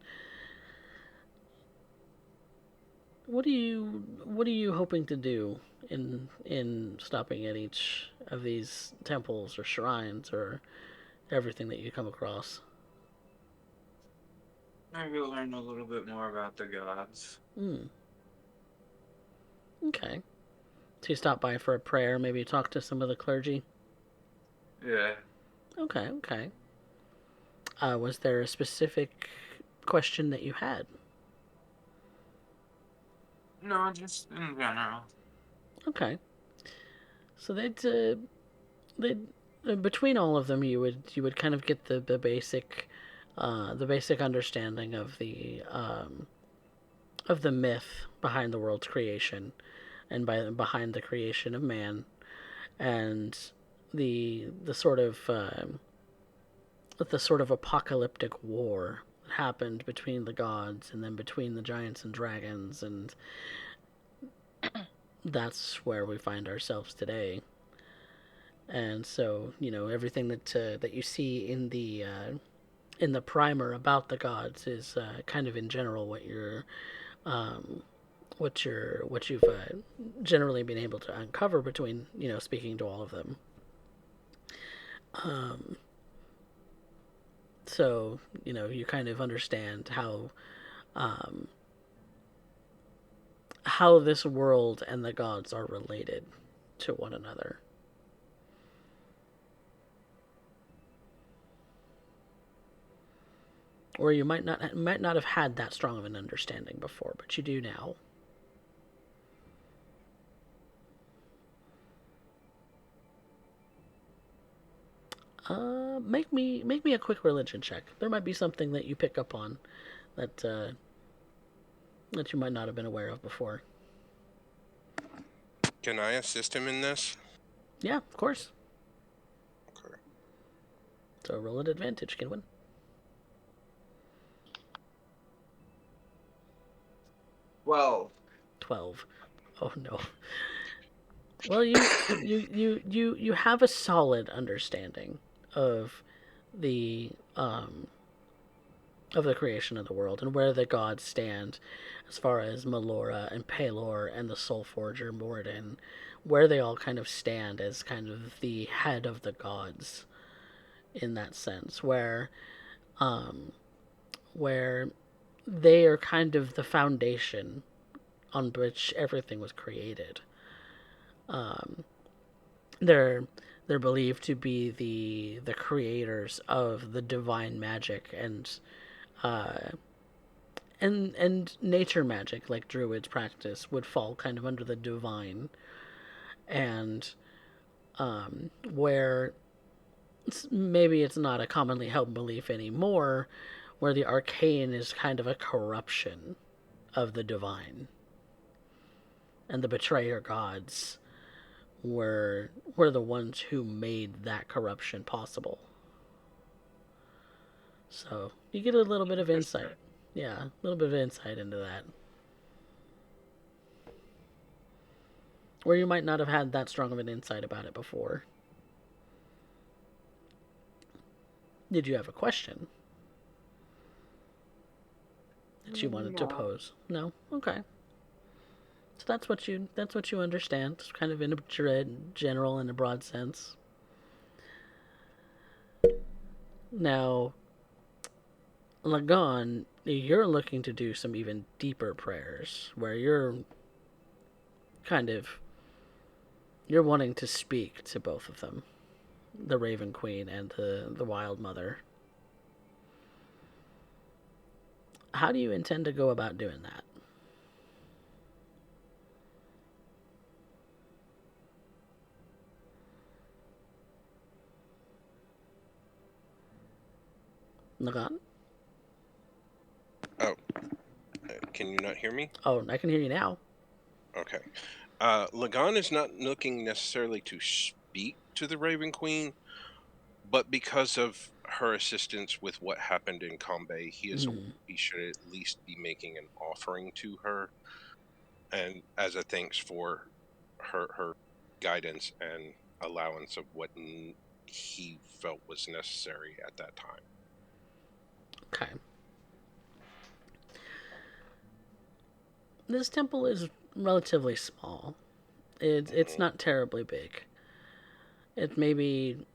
what are you hoping to do in stopping at each of these temples or shrines or everything that you come across? Maybe learn a little bit more about the gods. Hmm. Okay. So you stop by for a prayer, maybe talk to some of the clergy? Yeah. Okay, okay. Was there a specific question that you had? No, just in general. Okay. So they'd between all of them, you would kind of get the basic understanding of the myth behind the world's creation, and behind the creation of man, and the sort of the sort of apocalyptic war that happened between the gods and then between the giants and dragons, and that's where we find ourselves today. And so, everything that you see in the primer about the gods is kind of in general um, what you've generally been able to uncover between speaking to all of them. Um, so you kind of understand um, how this world and the gods are related to one another. Or you might not have had that strong of an understanding before, but you do now. Make me a quick religion check. There might be something that you pick up on that that you might not have been aware of before. Can I assist him in this? Yeah, of course. Okay. So roll at advantage, Kinwin. 12. 12. Oh no. Well, you have a solid understanding of the of the creation of the world and where the gods stand as far as Melora and Pelor and the Soul Forger Moradin, where they all kind of stand as kind of the head of the gods in that sense, um, where they are kind of the foundation on which everything was created. Um, they're they're believed to be the creators of the divine magic uh, and nature magic, like druids practice, would fall kind of under the divine, and where maybe it's not a commonly held belief anymore, where the arcane is kind of a corruption of the divine, and the betrayer gods were the ones who made that corruption possible. So you get a little bit of insight. Yeah, a little bit of insight into that. Where you might not have had that strong of an insight about it before. Did you have a question that you wanted to No. pose? No? Okay. So that's what you understand, kind of in a general and a broad sense. Now, Lagon, you're looking to do some even deeper prayers, where kind of you're wanting to speak to both of them, the Raven Queen and the Wild Mother. How do you intend to go about doing that? Lagon? Oh, can you not hear me? Oh, I can hear you now. Okay. Lagan is not looking necessarily to speak to the Raven Queen, but because of her assistance with what happened in Combe. He should at least be making an offering to her, and as a thanks for her guidance and allowance of what he felt was necessary at that time. Okay. This temple is relatively small. It's not terribly big. It maybe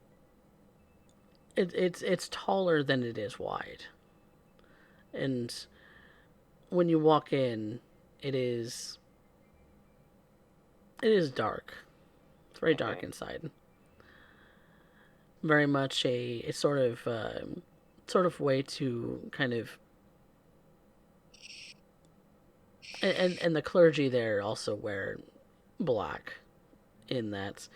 it's taller than it is wide. And when you walk in, it is dark. It's very dark inside. Very much a sort of way to kind of and the clergy there also wear black, in that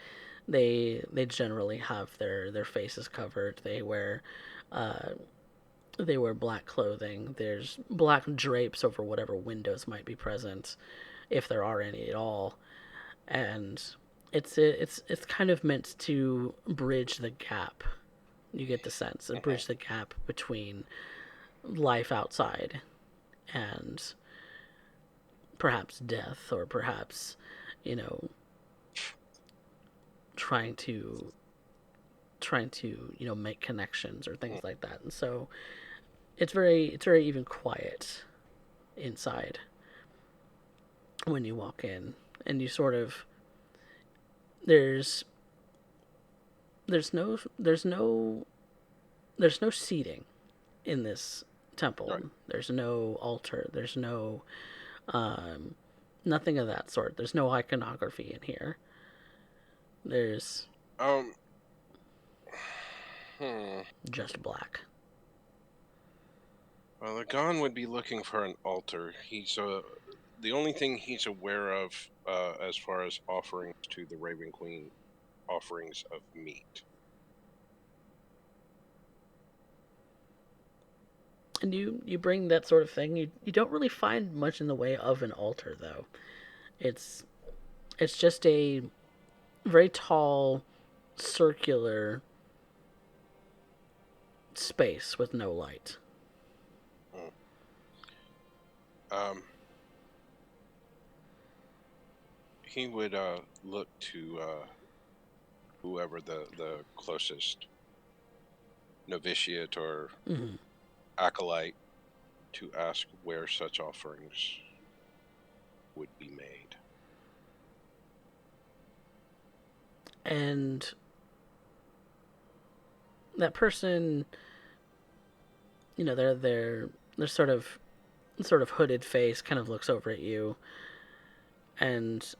they generally have their faces covered. They wear black clothing. There's black drapes over whatever windows might be present, if there are any at all. And it's kind of meant to bridge the gap. You get the sense, bridge the gap between life outside and perhaps death, or perhaps, trying to make connections or things like that. And so it's very even quiet inside when you walk in, and you sort of there's no seating in this temple. Right. There's no altar. There's no nothing of that sort. There's no iconography in here. There's just black. Well, Lagan would be looking for an altar. He's the only thing he's aware of as far as offerings to the Raven Queen, offerings of meat. And you bring that sort of thing. You don't really find much in the way of an altar, though. It's just a very tall, circular space with no light. He would look to whoever the closest novitiate or acolyte to ask where such offerings would be made. And that person, their sort of hooded face kind of looks over at you, and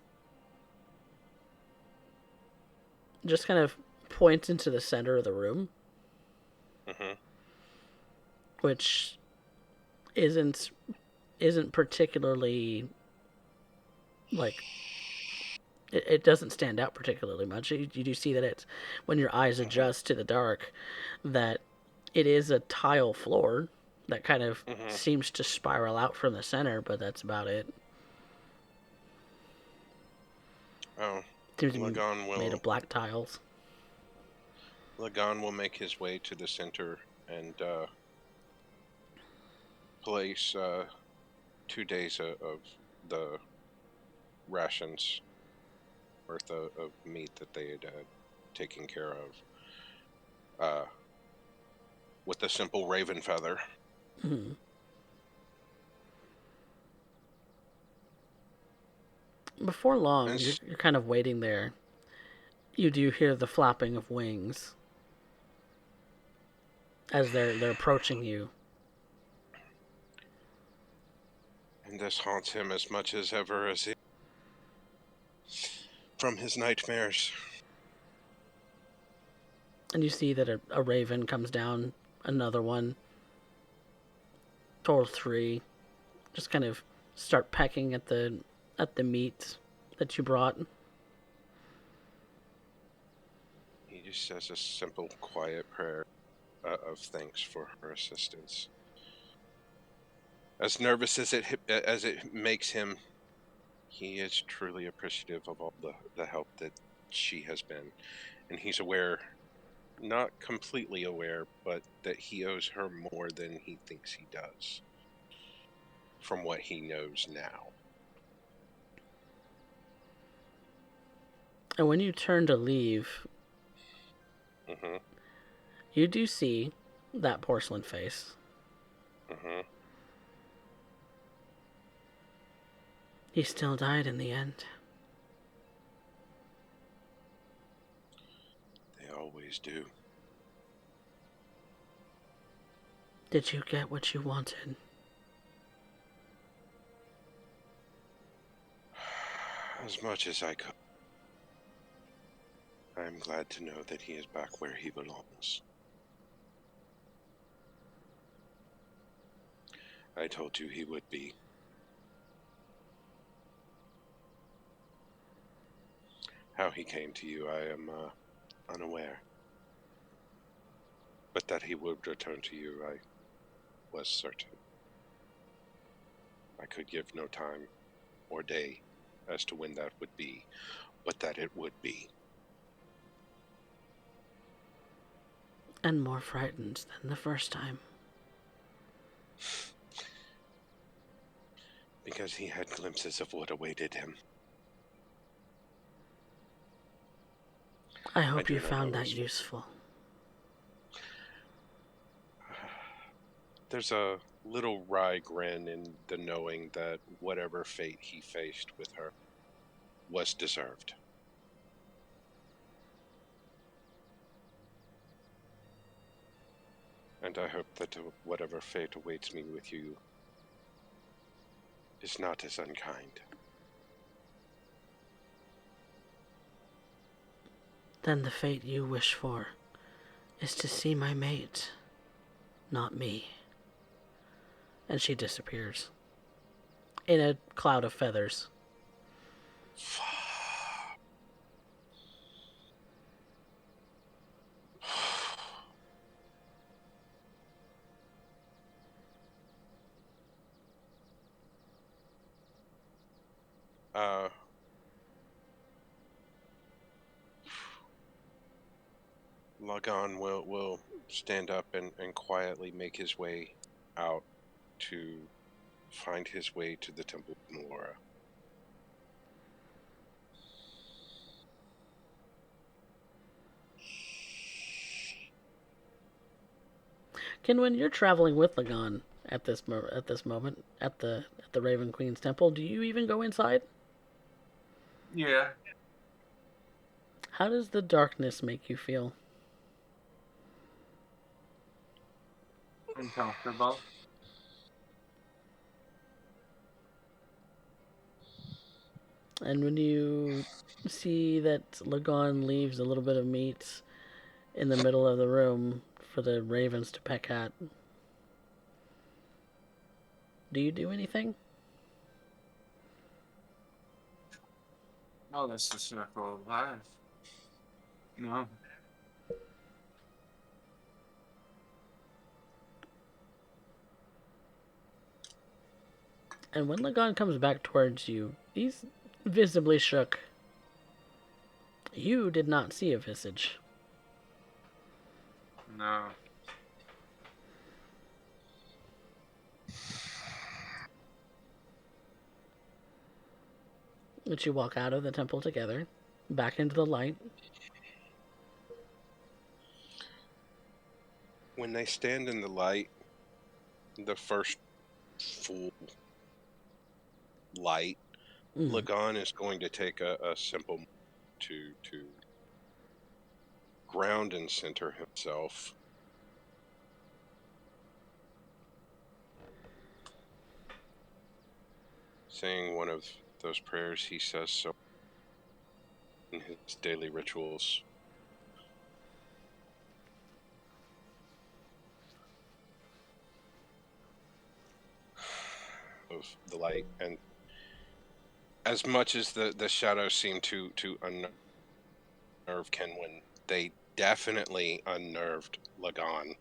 just kind of points into the center of the room, which isn't particularly, like, it doesn't stand out particularly much. You do see that it's, when your eyes adjust to the dark, that it is a tile floor that kind of seems to spiral out from the center, but that's about it. Oh, seems to be made of black tiles. Lagan will make his way to the center and place 2 days of the rations worth of meat that they had taken care of with a simple raven feather. Before long, you're kind of waiting there. You do hear the flapping of wings as they're approaching you. And this haunts him as much as ever as he from his nightmares. And you see that a raven comes down, another one, total 3, just kind of start pecking at the meat that you brought. He just says a simple, quiet prayer of thanks for her assistance. As nervous as it makes him, he is truly appreciative of all the help that she has been, and he's aware not completely aware, but that he owes her more than he thinks he does, from what he knows now. And when you turn to leave, Mm-hmm. you do see that porcelain face. Mm-hmm. He still died in the end. They always do. Did you get what you wanted? As much as I could. I'm glad to know that he is back where he belongs. I told you he would be. How he came to you, I am unaware. But that he would return to you, I was certain. I could give no time or day as to when that would be, but that it would be. And more frightened than the first time. Because he had glimpses of what awaited him. I hope do you not found that always- useful. There's a little wry grin in the knowing that whatever fate he faced with her was deserved. And I hope that whatever fate awaits me with you is not as unkind. Then the fate you wish for is to see my mate, not me. And she disappears in a cloud of feathers. Lagan will stand up and quietly make his way out to find his way to the Temple of Melora. Ken, when you're traveling with Lagan at this moment at the Raven Queen's temple, do you even go inside? Yeah. How does the darkness make you feel? Uncomfortable. And when you see that Lagan leaves a little bit of meat in the middle of the room for the ravens to peck at, do you do anything? Oh, that's the circle of life. No. And when Lagan comes back towards you, he's visibly shook. You did not see a visage. No. But you walk out of the temple together, back into the light. When they stand in the light, the first full light, Lagan is going to take a simple to ground and center himself. Saying one of those prayers he says so in his daily rituals. Of the light, and as much as the shadows seem to unnerve Kenwin, they definitely unnerved Lagan.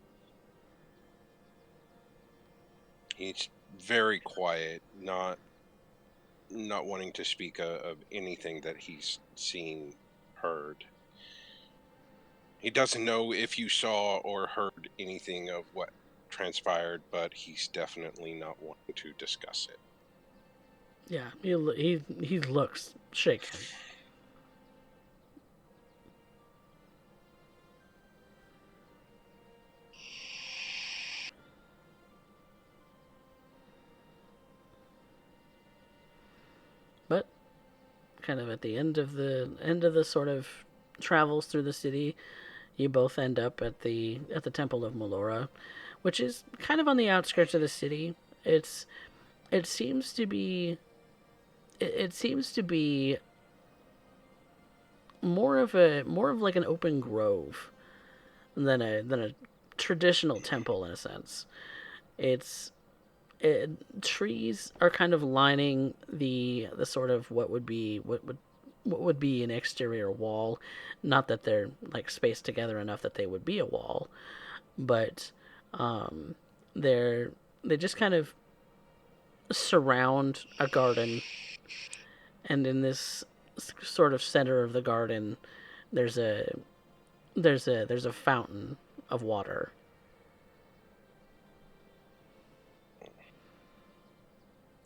He's very quiet, not wanting to speak of anything that he's seen, heard. He doesn't know if you saw or heard anything of what transpired, but he's definitely not wanting to discuss it. Yeah, he looks shaken. But kind of at the end of the sort of travels through the city, you both end up at the Temple of Melora, which is kind of on the outskirts of the city. It's it seems to be it seems to be more of like an open grove than a traditional temple in a sense. It's trees are kind of lining the sort of what would be an exterior wall. Not that they're like spaced together enough that they would be a wall, but um, they're they just kind of surround a garden, and in this sort of center of the garden, there's a fountain of water.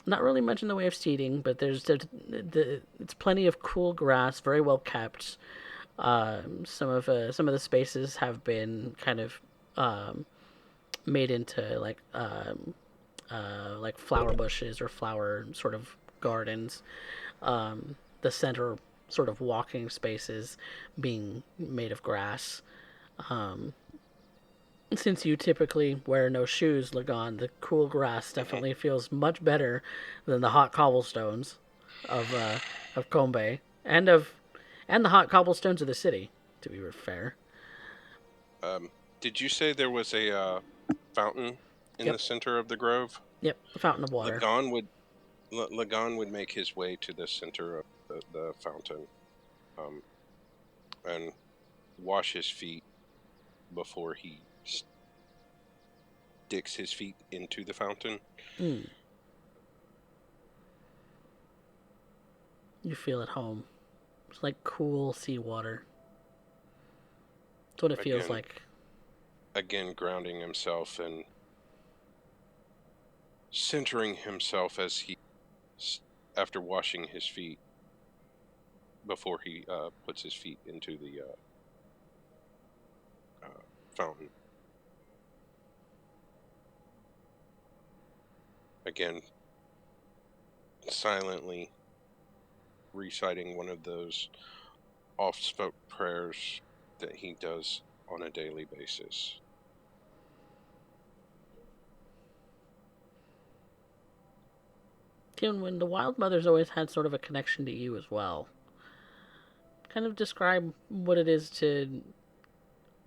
Not really much in the way of seating, but it's plenty of cool grass, very well kept. Some of the spaces have been kind of um, made into like flower bushes or flower sort of gardens. The center sort of walking spaces being made of grass. Um, since you typically wear no shoes, Lagan, the cool grass definitely feels much better than the hot cobblestones of Combe and the hot cobblestones of the city. To be fair. Um, did you say there was a fountain in Yep. the center of the grove? Yep. A fountain of water. Lagan would make his way to the center of the fountain, um, and wash his feet before he sticks his feet into the fountain. Mm. You feel at home. It's like cool seawater. That's what it feels Again, like. again, grounding himself and centering himself as after washing his feet, before he puts his feet into the fountain. Again, silently reciting one of those oft-spoke prayers that he does on a daily basis. When the Wild Mother's always had sort of a connection to you as well. Kind of describe what it is to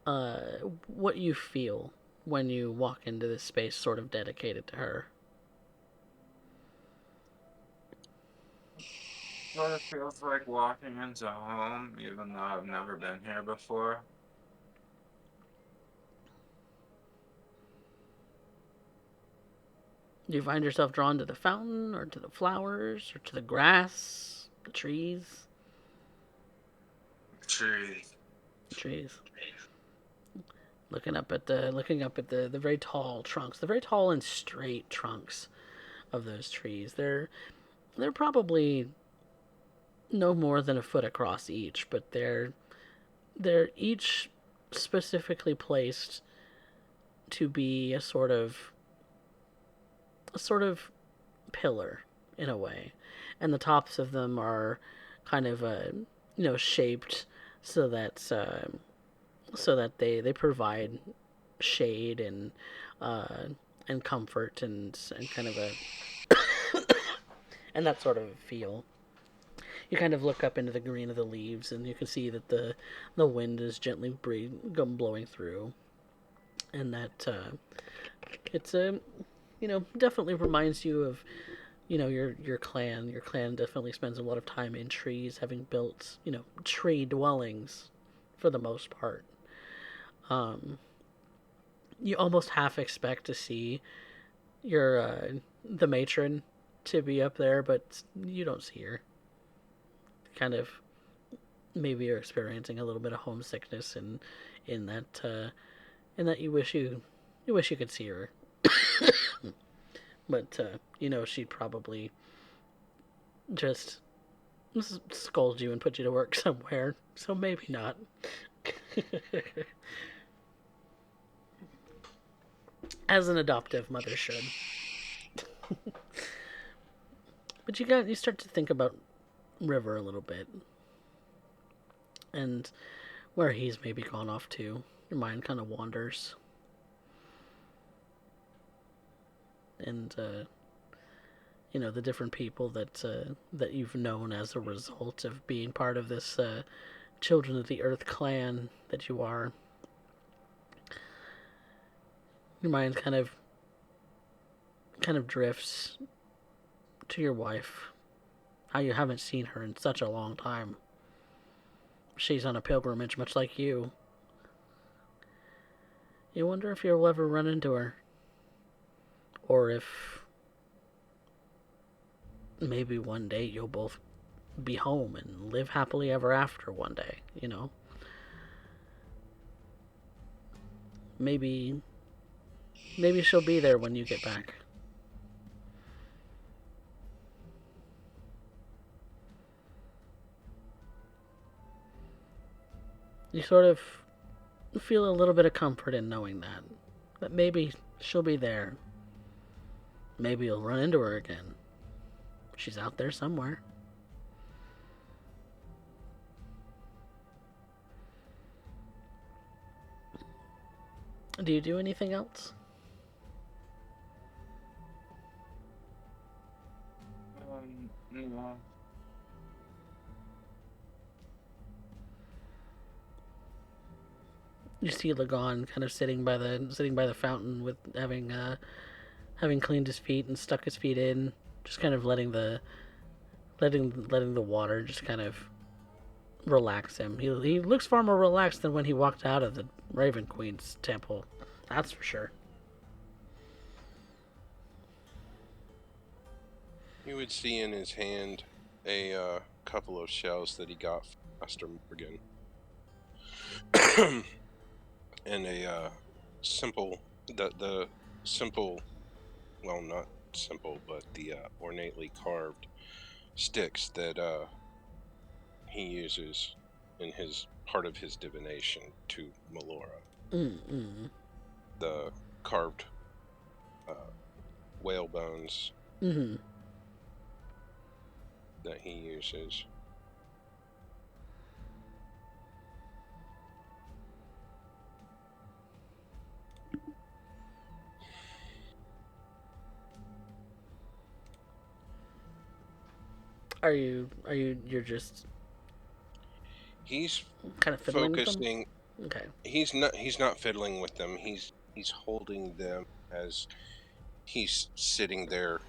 uh, what you feel when you walk into this space sort of dedicated to her. Well, it feels like walking into home, even though I've never been here before. Do you find yourself drawn to the fountain or to the flowers or to the grass, the trees? Trees. The trees. Looking up at the very tall trunks, the very tall and straight trunks of those trees. They're probably no more than a foot across each, but they're each specifically placed to be a sort of pillar in a way, and the tops of them are kind of shaped so that they provide shade uh, and comfort and kind of a and that sort of feel. You kind of look up into the green of the leaves, and you can see that the wind is gently blowing through, and that it's a definitely reminds you of your clan. Your clan definitely spends a lot of time in trees, having built tree dwellings for the most part. Um, you almost half expect to see your the matron to be up there, but you don't see her. Kind of maybe you're experiencing a little bit of homesickness in that you wish you could see her. But she'd probably just scold you and put you to work somewhere. So maybe not. As an adoptive mother should. But you start to think about River a little bit, and where he's maybe gone off to. Your mind kind of wanders, and the different people that you've known as a result of being part of this Children of the Earth clan that you are. Your mind kind of drifts to your wife. How you haven't seen her in such a long time. She's on a pilgrimage, much like you. You wonder if you'll ever run into her. Or if maybe one day you'll both be home and live happily ever after one day, Maybe she'll be there when you get back. You sort of feel a little bit of comfort in knowing that maybe she'll be there. Maybe you'll run into her again. She's out there somewhere. Do you do anything else? No. You see Lagon kind of sitting by the fountain with having cleaned his feet and stuck his feet in, just kind of letting the water just kind of relax him. He looks far more relaxed than when he walked out of the Raven Queen's temple. That's for sure. You would see in his hand a couple of shells that he got from Master Morgan. And a simple, the simple, well, not simple, but the ornately carved sticks that he uses in his part of his divination to Melora. Mm-hmm. The carved whale bones that he uses. You're just He's kind of fiddling focusing. with them? Okay. He's not fiddling with them. He's holding them as he's sitting there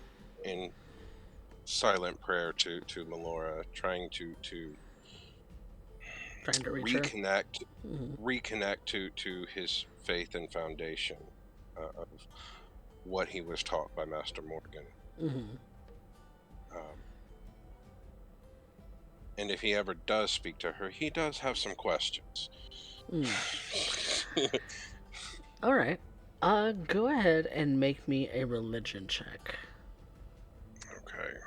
in silent prayer to Melora, trying to reach her. reconnect to his faith and foundation of what he was taught by Master Morgan. And if he ever does speak to her, he does have some questions. All right. Go ahead and make me a religion check. Okay.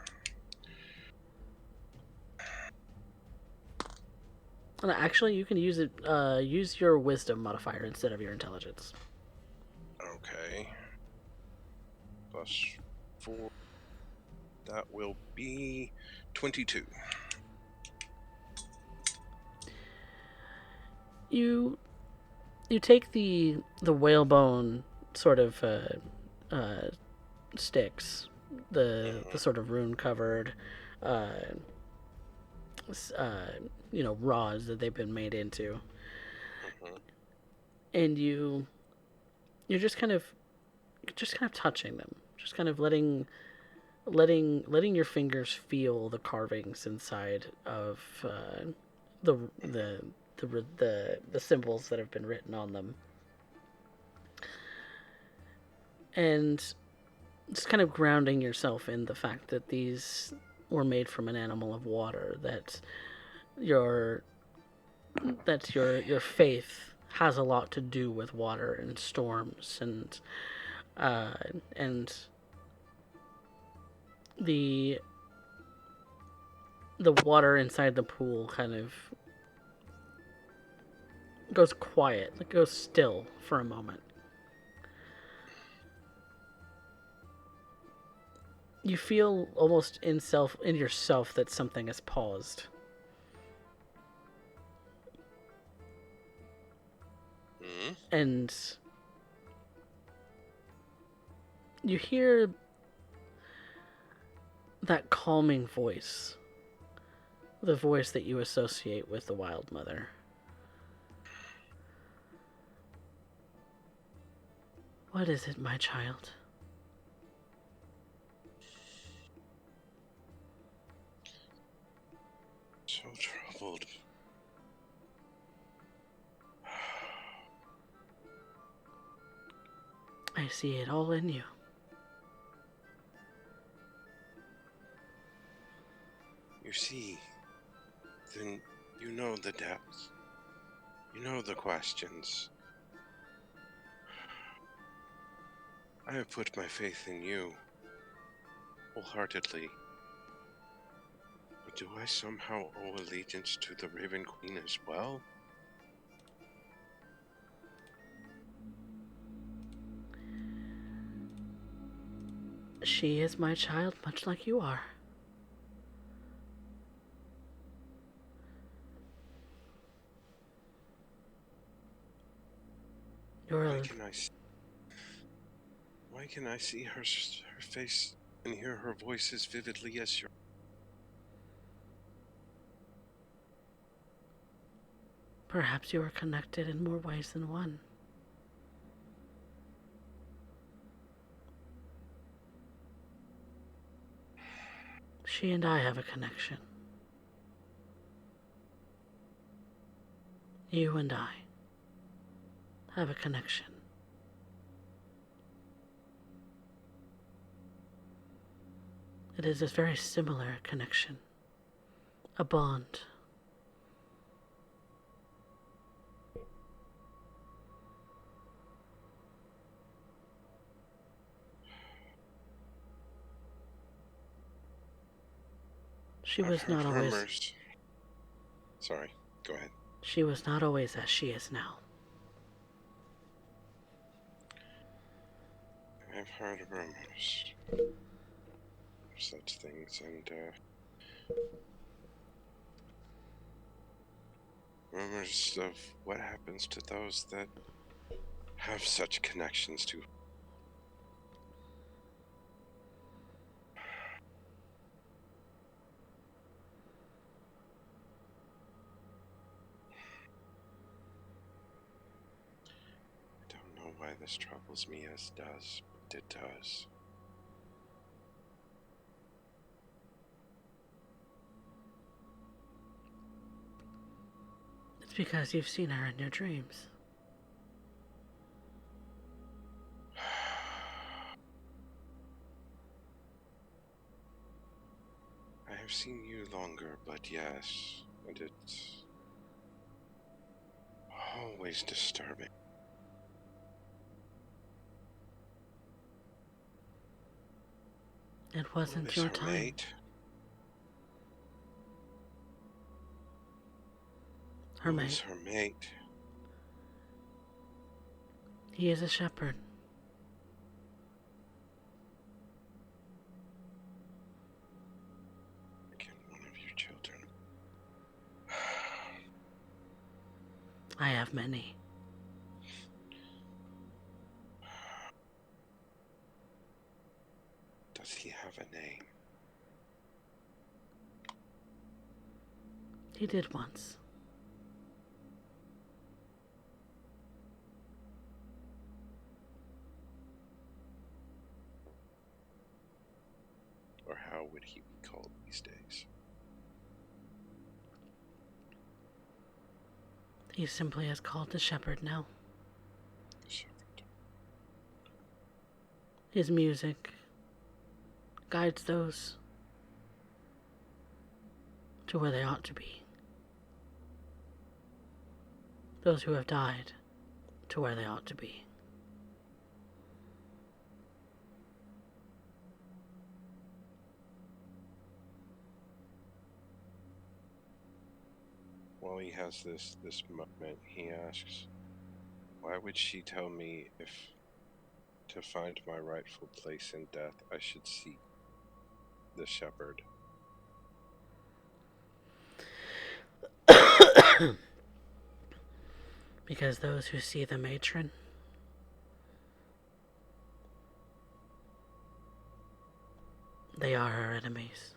And actually, you can use it. Use your wisdom modifier instead of your intelligence. Okay. +4. That will be 22. You take the whalebone sort of sticks, the sort of rune covered rods that they've been made into, and you're just kind of touching them, just kind of letting your fingers feel the carvings inside of the symbols that have been written on them, and just kind of grounding yourself in the fact that these were made from an animal of water, that your faith has a lot to do with water and storms uh, and the water inside the pool kind of goes quiet, like goes still for a moment. You feel almost in yourself that something has paused. Hmm? And you hear that calming voice, the voice that you associate with the Wild Mother. What is it, my child? So troubled. I see it all in you. You see, then you know the depth. You know the questions. I have put my faith in you, wholeheartedly. But do I somehow owe allegiance to the Raven Queen as well? She is my child, much like you are. Why can I see her face and hear her voice as vividly as yours? Perhaps you are connected in more ways than one. She and I have a connection. You and I have a connection. It is a very similar connection. A bond. She I've was heard not always... rumors. Sorry, go ahead. She was not always as she is now. I've heard rumors of such things, and rumors of what happens to those that have such connections to. I don't know why this troubles me as does, but it does. It's because you've seen her in your dreams. I have seen you longer, but yes, and it's always disturbing. It Who wasn't is your her time. mate? Her Who mate. is her mate? He is a shepherd. Again, one of your children. I have many. Does he have a name? He did once. Or how would he be called these days? He simply is called the shepherd now. The shepherd. His music guides those to where they ought to be. Those who have died to where they ought to be. While he has this moment, he asks, "Why would she tell me if to find my rightful place in death I should seek the shepherd?" Because those who see the matron, they are our enemies.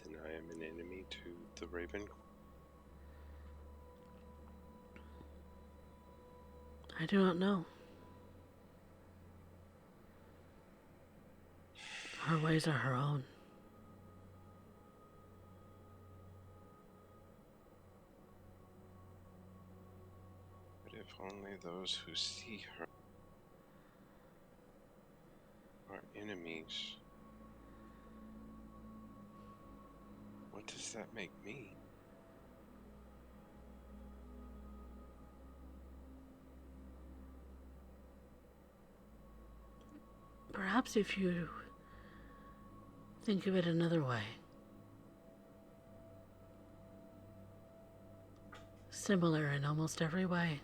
Then I am an enemy to the Raven. I do not know. Her ways are her own. But if only those who see her are enemies, what does that make me? Perhaps if you think of it another way. Similar in almost every way.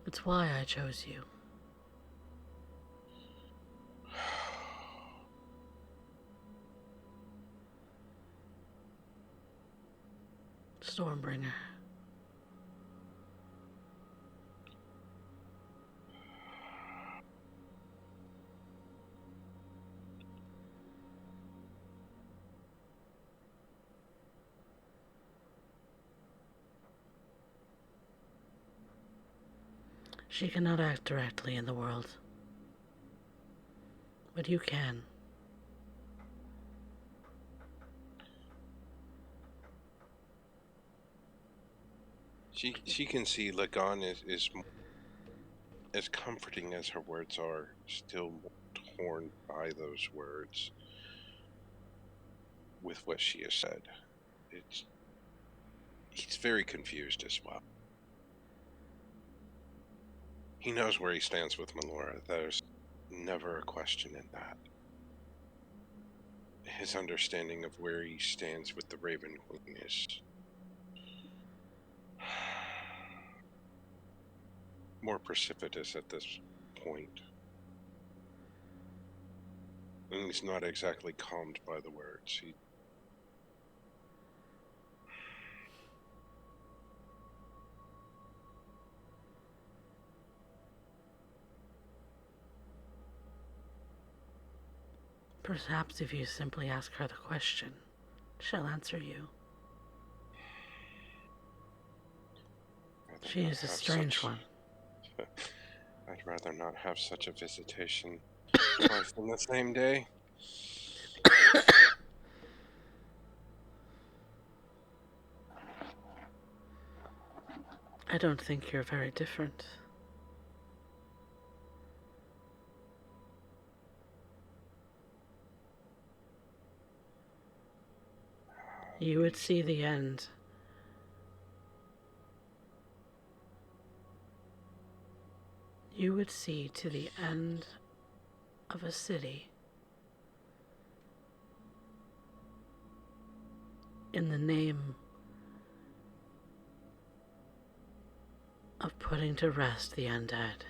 It's why I chose you. Stormbringer. She cannot act directly in the world, but you can. She can see Lagan is as comforting as her words are, still torn by those words with what she has said. He's very confused as well. He knows where he stands with Melora. There's never a question in that. His understanding of where he stands with the Raven Queen is more precipitous at this point. And he's not exactly calmed by the words. Perhaps if you simply ask her the question, she'll answer you. She is a strange one. I'd rather not have such a visitation twice in the same day. I don't think you're very different. You would see the end. You would see to the end of a city in the name of putting to rest the undead.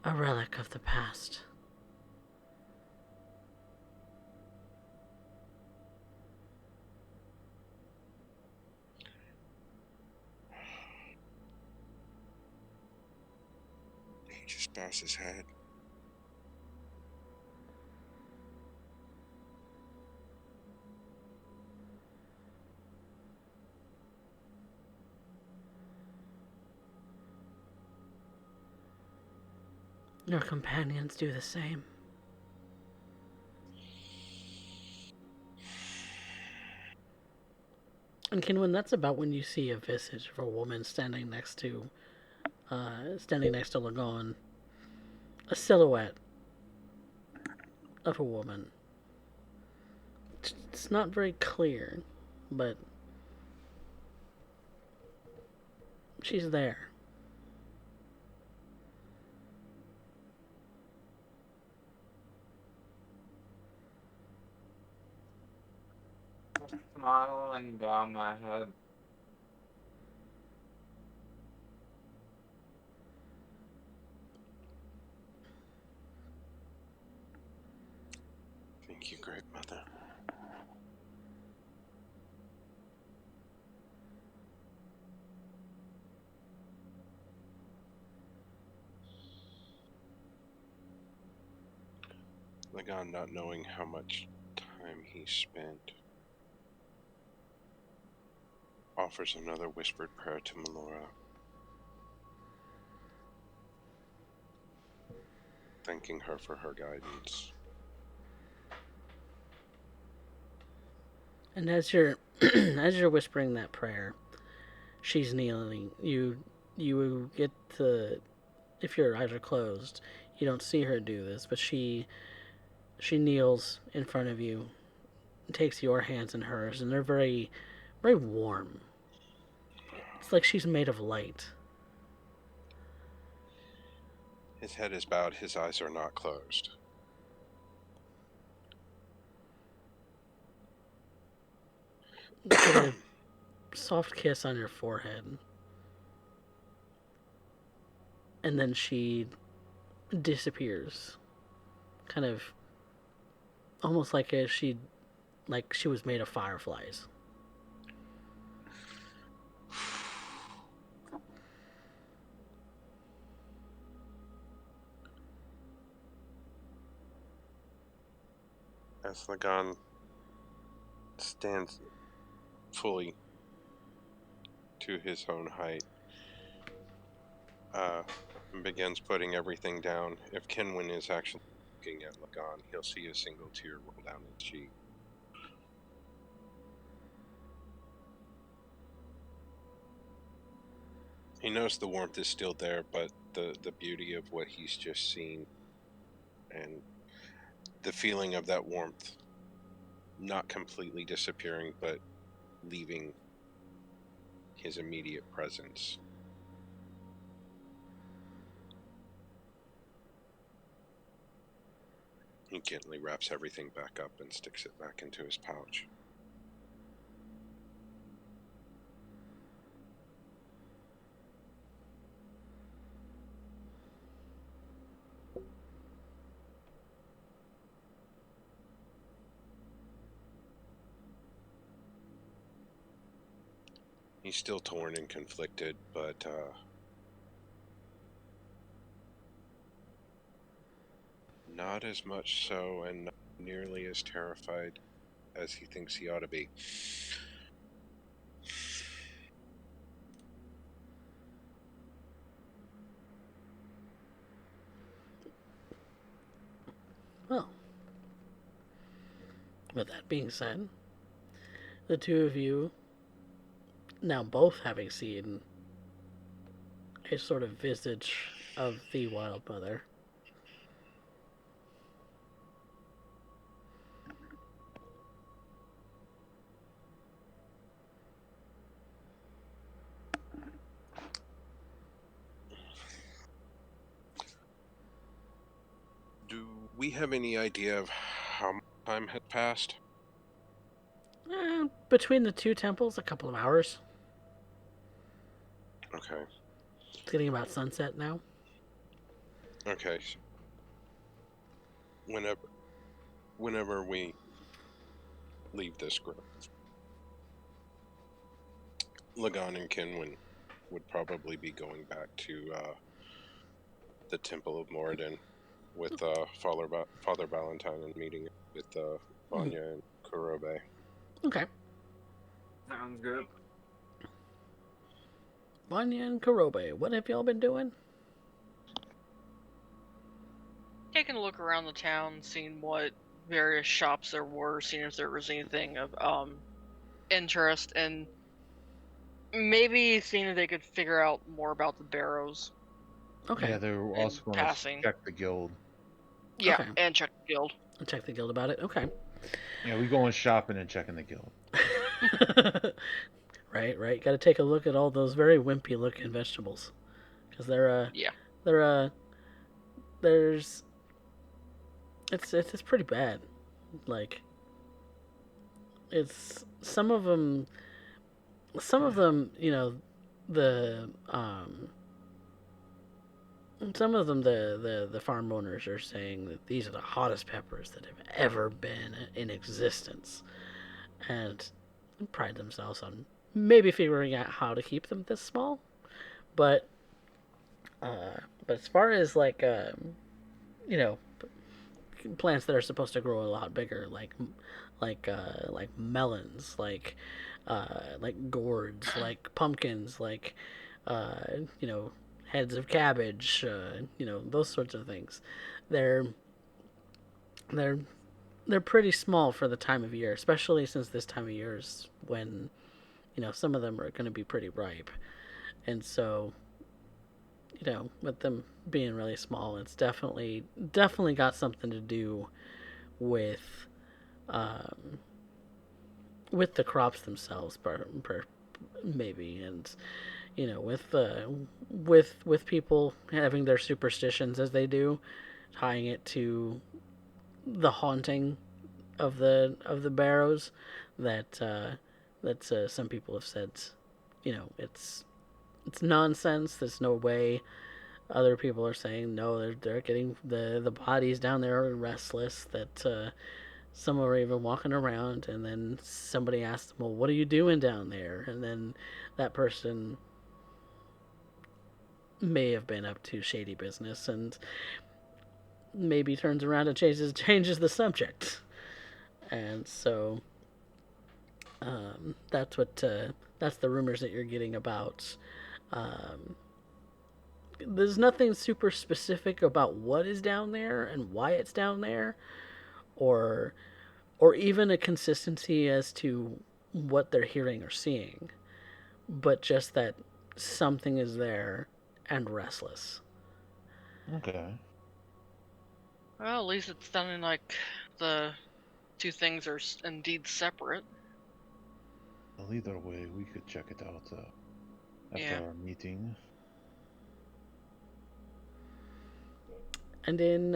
A relic of the past. He just bows his head. Your companions do the same. And Kinwin, that's about when you see a visage of a woman standing next to Lagon. A silhouette of a woman. It's not very clear, but she's there. Smile and bow my head. Thank you, Great Mother. Lagan, not knowing how much time he spent, offers another whispered prayer to Melora, thanking her for her guidance. And as you're as you're whispering that prayer, she's kneeling. You get the, if your eyes are closed, you don't see her do this, but she kneels in front of you, takes your hands in hers, and they're very, very warm. It's like she's made of light. His head is bowed, his eyes are not closed. Get a soft kiss on your forehead. And then she disappears. Kind of almost like she was made of fireflies. As Lagan stands fully to his own height, and begins putting everything down. If Kenwin is actually looking at Lagan, he'll see a single tear roll down his cheek. He knows the warmth is still there, but the beauty of what he's just seen and the feeling of that warmth not completely disappearing, but leaving his immediate presence. He gently wraps everything back up and sticks it back into his pouch. He's still torn and conflicted, but not as much so and not nearly as terrified as he thinks he ought to be. Well, with that being said, the two of you, now both having seen a sort of visage of the Wild Mother, Do we have any idea of how much time had passed? between the two temples, a couple of hours. Okay. It's getting about sunset now. Okay. Whenever we leave this grove, Lagan and Kenwin would probably be going back to the Temple of Moradin with Father Valentine and meeting with Vanya and Kurobe. Okay. Sounds good. Vanya and Kurobe, what have y'all been doing? Taking a look around the town, seeing what various shops there were, seeing if there was anything of interest, and Maybe seeing if they could figure out more about the barrows Okay. Yeah, they were in also going to passing. check the guild. Yeah, Okay. and check the guild. I'll check the guild about it. Okay. Yeah, we going shopping and checking the guild. Right. Got to take a look at all those very wimpy looking vegetables, because Yeah. they're there's it's pretty bad. Like it's some of them, you know, the some of them the farm owners are saying that these are the hottest peppers that have ever been in existence, and pride themselves on maybe figuring out how to keep them this small. But but as far as like you know, plants that are supposed to grow a lot bigger, like melons, like gourds, like pumpkins, like uh, you know, heads of cabbage, you know, those sorts of things. They're they're they're pretty small for the time of year, especially since this time of year is when, you know, some of them are going to be pretty ripe. And so, you know, with them being really small, it's definitely got something to do with um, with the crops themselves, maybe, and you know, with people having their superstitions as they do, tying it to the haunting of the barrows, that some people have said, you know, it's nonsense. There's no way. Other people are saying no. They're getting the bodies down there are restless. That some are even walking around, and then somebody asks them, "Well, what are you doing down there?" And then that person may have been up to shady business, and maybe turns around and changes the subject. And so that's the rumors that you're getting about. Um, there's nothing super specific about what is down there and why it's down there, or even a consistency as to what they're hearing or seeing, but just that something is there and restless. Okay. Well, at least it's sounding like the two things are indeed separate. Well, either way, we could check it out after Yeah. our meeting. And in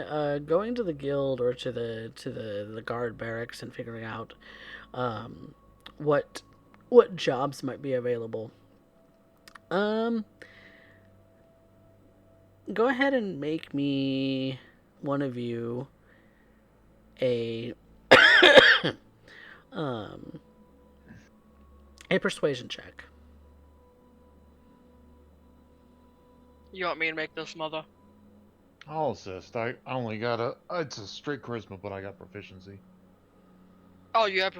going to the guild or to the guard barracks and figuring out um, what jobs might be available, um, go ahead and make me, one of you, a um, a persuasion check. You want me to make this, mother? I'll assist. I only got it's a straight charisma, but I got proficiency. Oh, you have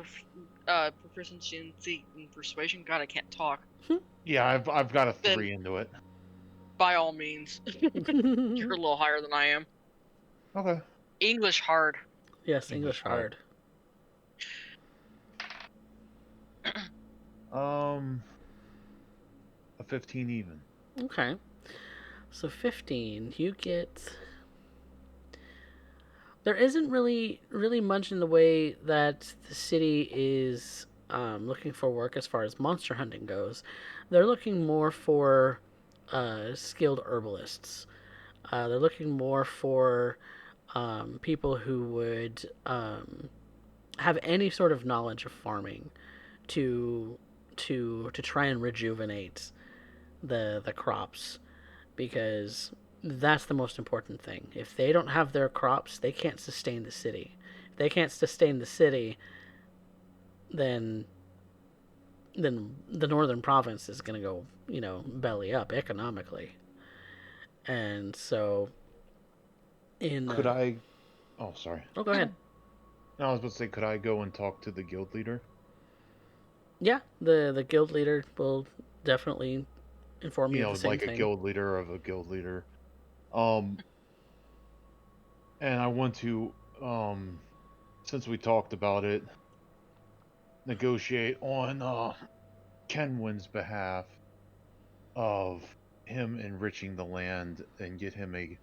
proficiency in persuasion? God, I can't talk. Yeah, I've got a Then, 3 into it. by all means. You're a little higher than I am. Okay. English hard. Yes, English hard. A 15 even. Okay. So 15, you get. There isn't really much in the way that the city is looking for work as far as monster hunting goes. They're looking more for skilled herbalists. They're looking more for people who would have any sort of knowledge of farming to to try and rejuvenate the crops, because that's the most important thing. If they don't have their crops, they can't sustain the city. If they can't sustain the city, then the northern province is going to go, you know, belly up economically. And so in Could I? Oh, sorry. oh, go ahead. No, I was about to say, could I go and talk to the guild leader? Yeah, the guild leader will definitely inform you of the same Like a thing. guild leader of a guild leader. Um, and I want to, since we talked about it, negotiate on Kenwin's behalf of him enriching the land and get him a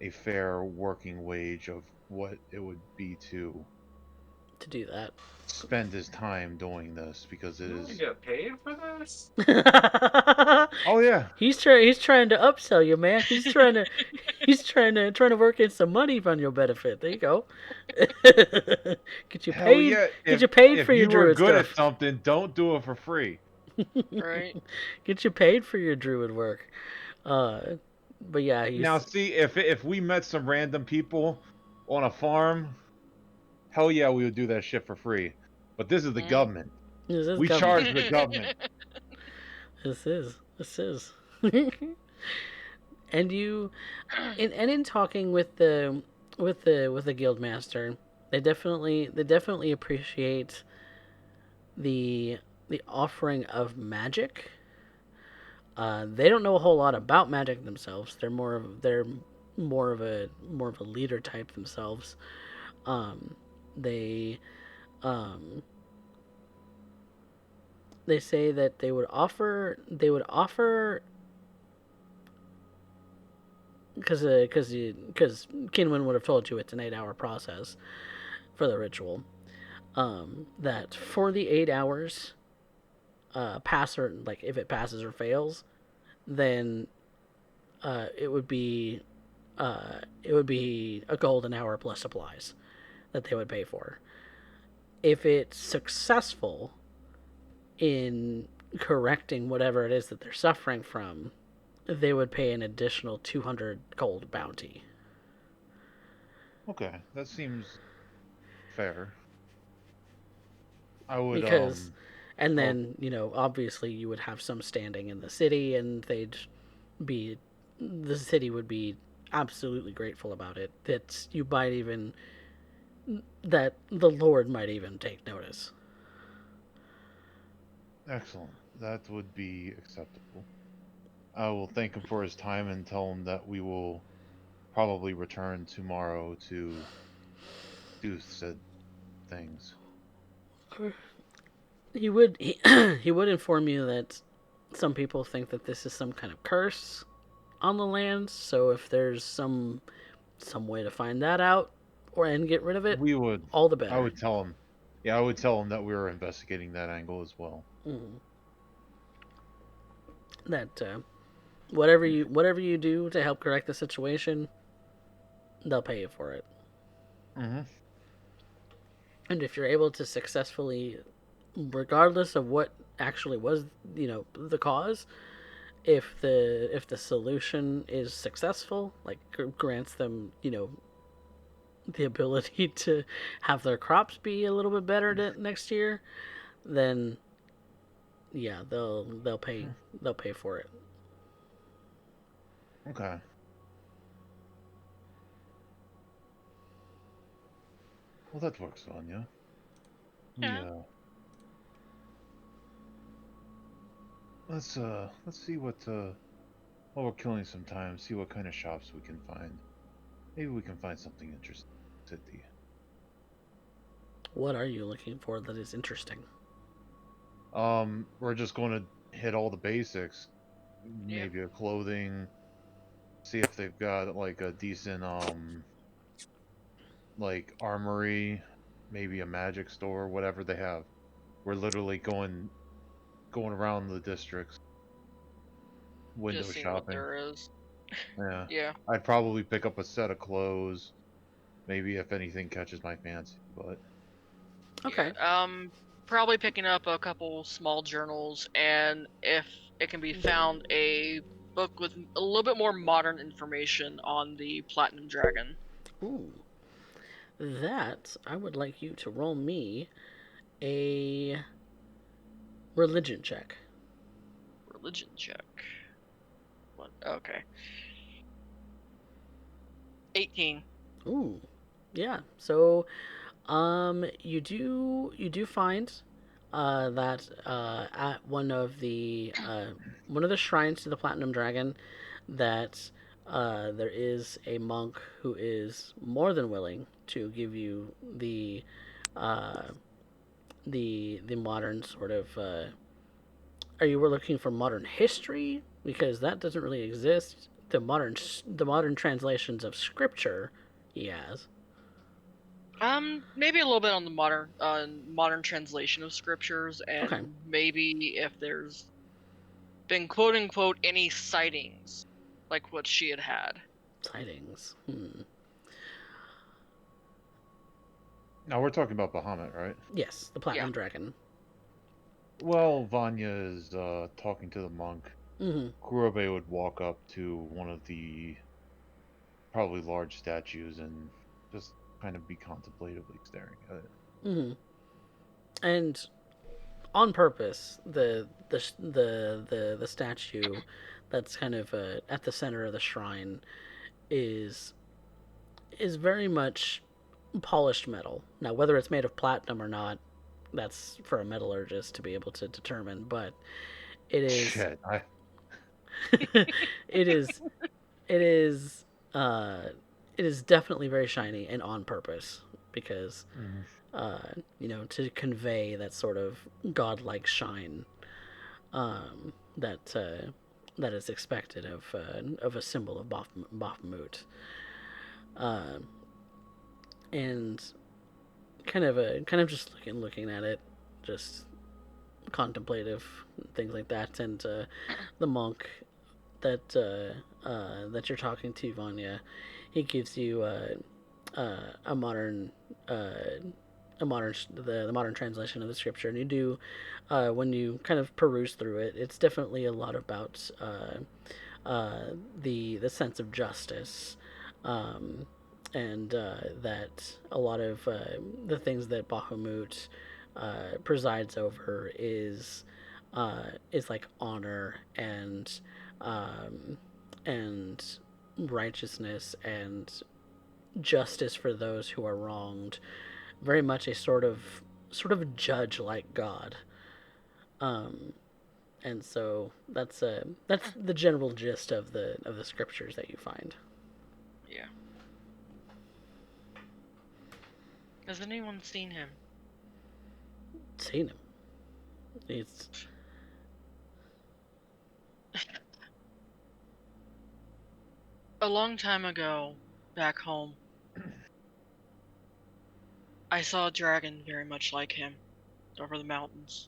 fair working wage of what it would be to do that. spend his time doing this, because it You want to is. get paid for this? Oh yeah. He's trying to upsell you, man. He's trying to work in some money on your benefit. There you go. Get you Hell paid. yeah. Get If you paid if for your you were druid good at stuff. something, don't do it for free. Right. Get you paid for your druid work. But yeah, Now, he's see, if we met some random people on a farm, hell yeah, we would do that shit for free. But this is the Mm. government. this is We government. charge the government. This is. And you, in talking with the guild master, they definitely appreciate the offering of magic. They don't know a whole lot about magic themselves. They're more of a leader type themselves. They um, they say that they would offer because Kinwin would have told you it's an 8-hour process for the ritual. That for the 8 hours, pass or like if it passes or fails, then it would be a golden hour plus supplies that they would pay for. If it's successful in correcting whatever it is that they're suffering from, they would pay an additional 200 gold bounty. Okay, that seems fair. I would Because, and oh, then, obviously you would have some standing in the city, and be, the city would be absolutely grateful about it. That the Lord might even take notice. excellent. That would be acceptable. I will thank him for his time and tell him that we will probably return tomorrow to do said things. He would inform you that some people think that this is some kind of curse on the land. So if there's some way to find that out and get rid of it, We would. all the I better. would tell him. Yeah, I would tell him that we were investigating that angle as well. Mm. That whatever you do to help correct the situation, they'll pay you for it. Mm-hmm. And if you're able to successfully, regardless of what actually was, the cause, if the solution is successful, like grants them, the ability to have their crops be a little bit better next year, then yeah, they'll pay for it. Okay. Well, that works, Anya. Yeah. Yeah. Let's see what while we're killing some time, see what kind of shops we can find. Maybe we can find something interesting in the city. What are you looking for that is interesting? We're just going to hit all the basics. Yep. Maybe a clothing. See if they've got like a decent like armory, maybe a magic store, whatever they have. We're literally going around the districts, window Just seeing what shopping. there is. Yeah. Yeah. I'd probably pick up a set of clothes, maybe if anything catches my fancy, but Okay. Yeah. Probably picking up a couple small journals, and if it can be found, a book with a little bit more modern information on the Platinum Dragon. Ooh, that I would like you to roll me a religion check. Religion check. What? Okay. 18. Ooh, yeah. So, you do find that at one of the shrines to the Platinum Dragon, that there is a monk who is more than willing to give you the modern sort of Are you looking for modern history? Because that doesn't really exist. The modern translations of scripture, yes. Maybe a little bit on the modern translation of scriptures, Okay. and maybe if there's been quote unquote any sightings like what she had had. Sightings. Now we're talking about Bahamut, right? Yes, the Yeah. Platinum Dragon. Well, Vanya is talking to the monk. Mm-hmm. Kurobe would walk up to one of the probably large statues and just kind of be contemplatively staring at it. Mm-hmm. And on purpose, the statue that's kind of at the center of the shrine is very much polished metal. Now, whether it's made of platinum or not, that's for a metallurgist to be able to determine. But it is, Shit, it is, it is, uh, it is definitely very shiny and on purpose because, Mhm. to convey that sort of godlike shine that that is expected of a symbol of Bahamut. Uh, and kind of just looking at it, just contemplative things like that, and the monk that you're talking to, Vanya, he gives you a modern the modern translation of the scripture, and you do when you kind of peruse through it, it's definitely a lot about the sense of justice, um, and that a lot of the things that Bahamut presides over is like honor um, and righteousness and justice for those who are wronged. Very much a sort of judge like God. Um, and so that's the general gist of the scriptures that you find. Yeah. Has anyone seen him? Seen him. It's A long time ago, back home, I saw a dragon very much like him over the mountains.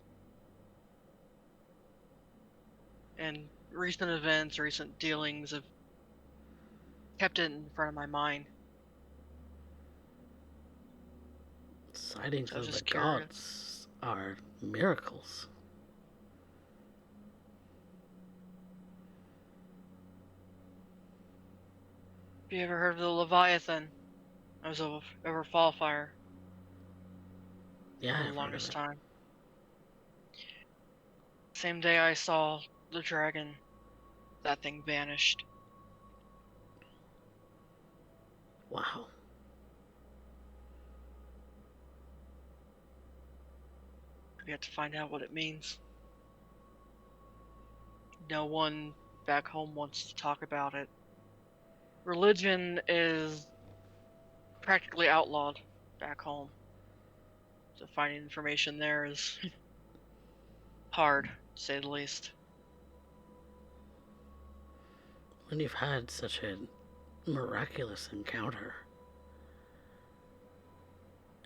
And recent events, recent dealings have kept it in front of my mind. sightings So I was of the just curious. gods are miracles. Have you ever heard of the Leviathan? I was over Fallfire Yeah, for the I've heard of longest it. time. Same day I saw the dragon, that thing vanished. Wow. We have to find out what it means. No one back home wants to talk about it. Religion is practically outlawed back home. So finding information there is hard, to say the least. When you've had such a miraculous encounter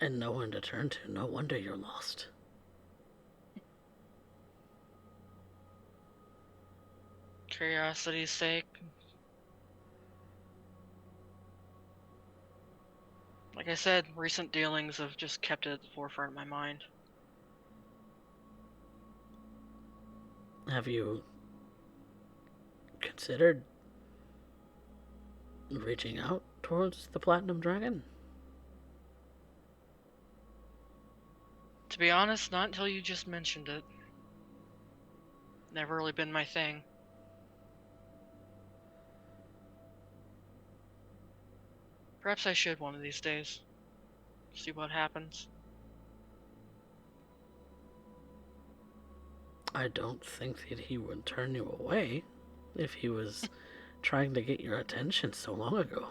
and no one to turn to, no wonder you're lost. Curiosity's sake. Like I said, recent dealings have just kept it at the forefront of my mind. Have you considered reaching out towards the Platinum Dragon? To be honest, not until you just mentioned it. Never really been my thing. Perhaps I should one of these days. See what happens. I don't think that he would turn you away if he was trying to get your attention so long ago.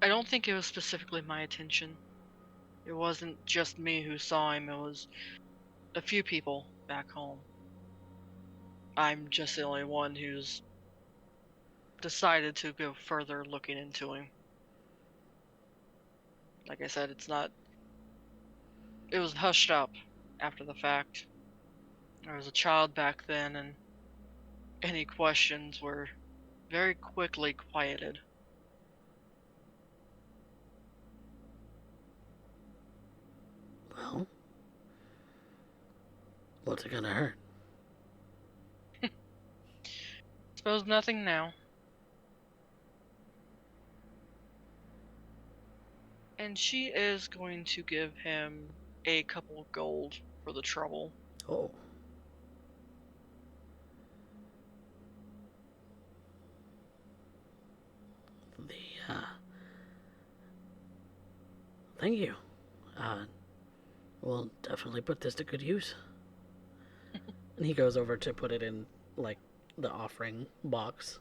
I don't think it was specifically my attention. It wasn't just me who saw him, it was a few people back home. I'm just the only one who's decided to go further looking into him. Like I said, it was hushed up after the fact. I was a child back then, and any questions were very quickly quieted. Well, what's it gonna hurt? Suppose nothing now. And she is going to give him a couple of gold for the trouble. Oh. The, thank you. We'll definitely put this to good use. And he goes over to put it in, like, the offering box.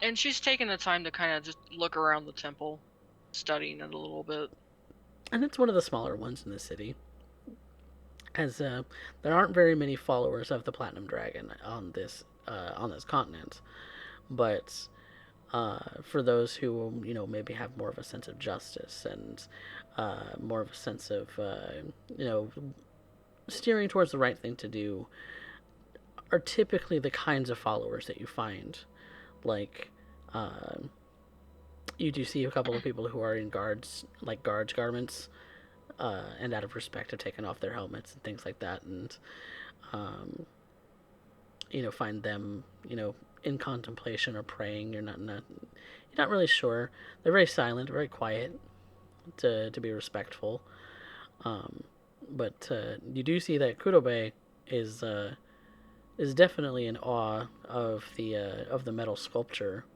And she's taking the time to kind of just look around the temple, studying it a little bit. And it's one of the smaller ones in the city. As there aren't very many followers of the Platinum Dragon on this continent, but for those who maybe have more of a sense of justice and more of a sense of steering towards the right thing to do, are typically the kinds of followers that you find. Like, you do see a couple of people who are in guards garments, and out of respect have taken off their helmets and things like that, and find them in contemplation or praying. You're not really sure. They're very silent, very quiet, to be respectful. But you do see that Kurobe is definitely in awe of the metal sculpture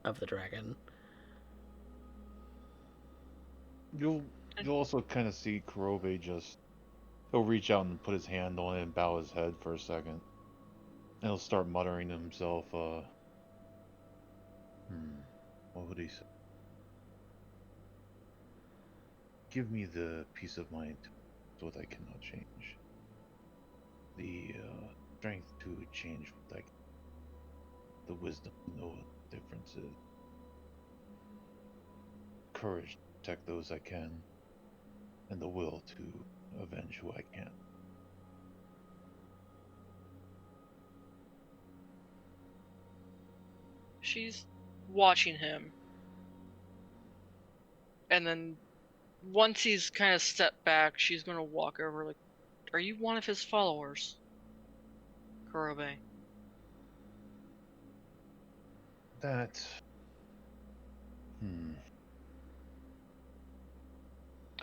of the dragon. You'll also kind of see Kurobe he'll reach out and put his hand on it and bow his head for a second. And he'll start muttering to himself, what would he say? Give me the peace of mind what I cannot change. The strength to change what I can. The wisdom to know what the difference is. Courage to protect those I can. And the will to avenge who I can. She's watching him. And then once he's kind of stepped back, she's going to walk over like, "Are you one of his followers, Kurobe?" That...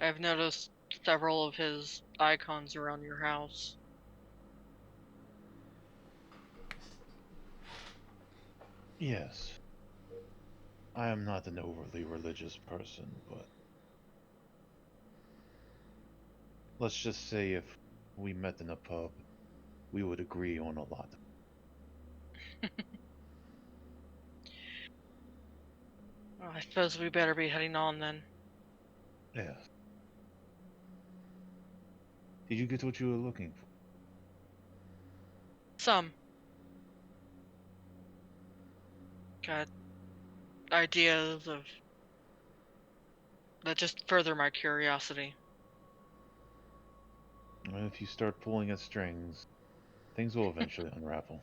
I've noticed several of his icons around your house. Yes. I am not an overly religious person, but let's just say if we met in a pub, we would agree on a lot. Well, I suppose we better be heading on then. Yes. Did you get what you were looking for? Some. Got ideas of that just further my curiosity. And if you start pulling at strings, things will eventually unravel.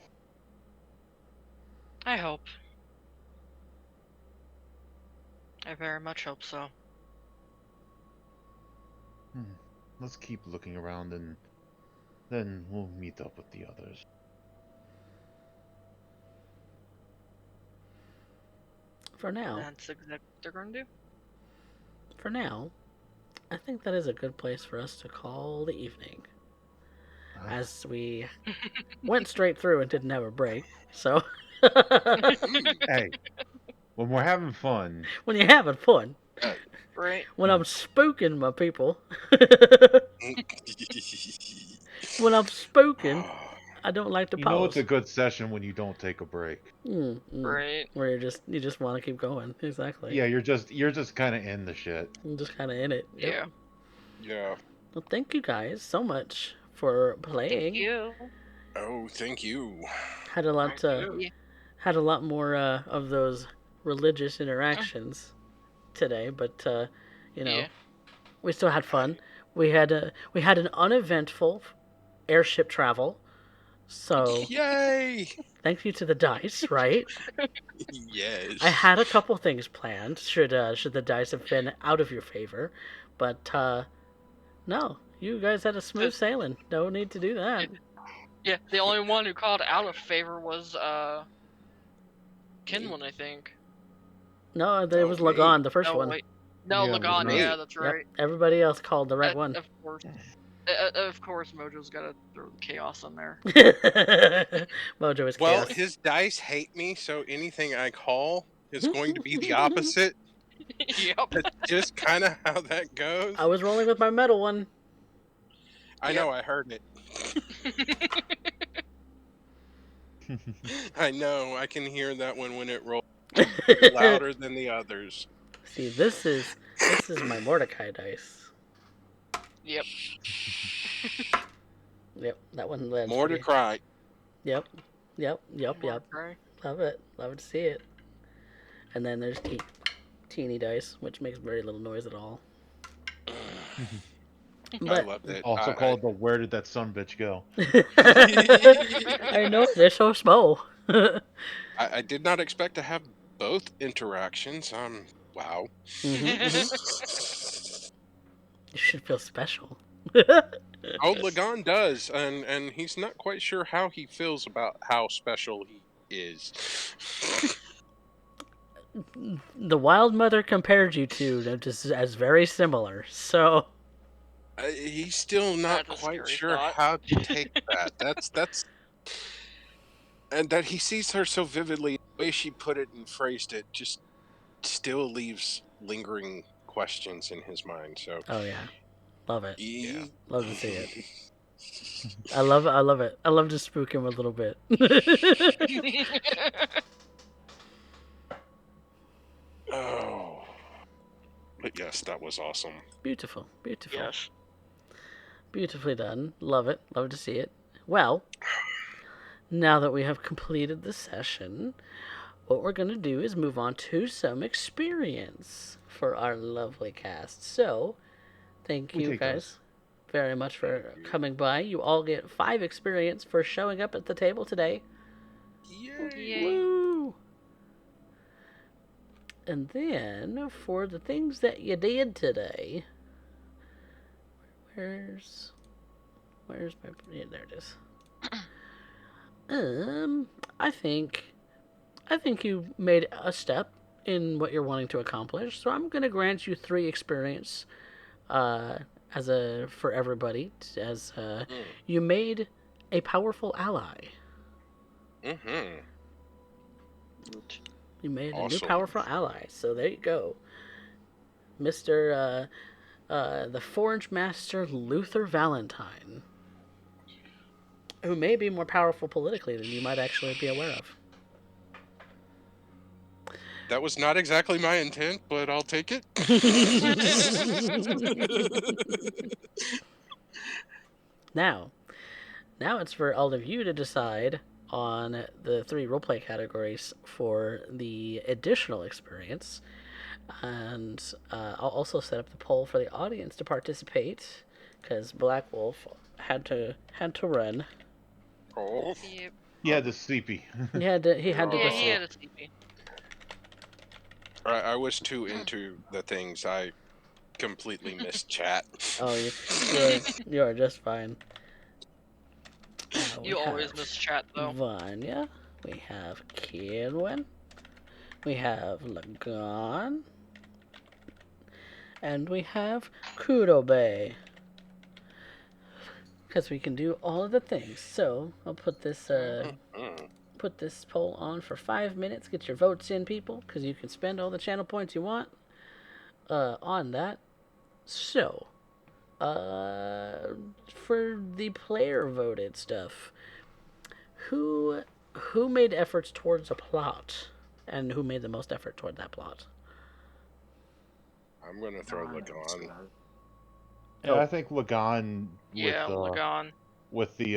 I hope. I very much hope so. Let's keep looking around and then we'll meet up with the others. For now. That's exactly what they're going to do. For now, I think that is a good place for us to call the evening. As we went straight through and didn't have a break, so... Hey, when we're having fun... When you're having fun. Right. When I'm spoken, my people. When I'm spoken, I don't like to pause. You know it's a good session when you don't take a break. Right. Where you just want to keep going. Exactly. Yeah, you're just kind of in the shit. I'm just kind of in it. Yep. Yeah. Yeah. Well, thank you guys so much for playing. Thank you. Oh, thank you. Had a lot. Thank you. Yeah. Had a lot more of those religious interactions today, but you know, Yeah. we still had fun. We had an uneventful airship travel. So Yay! thank you to the dice, right? Yes. I had a couple things planned. Should the dice have been out of your favor, but no, you guys had a smooth sailing. No need to do that. Yeah. The only one who called out of favor was Kinlan, I think. No, there was me. Lagan, the first No, one. wait. No, Yeah, Lagan. me. Yeah, that's Yep. right. Everybody else called the right one. Of course. Of course, Mojo's got to throw the chaos in there. Mojo is Well, chaos. his dice hate me, so anything I call is going to be the opposite. Yep. That's just kind of how that goes. I was rolling with my metal one. I know, I heard it. I know, I can hear that one when it rolls louder than the others. See, this is my Mordecai dice. Yep. Yep, that one led. More to cry. Yep. Mordecai. Love it. Love to see it. And then there's teeny dice, which makes very little noise at all. I But loved it. Also called the "Where did that son bitch go?" I know they're so small. I did not expect to have both interactions. Wow. You should feel special. Oh, Lagan does, and he's not quite sure how he feels about how special he is. The Wild Mother compared you to just as very similar, so He's still not That's a quite scary sure thought. how to take that. That's and that he sees her so vividly. The way she put it and phrased it just still leaves lingering questions in his mind. So, oh yeah, love it. yeah. Love to see it. I love it. I love to spook him a little bit. Oh, but yes, that was awesome. Beautiful. Yes. Beautifully done. Love it. Love to see it. Well, now that we have completed the session, what we're going to do is move on to some experience for our lovely cast. So, thank We you take guys those. very much for coming by. You all get 5 experience for showing up at the table today. Yay! Yay. Woo! And then, for the things that you did today, where's my, yeah, there it is. I think you made a step in what you're wanting to accomplish, so I'm going to grant you 3 experience for everybody, as you made a powerful ally. Mm-hmm. You made a new Awesome. powerful ally, so there you go. Mr. The Forge Master Luther Valentine, who may be more powerful politically than you might actually be aware of. That was not exactly my intent, but I'll take it. Now it's for all of you to decide on the 3 roleplay categories for the additional experience. And I'll also set up the poll for the audience to participate, because Black Wolf had to run. Oh. Yep. He had the sleepy. He had to Yeah, go he sleep. had a sleepy. I was too into the things. I completely missed chat. Oh, you are just fine. You always miss chat, though. Vanya. We have Kirwin. We have Lagan. And we have Kurobe. Because we can do all of the things. So, I'll put this poll on for 5 minutes. Get your votes in, people, because you can spend all the channel points you want on that. So, for the player voted stuff, who made efforts towards a plot, and who made the most effort toward that plot? I'm gonna throw Lagan. Yeah, Oh. I think Lagan Yeah, Lagan. with the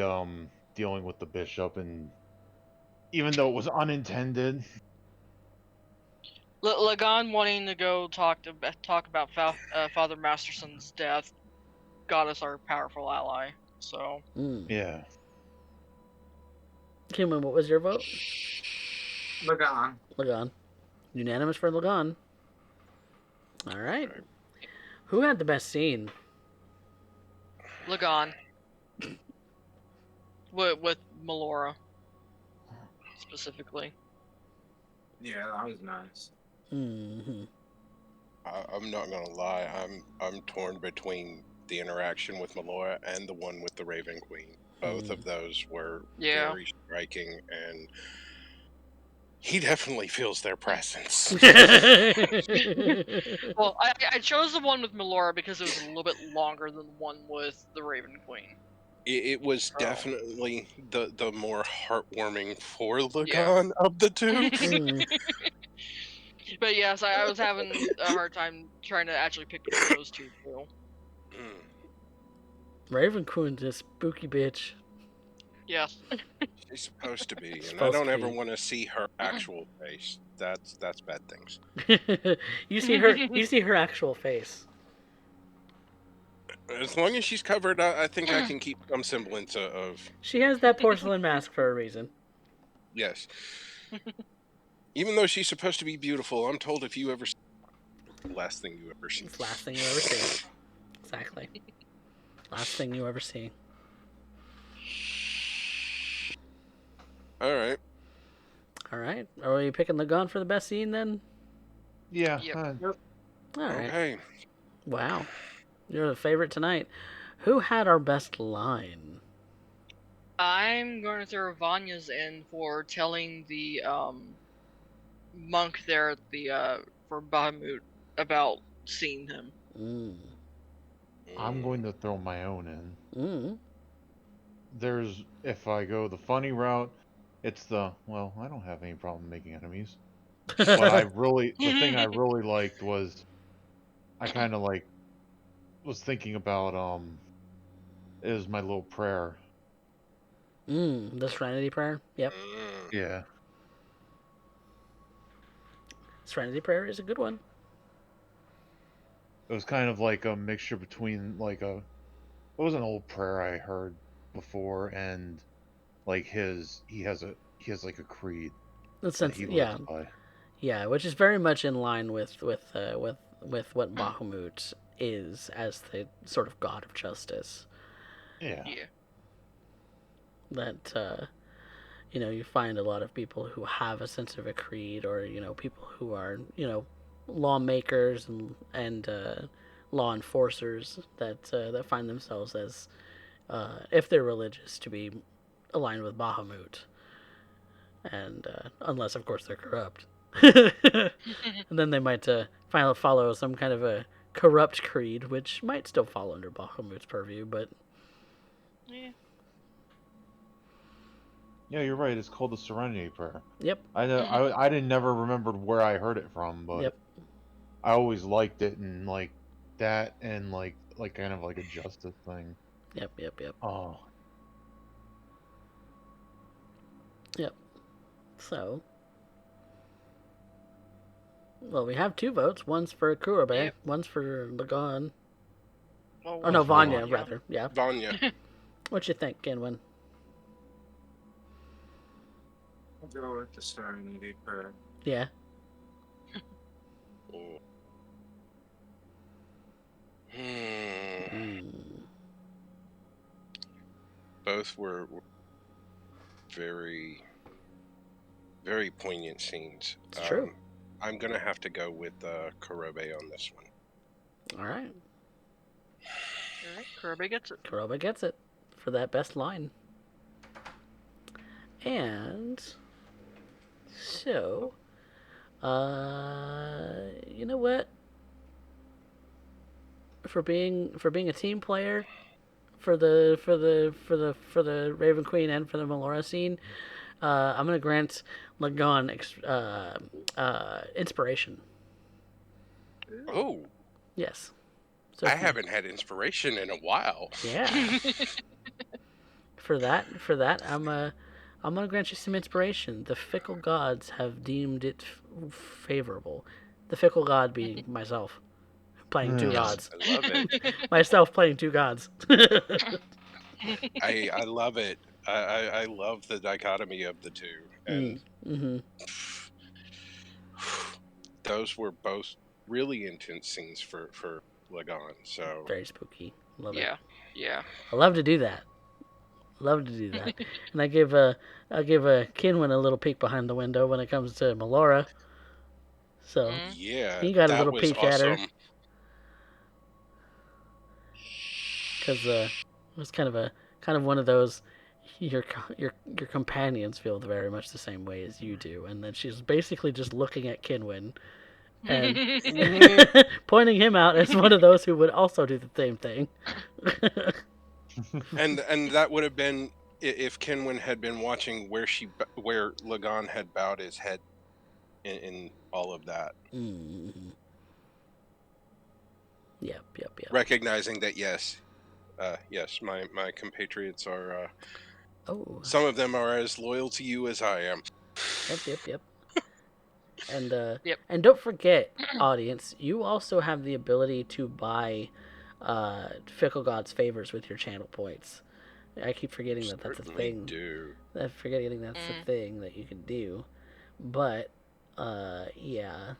dealing with the bishop, and even though it was unintended, Lagan wanting to go talk about Father Masterson's death got us our powerful ally. So yeah. Kimon, what was your vote? Lagan. Lagan. Unanimous for Lagan. All right. Who had the best scene? Lagan with Melora specifically. Yeah, that was nice. Mm-hmm. I'm not gonna lie. I'm torn between the interaction with Melora and the one with the Raven Queen. Both of those were Yeah. very striking, and he definitely feels their presence. Well, I chose the one with Melora because it was a little bit longer than the one with the Raven Queen. It was Oh. definitely the more heartwarming for Yeah. Lagan of the two. But yes, I was having a hard time trying to actually pick between those two too. Mm. Raven Queen's a spooky bitch. Yes. She's supposed to be, and I Supposed don't to ever be. want to see her actual face. That's bad things. You see her actual face. As long as she's covered, I think I can keep some semblance of She has that porcelain mask for a reason. yes. Even though she's supposed to be beautiful, I'm told if you ever see the last thing you ever see. It's the last thing you ever see. Exactly. Last thing you ever see. All right. All right. Are we picking Lagan for the best scene then? Yeah. Yep. All right. Okay. Wow. You're the favorite tonight. Who had our best line? I'm going to throw Vanya's in for telling the monk there at the for Bahamut about seeing him. I'm going to throw my own in. Mm. If I go the funny route, it's I don't have any problem making enemies. But the thing I really liked was, I kind of was thinking about, is my little prayer. The Serenity Prayer. Yep. Yeah. Serenity Prayer is a good one. It was kind of like a mixture between it was an old prayer I heard before, and he has like a creed that he lives by. Yeah, which is very much in line with what Bahamut is as the sort of god of justice. Yeah. That you find a lot of people who have a sense of a creed, or people who are lawmakers and law enforcers that find themselves as, if they're religious, to be aligned with Bahamut, and unless of course they're corrupt. And then they might follow some kind of a corrupt creed, which might still fall under Bahamut's purview, but yeah, you're right. It's called the Serenity Prayer. Yep. I didn't never remembered where I heard it from, but yep. I always liked it, and that, and kind of like a justice thing. Yep. Oh. Yep. So, well, we have 2 votes. One's for Kurobe, Yep. One's for Lagan. Well, Or no, Vanya, rather. Yeah. Vanya. What you think, Kinwin? I'll go with the Serenity Prayer. Yeah. Both were very, very poignant scenes. It's true. I'm gonna have to go with Kurobe on this one. All right. Kurobe gets it. Kurobe gets it for that best line. And so, you know what? For being a team player, for the Raven Queen and for the Melora scene, I'm gonna grant Lagan inspiration. Oh. Yes. So I if you- haven't had inspiration in a while. Yeah. For that, I'm gonna grant you some inspiration. The fickle gods have deemed it favorable. The fickle god being myself, playing two Yes. gods. I love it. Myself playing two gods. I love it. I love the dichotomy of the two, and Mm-hmm. those were both really intense scenes for Lagan. So Very spooky. Love it. Yeah. Yeah. I love to do that. Love to do that. And I give Kinwin a little peek behind the window when it comes to Melora. So Mm. yeah, he got a that little was peek at her awesome. because it was kind of one of those. Your companions feel very much the same way as you do, and then she's basically just looking at Kinwin and pointing him out as one of those who would also do the same thing. And that would have been if Kenwin had been watching where Lagan had bowed his head in all of that, Mm-hmm. Yep. recognizing that yes, my compatriots are Oh, some of them are as loyal to you as I am. yep. And Yep. and don't forget, audience, you also have the ability to buy Fickle God's favors with your channel points. I keep forgetting that that's a Certainly thing. do. I'm forgetting that's a thing that you can do. But yeah,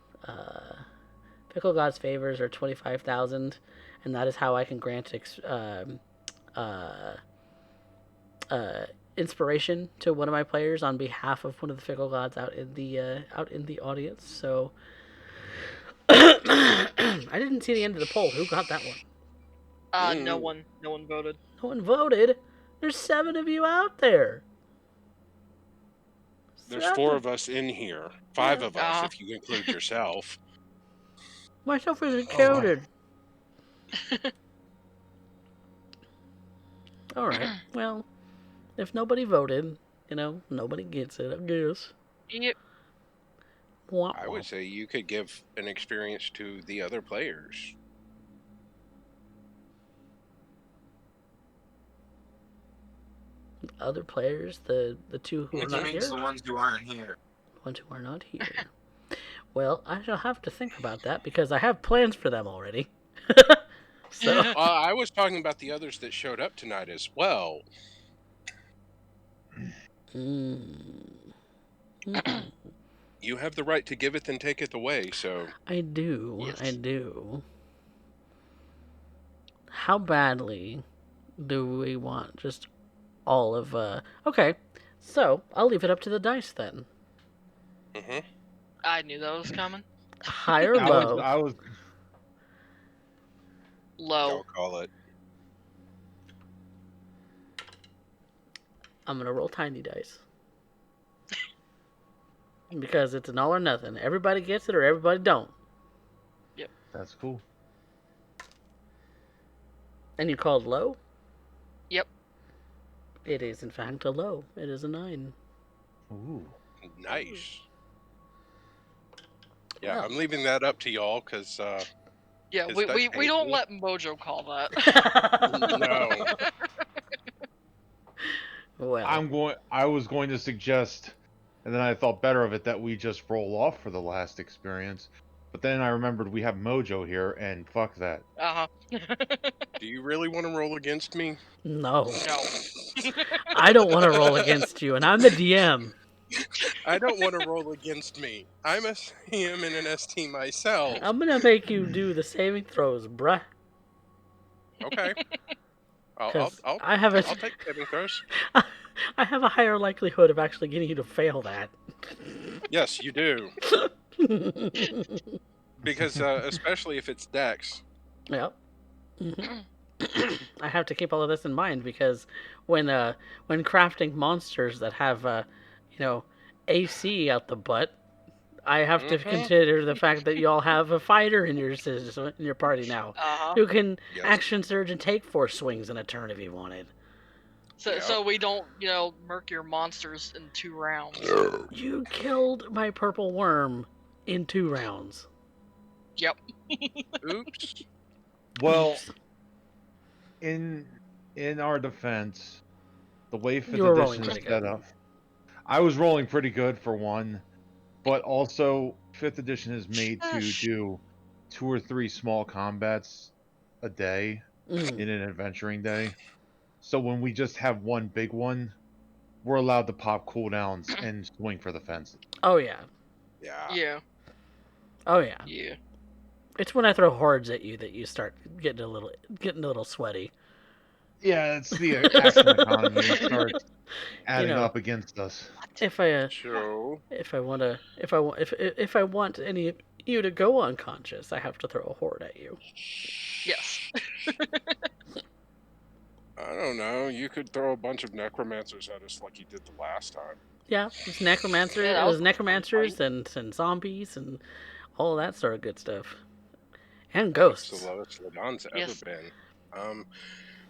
Fickle God's favors are 25,000, and that is how I can grant inspiration to one of my players on behalf of one of the Fickle Gods out in the audience. So I didn't see the end of the poll. Who got that one? No one voted. No one voted. There's 7 of you out there. There's 7. 4 of us in here. 5 Yeah. of us if you include yourself. Myself isn't counted. All right. Well, if nobody voted, nobody gets it, I guess. Yep. I would say you could give an experience to the other players. Other players, the 2 who are Which not means here, the ones who aren't here. ones who are not here. Well, I shall have to think about that because I have plans for them already. So I was talking about the others that showed up tonight as well. You have the right to give it and take it away, so I do. Yes. I do. How badly do we want just all of okay, so I'll leave it up to the dice then. I knew that was coming. High or low? I was Low. I'll call it. I'm gonna roll tiny dice. Because it's an all or nothing. Everybody gets it or everybody don't. That's cool. And you called low? Yep. It is in fact a low. It is a 9. Ooh. Nice. Yeah, Well. I'm leaving that up to y'all because Yeah, Is we, that we, we don't painful? let Mojo call that. no. Well, I was going to suggest, and then I thought better of it, that we just roll off for the last experience. But then I remembered we have Mojo here, and fuck that. Uh-huh. Do you really want to roll against me? no. No. I don't want to roll against you, and I'm the DM. I don't want to roll against me. I'm a CM and an ST myself. I'm gonna make you do the saving throws, bruh. Okay. I'll 'Cause I have a, I'll take saving throws. I have a higher likelihood of actually getting you to fail that. Yes, you do. Because especially if it's Dex. Yep. I have to keep all of this in mind because when crafting monsters that have AC out the butt, I have to consider the fact that y'all have a fighter in your party now Uh-huh. who can Yes. action surge and take 4 swings in a turn if he wanted. So we don't, murk your monsters in 2 rounds. You killed my purple worm in 2 rounds. Yep. Oops. Well, in our defense, the way You 5th were rolling edition is pretty set good. up, I was rolling pretty good for one, but also 5th edition is made to Shush. do 2 or 3 small combats a day Mm. in an adventuring day. So when we just have one big one, we're allowed to pop cooldowns and swing for the fences. Oh yeah. Yeah. Yeah. Oh yeah. Yeah. It's when I throw hordes at you that you start getting a little sweaty. Yeah, it's the action economy starts adding know, up against us. If I So, if I want any of you to go unconscious, I have to throw a horde at you. Yes. I don't know. You could throw a bunch of necromancers at us like you did the last time. Yeah, it's necromancers. Yeah, that It was was a fun necromancers fight. and zombies and all that sort of good stuff, and It's ghosts. the lowest Ladon's ever Yes. been. Oh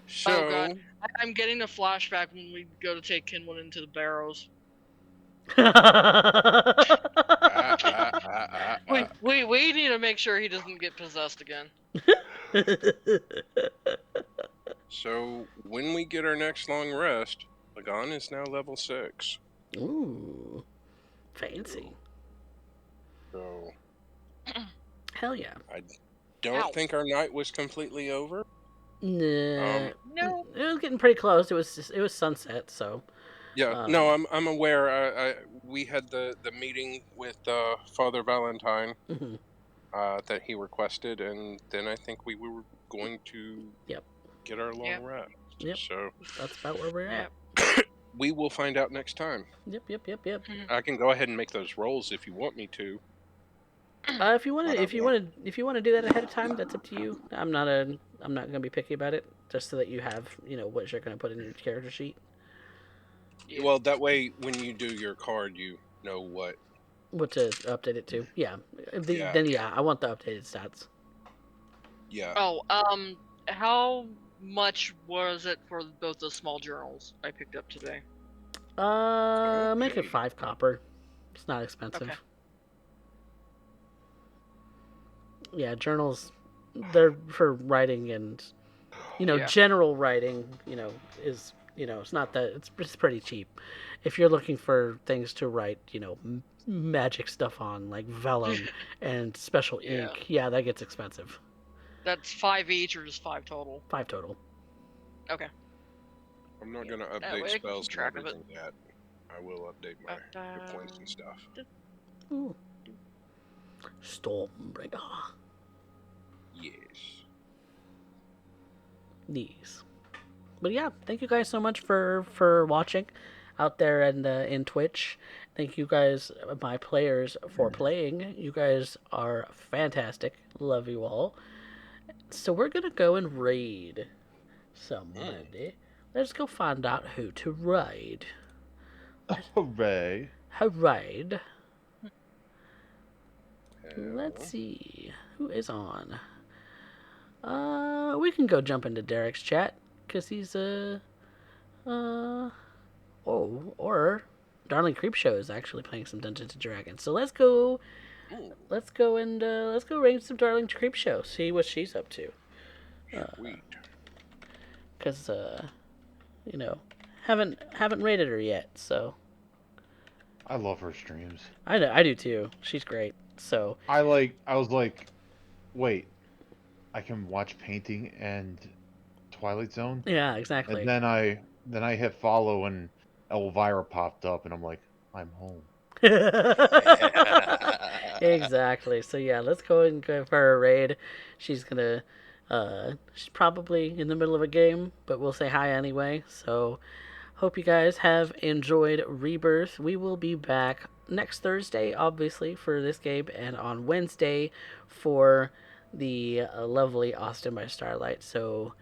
So, god. I'm getting a flashback when we go to take Kinwin into the barrows. We need to make sure he doesn't get possessed again. so when we get our next long rest, Lagon is now level 6. Ooh, fancy. So Hell yeah. I don't Ow. think our night was completely over. Nah, No. it was getting pretty close. It was sunset, so Yeah, no, I'm aware. We had the meeting with Father Valentine mhm. that he requested, and then I think we were going to Yep. get our long Yep. rest. Yep. So That's about where we're at. we will find out next time. Yep. I can go ahead and make those rolls if you want me to. If you want But to, I if you won't. want to, if you want to do that ahead of time, that's up to you. I'm not gonna be picky about it, just so that you have, what you're gonna put in your character sheet. Yeah. Well, that way when you do your card, you know what. What to update it to? Yeah. Yeah. Then I want the updated stats. Yeah. Oh, how much was it for both the small journals I picked up today? Make it Okay. 5 copper. It's not expensive. Okay. Yeah, journals, they're for writing and, Yeah. general writing. Is it's not that it's pretty cheap. If you're looking for things to write, magic stuff on like vellum and special Yeah. ink, yeah, that gets expensive. That's 5 each or just 5 total? 5 total. Okay. I'm not gonna That update way I can spells keep and track of it. everything yet. I will update my hit points and stuff. Ooh. Stormbringer. Yes. These. But yeah, thank you guys so much for watching out there and in Twitch. Thank you guys, my players, for playing. You guys are fantastic. Love you all. So we're gonna go and raid somebody. Let's go find out who to raid. Hooray! Raid. Let's see who is on. We can go jump into Derek's chat because he's or Darling Creepshow is actually playing some Dungeons and Dragons. So let's go raid some Darling Creepshow. See what she's up to. Sweet. Because haven't raided her yet. So I love her streams. I do too. She's great. So I was like, wait, I can watch Painting and Twilight Zone? yeah, exactly. And then I hit follow and Elvira popped up and I'm like, I'm home. Exactly. So yeah, let's go and go for a raid. She's gonna she's probably in the middle of a game, but we'll say hi anyway. So hope you guys have enjoyed Rebirth. We will be back next Thursday, obviously, for this game, and on Wednesday for the lovely Austin by Starlight. So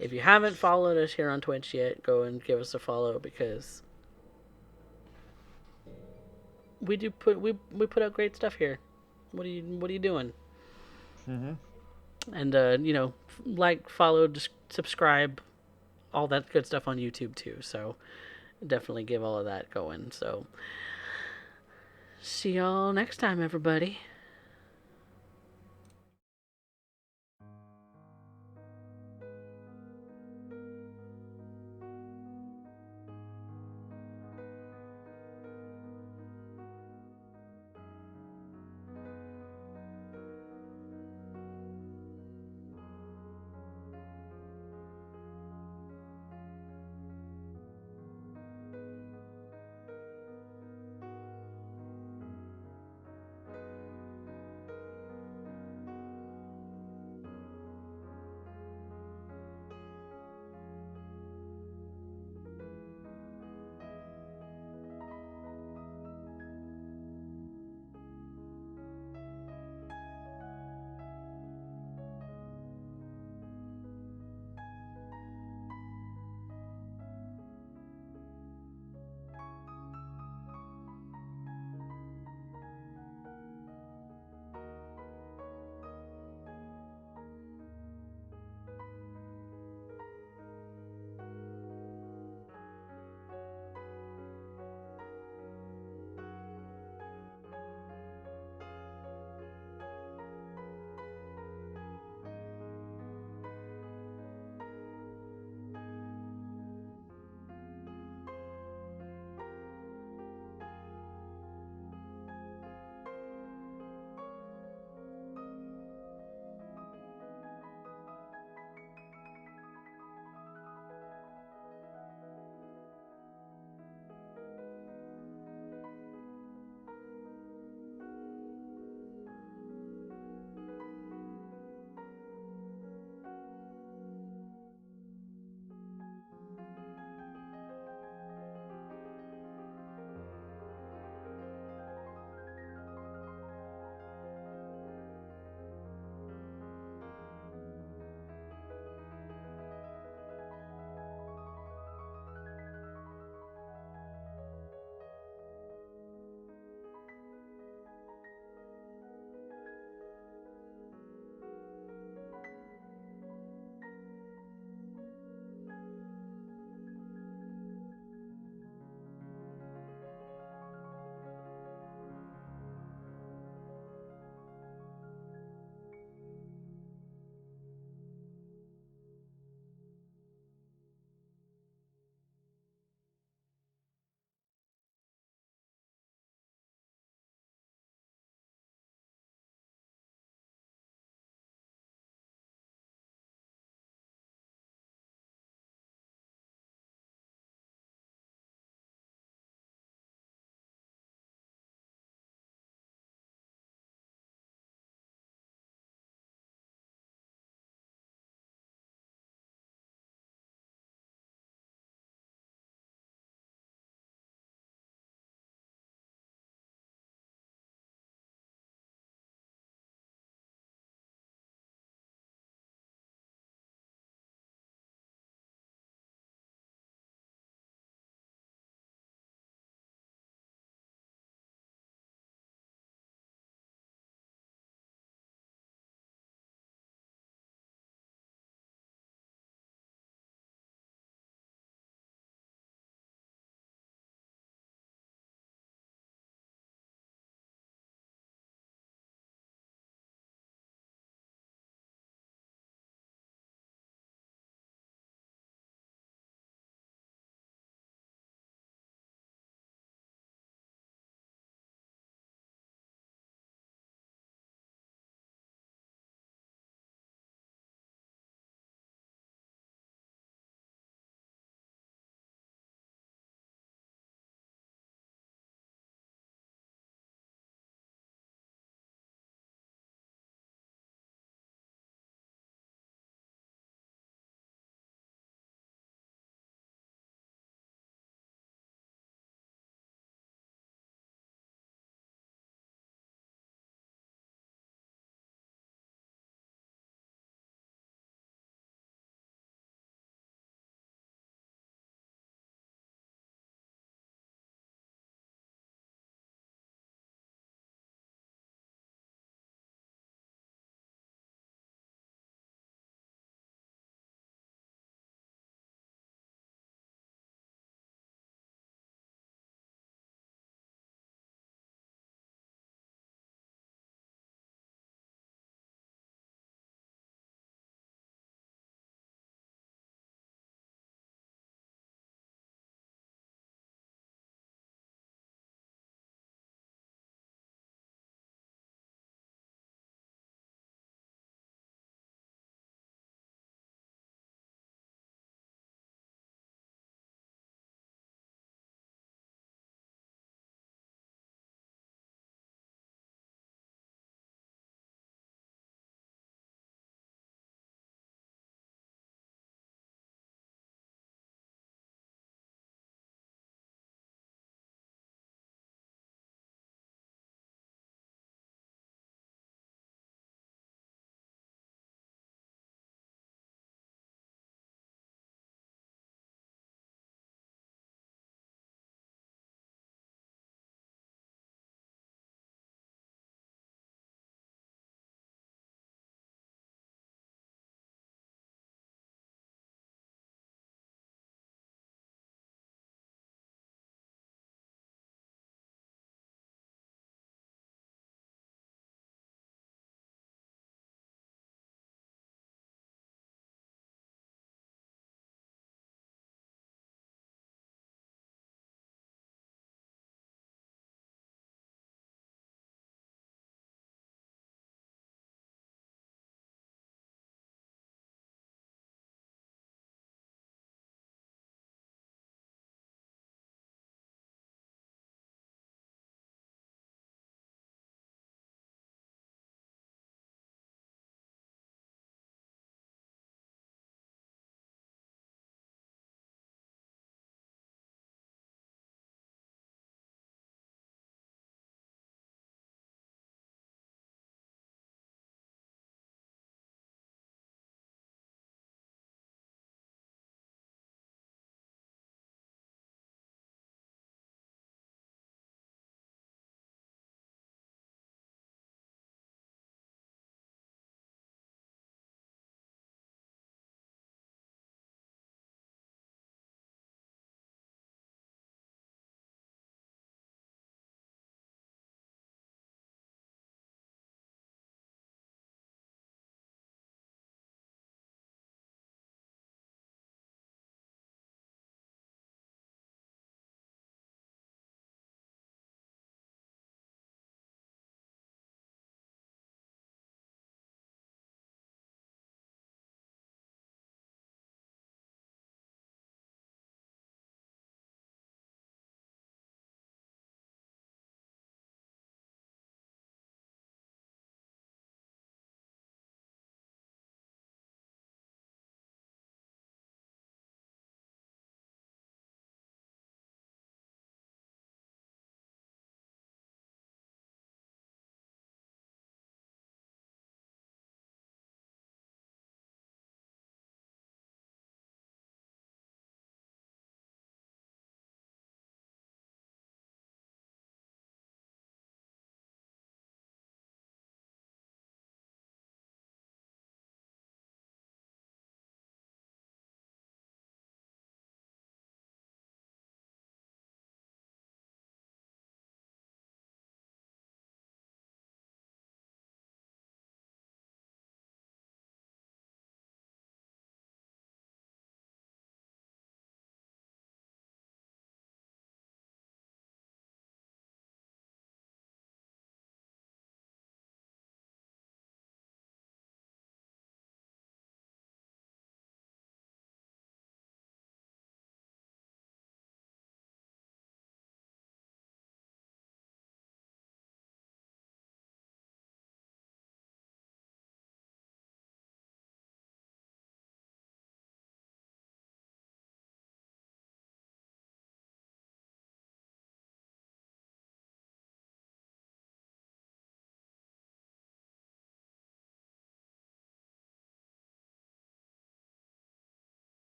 if you haven't followed us here on Twitch yet, go and give us a follow because we put out great stuff here. What are you doing? Mm-hmm. And like, follow, subscribe, all that good stuff on YouTube too. So definitely give all of that going. So see y'all next time, everybody.